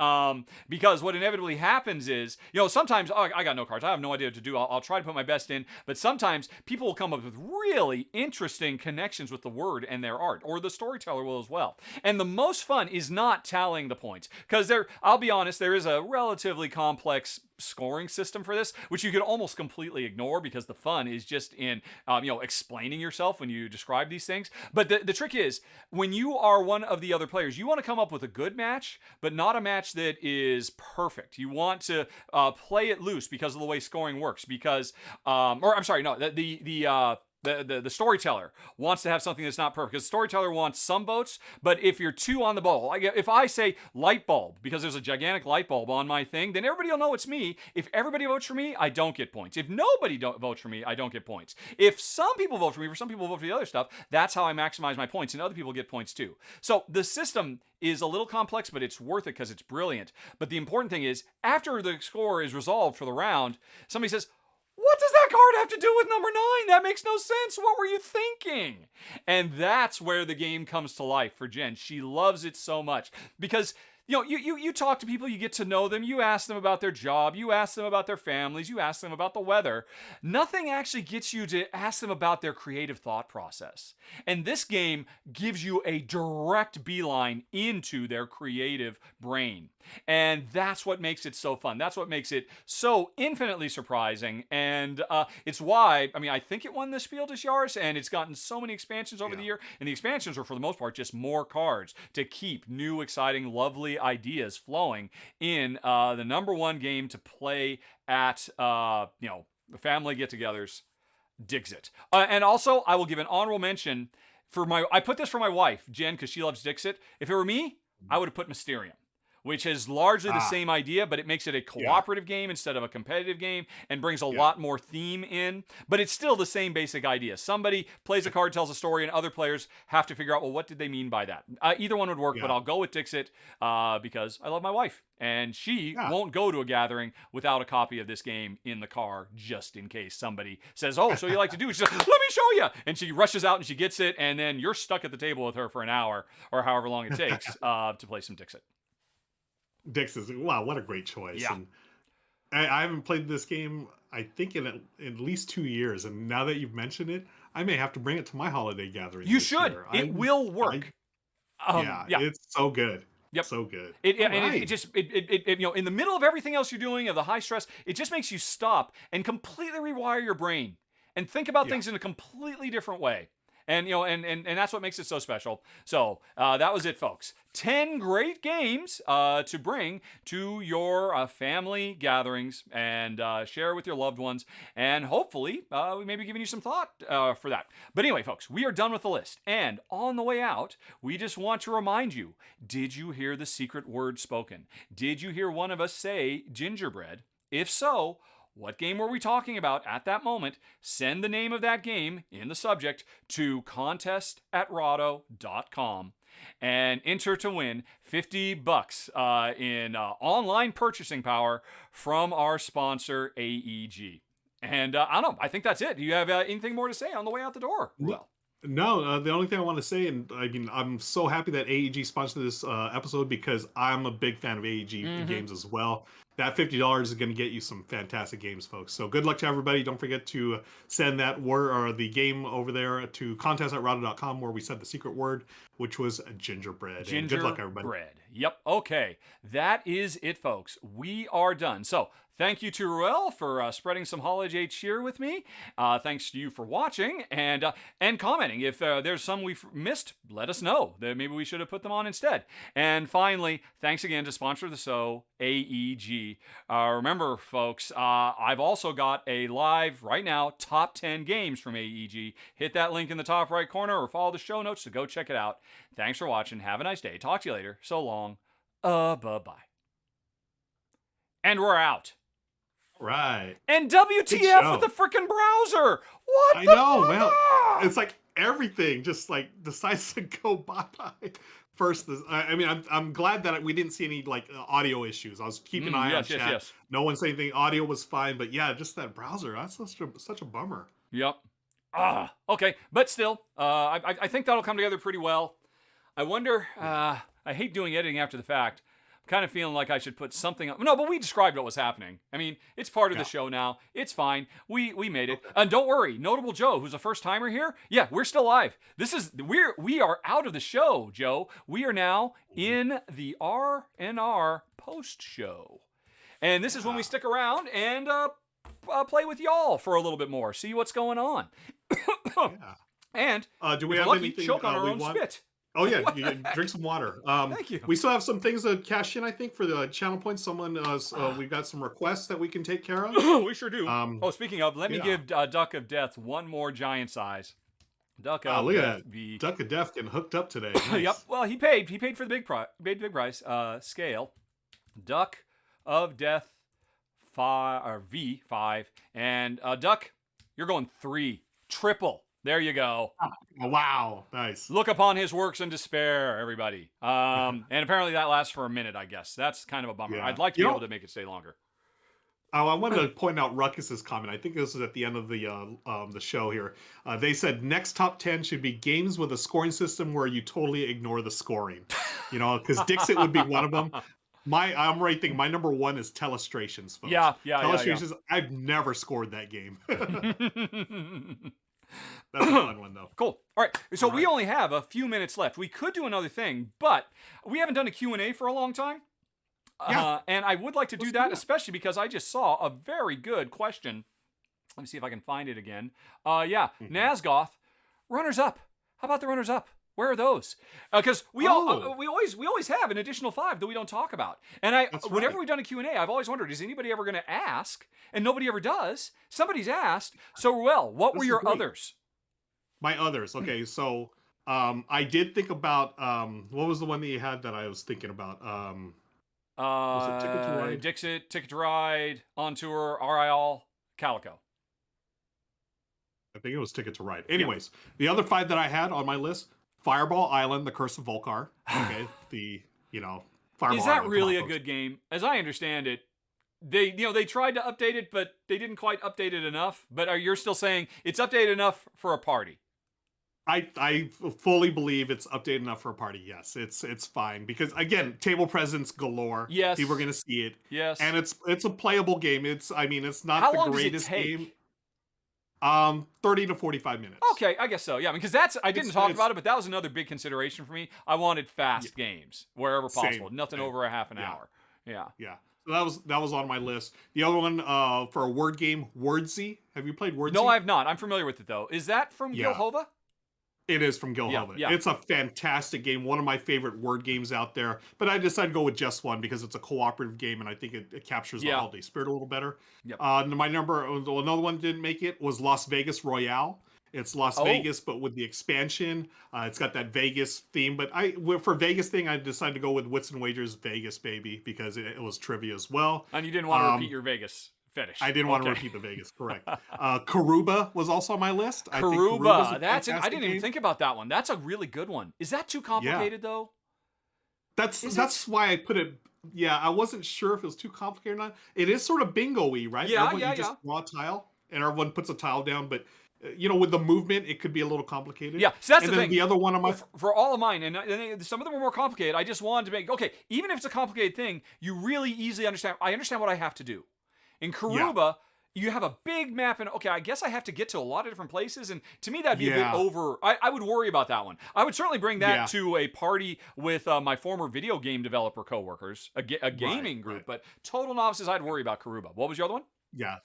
Because what inevitably happens is, sometimes, I got no cards. I have no idea what to do. I'll try to put my best in. But sometimes people will come up with really interesting connections with the word and their art, or the storyteller will as well. And the most fun is not tallying the points. Because I'll be honest, there is a relatively complex scoring system for this, which you could almost completely ignore because the fun is just in, explaining yourself when you describe these things. But the trick is, when you are one of the other players, you want to come up with a good match, but not a match that is perfect. You want to play it loose because of the way scoring works. Because, the storyteller wants to have something that's not perfect, because the storyteller wants some votes, but if you're two on the ball, like if I say light bulb because there's a gigantic light bulb on my thing, then everybody will know it's me. If everybody votes for me, I don't get points. If nobody votes for me, I don't get points. If some people vote for me, for some people vote for the other stuff, that's how I maximize my points, and other people get points too. So the system is a little complex, but it's worth it because it's brilliant. But the important thing is, after the score is resolved for the round, somebody says, "What does that card have to do with number 9? That makes no sense. What were you thinking?" And that's where the game comes to life for Jen. She loves it so much because, you talk to people, you get to know them, you ask them about their job, you ask them about their families, you ask them about the weather. Nothing actually gets you to ask them about their creative thought process. And this game gives you a direct beeline into their creative brain. And that's what makes it so fun. That's what makes it so infinitely surprising. And it's why, I think it won the Spiel des Jahres, and it's gotten so many expansions over the year. And the expansions are, for the most part, just more cards to keep new, exciting, lovely ideas flowing in the number one game to play at, family get-togethers, Dixit. And also, I will give an honorable mention I put this for my wife, Jen, because she loves Dixit. If it were me, I would have put Mysterium, which is largely the same idea, but it makes it a cooperative game instead of a competitive game, and brings a lot more theme in. But it's still the same basic idea. Somebody plays a card, tells a story, and other players have to figure out, well, what did they mean by that? Either one would work, but I'll go with Dixit because I love my wife. And she won't go to a gathering without a copy of this game in the car, just in case somebody says, "Oh, so you like to do it?" She's like, "Let me show you." And she rushes out and she gets it, and then you're stuck at the table with her for an hour or however long it takes to play some Dixit. Dixit, wow, what a great choice. Yeah. And I haven't played this game, I think, in at least 2 years. And now that you've mentioned it, I may have to bring it to my holiday gathering. You should. Year. It will work. It's so good. Yep. So good. It just in the middle of everything else you're doing, of the high stress, it just makes you stop and completely rewire your brain and think about things in a completely different way. And and that's what makes it so special. So that was it, folks. 10 great games to bring to your family gatherings and share with your loved ones. And hopefully, we may be giving you some thought for that. But anyway, folks, we are done with the list. And on the way out, we just want to remind you, did you hear the secret word spoken? Did you hear one of us say gingerbread? If so, what game were we talking about at that moment? Send the name of that game in the subject to contest@rahdo.com and enter to win $50 in online purchasing power from our sponsor, AEG. And I don't know, I think that's it. Do you have anything more to say on the way out the door? Well, no, the only thing I want to say, and I'm so happy that AEG sponsored this episode, because I'm a big fan of AEG games as well. That $50 is going to get you some fantastic games, folks. So good luck to everybody. Don't forget to send that word or the game over there to contest@rahdo.com, where we said the secret word, which was gingerbread. And good luck, everybody. Gingerbread. Yep. Okay. That is it, folks. We are done. So thank you to Arraial for spreading some holiday cheer with me. Thanks to you for watching and commenting. If there's some we've missed, let us know. Maybe we should have put them on instead. And finally, thanks again to sponsor the show, AEG. Remember, folks, I've also got a live, right now, top 10 games from AEG. Hit that link in the top right corner or follow the show notes to go check it out. Thanks for watching. Have a nice day. Talk to you later. So long. Bye-bye. And we're out. Right. And WTF with the freaking browser. What I know, well, it's like everything just like decides to go bye-bye. First, I'm glad that we didn't see any like audio issues. I was keeping an eye on chat. Yes. No one said anything. Audio was fine, but yeah, just that browser. That's such a bummer. Yep. Okay, but still, I think that'll come together pretty well. I wonder I hate doing editing after the fact. I'm kind of feeling like I should put something up. No, but we described what was happening. I mean, it's part of the show now. It's fine. We made it. And don't worry, Notable Joe, who's a first timer here, yeah, we're still live. We are out of the show, Joe. We are now in the R&R post show. And this is when we stick around and play with y'all for a little bit more. See what's going on. And do we have anything choke on our own spit. Oh yeah, you drink some water. Thank you. We still have some things to cash in, I think, for the channel points. We've got some requests that we can take care of. We sure do. Speaking of, let me give Duck of Death one more giant size. Duck of look Death. at that. Duck of Death getting hooked up today. Nice. Yep. Well, he paid. He paid for the big price. Scale. Duck of Death V5, and Duck, you're going 3 triple. There you go. Oh, wow. Nice. Look upon his works in despair, everybody. And apparently that lasts for a minute, I guess. That's kind of a bummer. Yeah. I'd like to be able to make it stay longer. Oh, I wanted to point out Ruckus's comment. I think this was at the end of the show here. They said next top 10 should be games with a scoring system where you totally ignore the scoring. You know, because Dixit would be one of them. I'm right thinking my number 1 is Telestrations, folks. Telestrations, I've never scored that game. That's a fun one, though. Cool. All right. So we only have a few minutes left. We could do another thing, but we haven't done a Q&A for a long time. And I would like to do that, especially because I just saw a very good question. Let me see if I can find it again. Nazgoth, Runners Up. How about the Runners Up? Where are those? Because we always have an additional 5 that we don't talk about. And whenever we've done a Q&A, I've always wondered, is anybody ever going to ask? And nobody ever does. Somebody's asked. So, what were your others? My others. Okay, so I did think about what was the one that you had that I was thinking about? Was it Ticket to Ride? Dixit, Ticket to Ride, On Tour, Arraial, Calico. I think it was Ticket to Ride. Anyways, the other 5 that I had on my list. Fireball Island, The Curse of Volcar. Okay, Fireball Is that Island, really a good game? As I understand it, they tried to update it, but they didn't quite update it enough. But you're still saying it's updated enough for a party? I fully believe it's updated enough for a party. Yes, it's fine because again, table presence galore. Yes, people are gonna see it. Yes, and it's a playable game. It's not How the long greatest does it take? game. 30 to 45 minutes. Okay, I guess so. Yeah, because I didn't talk about it, but that was another big consideration for me. I wanted fast games wherever possible. Nothing over a half an hour. Yeah. Yeah. So that was on my list. The other one for a word game, Wordsy. Have you played Wordsy? No, I have not. I'm familiar with it though. Is that from Gilhova? It is from Gilhova. Yeah. It's a fantastic game. One of my favorite word games out there. But I decided to go with just one because it's a cooperative game and I think it captures the holiday spirit a little better. Yep. Another one didn't make it was Las Vegas Royale. It's Las Vegas, but with the expansion. It's got that Vegas theme. But for Vegas thing, I decided to go with Wits and Wagers Vegas, baby, because it was trivia as well. And you didn't want to repeat your Vegas fetish. I didn't want to repeat the Vegas, correct. Karuba was also on my list. Karuba, I didn't even think about that one. That's a really good one. Is that too complicated though? That's why I put it. Yeah, I wasn't sure if it was too complicated or not. It is sort of bingo-y, right? You just draw a tile and everyone puts a tile down, but with the movement, it could be a little complicated. Yeah, so that's the thing. The other one on my for all of mine, and some of them were more complicated. I just wanted to make even if it's a complicated thing, you really easily understand. I understand what I have to do. In Karuba, you have a big map, and I guess I have to get to a lot of different places, and to me that'd be a bit over. I would worry about that one. I would certainly bring that to a party with my former video game developer coworkers, a gaming group, but total novices, I'd worry about Karuba. What was your other one? Yeah,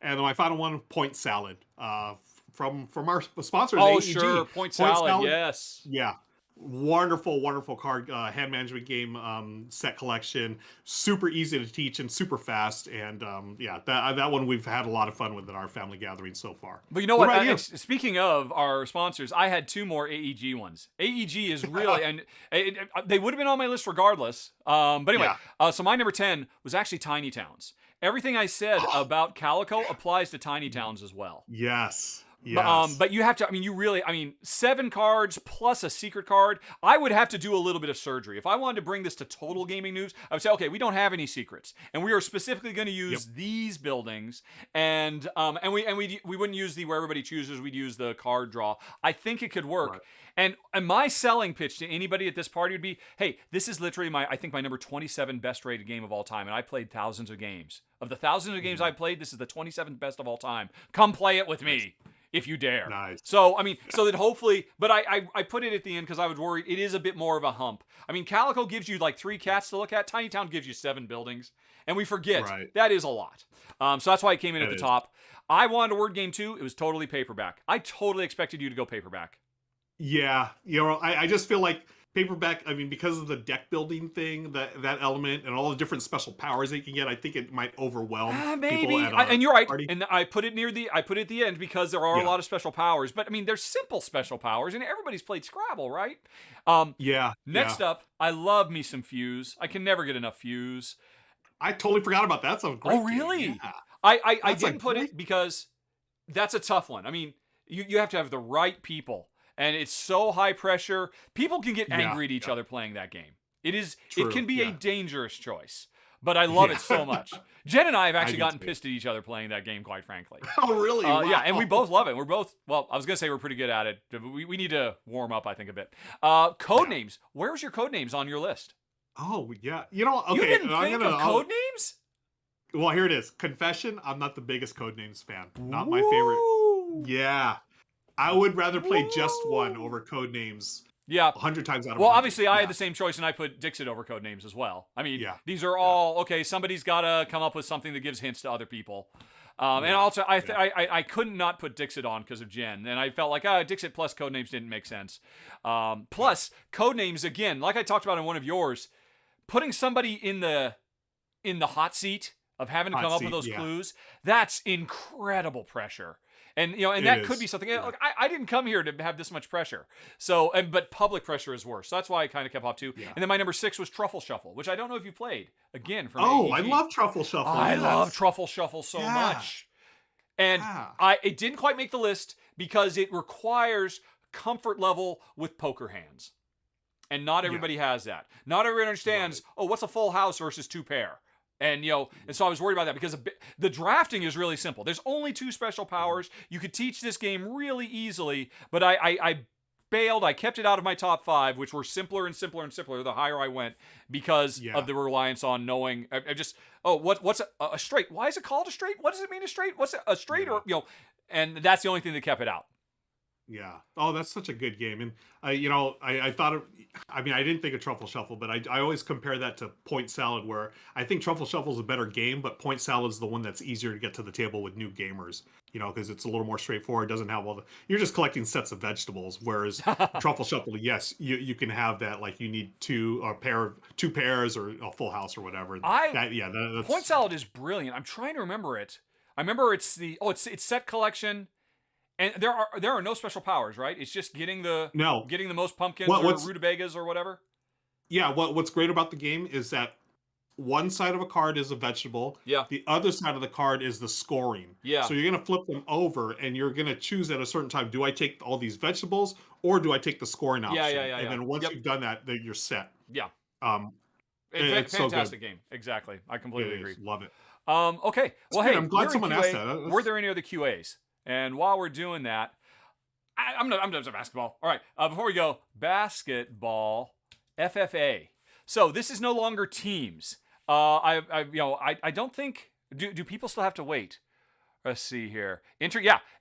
and my final one, Point Salad, from our sponsors. Oh, AEG. sure, Point Salad, yes. Yeah. Wonderful card hand management game set collection. Super easy to teach and super fast. And that one we've had a lot of fun with at our family gathering so far. But you know what? Speaking of our sponsors, I had 2 more AEG ones. AEG is really, and they would have been on my list regardless. But anyway, so my number 10 was actually Tiny Towns. Everything I said about Calico applies to Tiny Towns as well. Yes. Yes. But you have to, I mean, 7 cards plus a secret card. I would have to do a little bit of surgery. If I wanted to bring this to total gaming news, I would say, okay, we don't have any secrets. And we are specifically going to use these buildings. And we wouldn't use the where everybody chooses, we'd use the card draw. I think it could work. Right. And my selling pitch to anybody at this party would be, hey, this is literally I think my number 27 best rated game of all time. And I played thousands of games. Of the thousands of games I've played, this is the 27th best of all time. Come play it with me. If you dare. Nice. So, I mean, so that hopefully, but I put it at the end because I was worried it is a bit more of a hump. I mean, Calico gives you like 3 cats to look at. Tiny Town gives you 7 buildings. And we forget that is a lot. So that's why it came in at the top. I wanted a word game too. It was totally paperback. I totally expected you to go paperback. Yeah. I just feel like paperback, I mean, because of the deck building thing, that element and all the different special powers they can get, I think it might overwhelm maybe. people at and you're right. party. And I put it at the end because there are a lot of special powers. But I mean, they're simple special powers, and everybody's played Scrabble, right? Next up, I love me some Fuse. I can never get enough Fuse. I totally forgot about that. That's a great really? game. Yeah. I didn't put it because that's a tough one. I mean, you have to have the right people. And it's so high pressure. People can get angry at each other playing that game. It can be a dangerous choice. But I love it so much. Jen and I have actually gotten pissed at each other playing that game, quite frankly. Oh, really? Wow. Yeah, and we both love it. We're both, I was going to say we're pretty good at it. We need to warm up, I think, a bit. Codenames. Where's your Codenames on your list? Oh, yeah. Okay. You didn't think of Codenames? Well, here it is. Confession, I'm not the biggest Codenames fan. Not my favorite. Yeah. I would rather play just one over Codenames. Yeah, 100 times out of 100. Well, obviously, I had the same choice, and I put Dixit over Codenames as well. I mean, these are all okay. Somebody's got to come up with something that gives hints to other people. And also, I couldn't not put Dixit on because of Jen, and I felt like Dixit plus Codenames didn't make sense. Plus, Codenames again, like I talked about in one of yours, putting somebody in the hot seat of having to come up with those clues. That's incredible pressure. And and that could be something. Look, I didn't come here to have this much pressure. So, but public pressure is worse. So that's why I kind of kept off too. Yeah. And then my number 6 was Truffle Shuffle, which I don't know if you played. Again, from AEG. I love Truffle Shuffle. I love Truffle Shuffle so much. And it didn't quite make the list because it requires comfort level with poker hands, and not everybody has that. Not everyone understands. Right. Oh, what's a full house versus 2 pair? And and so I was worried about that because the drafting is really simple. There's only 2 special powers. You could teach this game really easily, but I bailed. I kept it out of my top 5, which were simpler and simpler and simpler the higher I went because of the reliance on knowing. What's a straight? Why is it called a straight? What does it mean a straight? What's a straight or And that's the only thing that kept it out. Yeah. Oh, that's such a good game. And, I thought I didn't think of Truffle Shuffle, but I always compare that to Point Salad, where I think Truffle Shuffle is a better game, but Point Salad is the one that's easier to get to the table with new gamers, because it's a little more straightforward. It doesn't have you're just collecting sets of vegetables, whereas Truffle Shuffle, yes, you can have that, like you need 2 pairs or a full house or whatever. Point Salad is brilliant. I'm trying to remember it. I remember it's set collection. And there are no special powers, right? It's just getting the most pumpkins or rutabagas or whatever. Yeah, what's great about the game is that one side of a card is a vegetable. Yeah. The other side of the card is the scoring. Yeah. So you're going to flip them over, and you're going to choose at a certain time, do I take all these vegetables, or do I take the scoring option? Yeah. And then once you've done that, then you're set. Yeah. It's fantastic game. Exactly. I completely agree. Love it. Okay. Well, hey, I'm glad someone asked that. Were there any other QAs? And while we're doing that, I'm done with basketball. All right, before we go, basketball FFA. So this is no longer teams. I don't think. Do people still have to wait? Let's see here.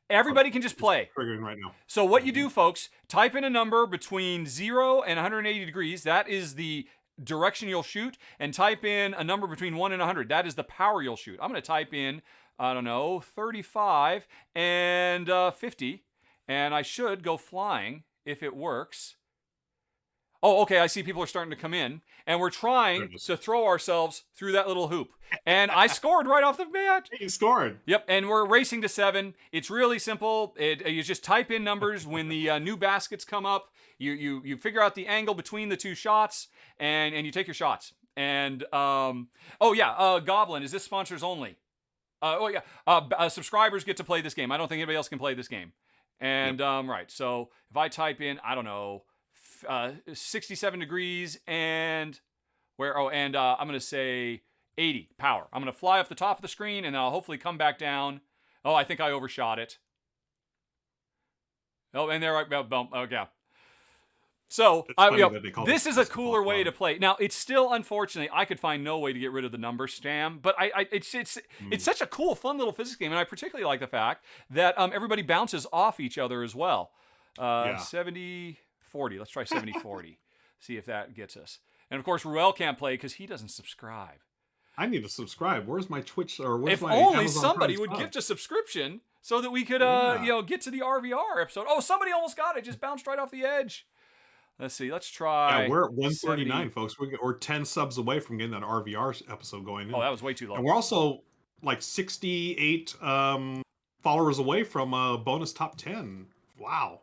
Everybody can just play. Triggering right now. So what you do, folks, type in a number between 0 and 180 degrees. That is the direction you'll shoot. And type in a number between 1 and 100. That is the power you'll shoot. I'm going to type in, 35 and 50. And I should go flying if it works. Oh, okay, I see people are starting to come in. And we're trying to throw ourselves through that little hoop. And I scored right off the bat. You scored. Yep, and we're racing to 7. It's really simple. You just type in numbers when the new baskets come up. You figure out the angle between the 2 shots, and you take your shots. And, Goblin, is this sponsors only? Subscribers get to play this game. I don't think anybody else can play this game. And right, so if I type in, I don't know, 67 degrees and I'm going to say 80 power. I'm going to fly off the top of the screen and I'll hopefully come back down. Oh, I think I overshot it. Oh, and there I go. Oh, yeah. So this is a cooler way to play. Now, it's still, unfortunately, I could find no way to get rid of the number spam, but it's such a cool, fun little physics game, and I particularly like the fact that everybody bounces off each other as well. 70-40. Let's try 70-40. See if that gets us. And of course, Ruel can't play because he doesn't subscribe. I need to subscribe. Where's my Twitch or where's if my only Amazon somebody Prime would Spot? gift a subscription so that we could get to the RVR episode. Oh, somebody almost got it. Just bounced right off the edge. Let's see. Let's try. Yeah, we're at 139, folks. We're 10 subs away from getting that RVR episode going. Oh, that was way too low. And we're also like 68 followers away from a bonus top 10. Wow.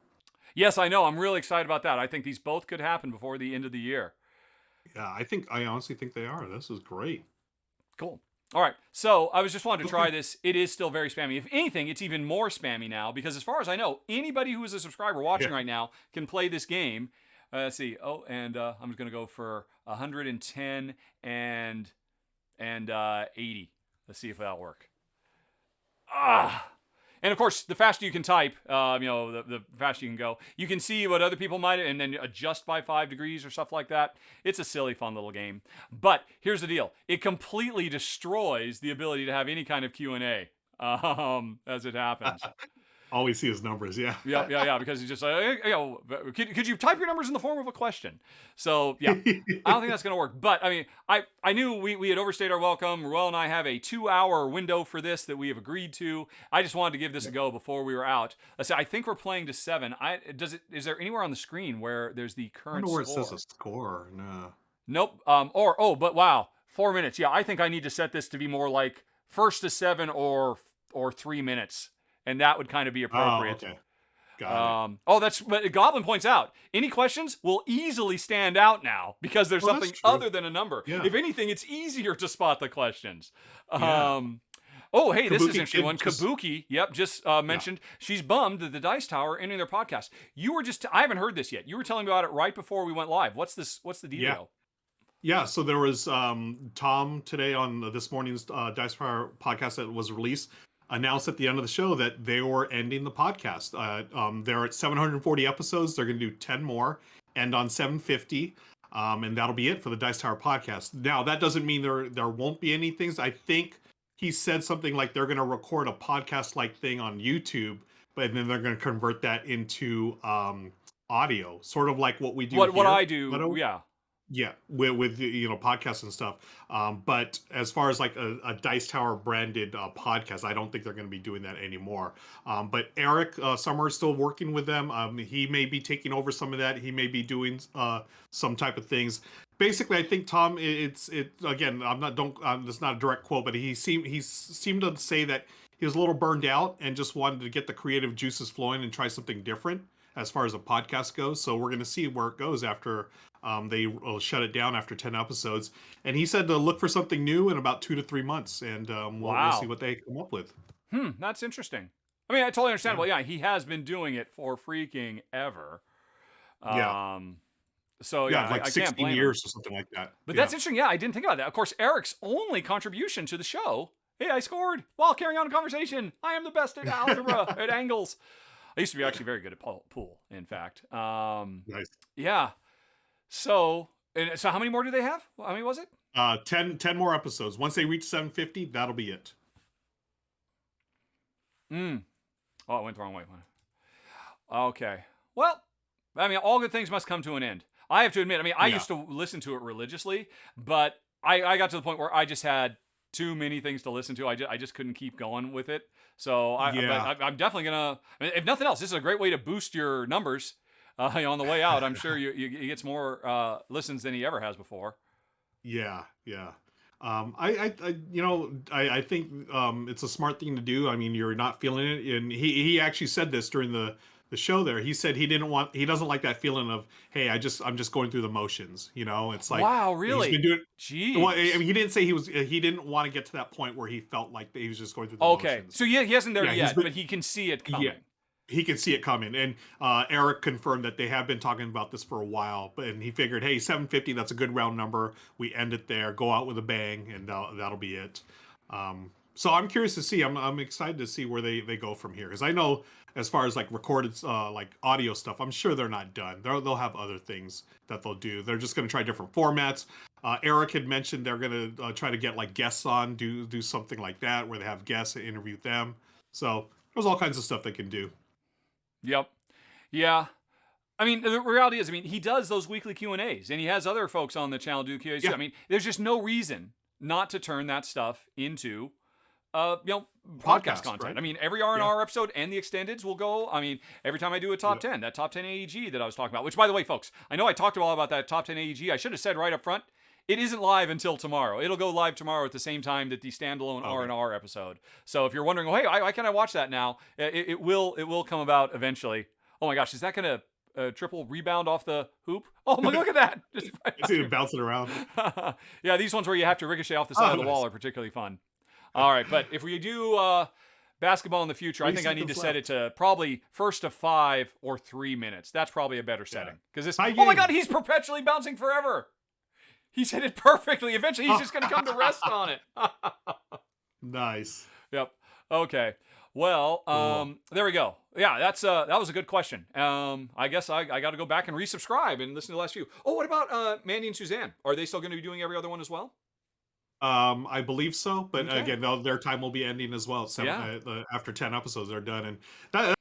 Yes, I know. I'm really excited about that. I think these both could happen before the end of the year. Yeah, I honestly think they are. This is great. Cool. All right. So I was just wanted to try this. It is still very spammy. If anything, it's even more spammy now because as far as I know, anybody who is a subscriber watching right now can play this game. Let's see. Oh, and I'm just going to go for 110 and 80. Let's see if that'll work. And of course, the faster you can type, the faster you can go. You can see what other people might, and then adjust by 5 degrees or stuff like that. It's a silly, fun little game. But here's the deal: it completely destroys the ability to have any kind of Q&A as it happens. All we see is numbers, yeah. Yeah, because it's just like, could you type your numbers in the form of a question? So, yeah, I don't think that's going to work. But, I mean, I knew we had overstayed our welcome. Ruel and I have a 2-hour window for this that we have agreed to. I just wanted to give this a go before we were out. Let's say, I think we're playing to 7. Is there anywhere on the screen where there's the current score? I don't know where it says a score, no. Nope. But wow, 4 minutes. Yeah, I think I need to set this to be more like first to 7 or 3 minutes. And that would kind of be appropriate. Oh, okay. Got it. But Goblin points out, any questions will easily stand out now because there's something other than a number. Yeah. If anything, it's easier to spot the questions. Yeah. Hey, this is an interesting one. Kabuki, just mentioned she's bummed that the Dice Tower ending their podcast. You were I haven't heard this yet. You were telling me about it right before we went live. What's the deal? Yeah, so there was Tom today on this morning's Dice Tower podcast that was released. Announced at the end of the show that they were ending the podcast. They're at 740 episodes. They're going to do 10 more, end on 750, and that'll be it for the Dice Tower podcast. Now, that doesn't mean there won't be any things. I think he said something like they're going to record a podcast-like thing on YouTube, but then they're going to convert that into audio, sort of like what we do. What I do, yeah. Yeah, with podcasts and stuff. But as far as like a Dice Tower branded podcast, I don't think they're going to be doing that anymore. But Eric Summer is still working with them. He may be taking over some of that. He may be doing some type of things. Basically, I think Tom, it's again. That's not a direct quote, but he seemed to say that he was a little burned out and just wanted to get the creative juices flowing and try something different as far as a podcast goes. So we're going to see where it goes after. They will shut it down after 10 episodes. And he said to look for something new in about 2 to 3 months. And we'll see what they come up with. That's interesting. I mean, I totally understand. Well, he has been doing it for freaking ever. So, like 16 years or something like that. But that's interesting. Yeah, I didn't think about that. Of course, Eric's only contribution to the show, hey, I scored while carrying on a conversation. I am the best at algebra, at angles. I used to be actually very good at pool, in fact. Nice. Yeah. So how many more do they have? How many was it? 10 more episodes. Once they reach 750, that'll be it. Oh, it went the wrong way. Okay. Well, I mean, all good things must come to an end. I have to admit, I used to listen to it religiously, but I got to the point where I just had too many things to listen to. I just couldn't keep going with it. So I'm definitely going to, if nothing else, this is a great way to boost your numbers. On the way out, I'm sure he gets more listens than he ever has before. Yeah. I think it's a smart thing to do. I mean, you're not feeling it, and he actually said this during the show. There, he said he doesn't like that feeling of, hey, I'm just going through the motions. It's like, wow, really? He's been doing. Jeez. Well, I mean, he didn't say he didn't want to get to that point where he felt like he was just going through the motions. So he hasn't there yet, but he can see it coming. Yeah. he can see it coming. And Eric confirmed that they have been talking about this for a while, but and he figured, hey, 750, that's a good round number. We end it there, go out with a bang, and that'll be it. So I'm curious to see. I'm excited to see where they go from here, because I know as far as like recorded like audio stuff, I'm sure they're not done. They'll have other things that they'll do. They're just going to try different formats. Eric had mentioned they're going to try to get like guests on, do something like that where they have guests and interview them. So there's all kinds of stuff they can do. Yep. Yeah. I mean, the reality is, he does those weekly Q&As, and he has other folks on the channel do Q&As. Yeah. I mean, there's just no reason not to turn that stuff into, podcast content. Right? I mean, every R&R episode and the extendeds will go. I mean, every time I do a top 10, that top 10 AEG that I was talking about, which, by the way, folks, I know I talked all about that top 10 AEG. I should have said right up front, it isn't live until tomorrow. It'll go live tomorrow at the same time that the standalone R&R episode. So if you're wondering, hey, why can't I watch that now? It will come about eventually. Oh my gosh, is that going to triple rebound off the hoop? Oh my, look at that. Just see it bouncing around. Yeah, these ones where you have to ricochet off the side of the wall are particularly fun. All right, but if we do basketball in the future, I think I need to set it to probably first to 5 or 3 minutes. That's probably a better setting. Because this, oh my God, he's perpetually bouncing forever. He's hit it perfectly. Eventually, he's just going to come to rest on it. Nice. Yep. Okay. Well, there we go. Yeah, that was a good question. I guess I got to go back and resubscribe and listen to the last few. Oh, what about Mandy and Suzanne? Are they still going to be doing every other one as well? I believe so, but again, their time will be ending as well. After 10 episodes, they're done, and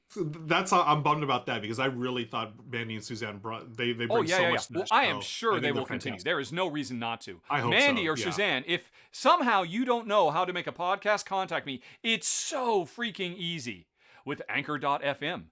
that's I'm bummed about that, because I really thought Mandy and Suzanne they bring so much. Well, I am sure they will continue. There is no reason not to. I hope Mandy or Suzanne, if somehow you don't know how to make a podcast, contact me. It's so freaking easy with Anchor.fm.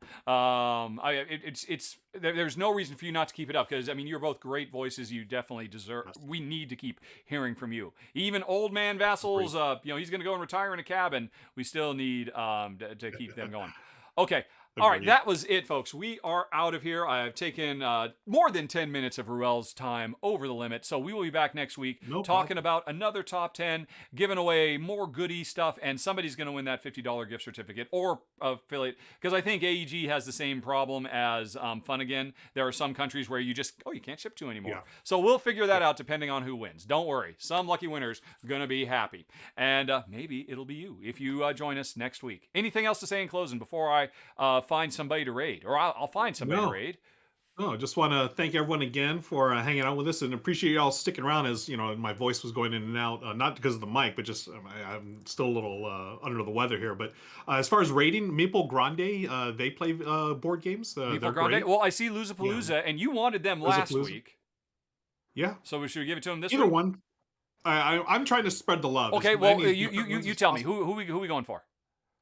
There's no reason for you not to keep it up, because you're both great voices. You definitely deserve. We need to keep hearing from you. Even old man Vassal's, he's going to go and retire in a cabin. We still need to keep them going. Okay. All right, that was it, folks. We are out of here. I've taken more than 10 minutes of Ruel's time over the limit, so we will be back next week talking about another top 10, giving away more goodie stuff, and somebody's going to win that $50 gift certificate or affiliate, because I think AEG has the same problem as Fun Again. There are some countries where you can't ship to anymore. Yeah. So we'll figure that out depending on who wins. Don't worry. Some lucky winners are going to be happy, and maybe it'll be you if you join us next week. Anything else to say in closing before I find somebody to raid, or I'll find somebody to raid? No, just want to thank everyone again for hanging out with us, and appreciate y'all sticking around. As my voice was going in and out, not because of the mic, but just I'm still a little under the weather here. But as far as raiding, Maple Grande, they play board games. Maple Grande. Great. Well, I see Loozapalooza, and you wanted them last week. Yeah. So should we give it to them this week? Either week? One. I'm trying to spread the love. Okay. Well, you tell me who we going for.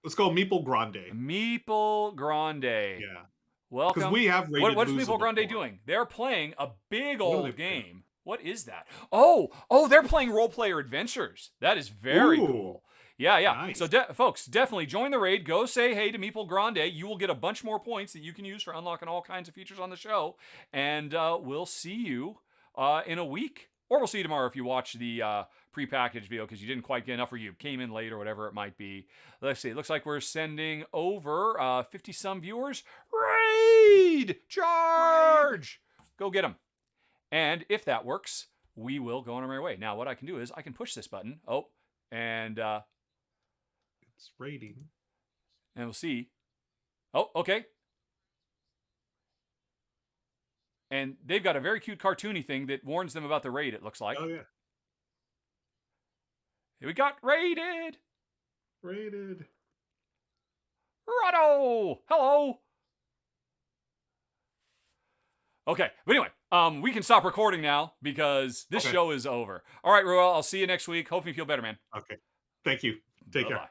Let's go Maple Grande. Maple Grande. Yeah. Welcome. Because we have rated What is Maple Grande doing? They're playing a big old game. What is that? Oh, they're playing Role Player Adventures. That is very cool. Yeah. Nice. So, folks, definitely join the raid. Go say hey to Maple Grande. You will get a bunch more points that you can use for unlocking all kinds of features on the show. And we'll see you in a week. Or we'll see you tomorrow if you watch the prepackaged video, because you didn't quite get enough, or you came in late, or whatever it might be. Let's see. It looks like we're sending over 50-some viewers. Raid! Charge! Go get them. And if that works, we will go on our merry way. Now, what I can do is I can push this button. And it's raiding. And we'll see. Oh, okay. And they've got a very cute cartoony thing that warns them about the raid, it looks like. Oh, yeah. We got raided. Raided. Rahdo! Hello! Okay, but anyway, we can stop recording now, because this show is over. All right, Ruel, I'll see you next week. Hope you feel better, man. Okay. Thank you. Take care.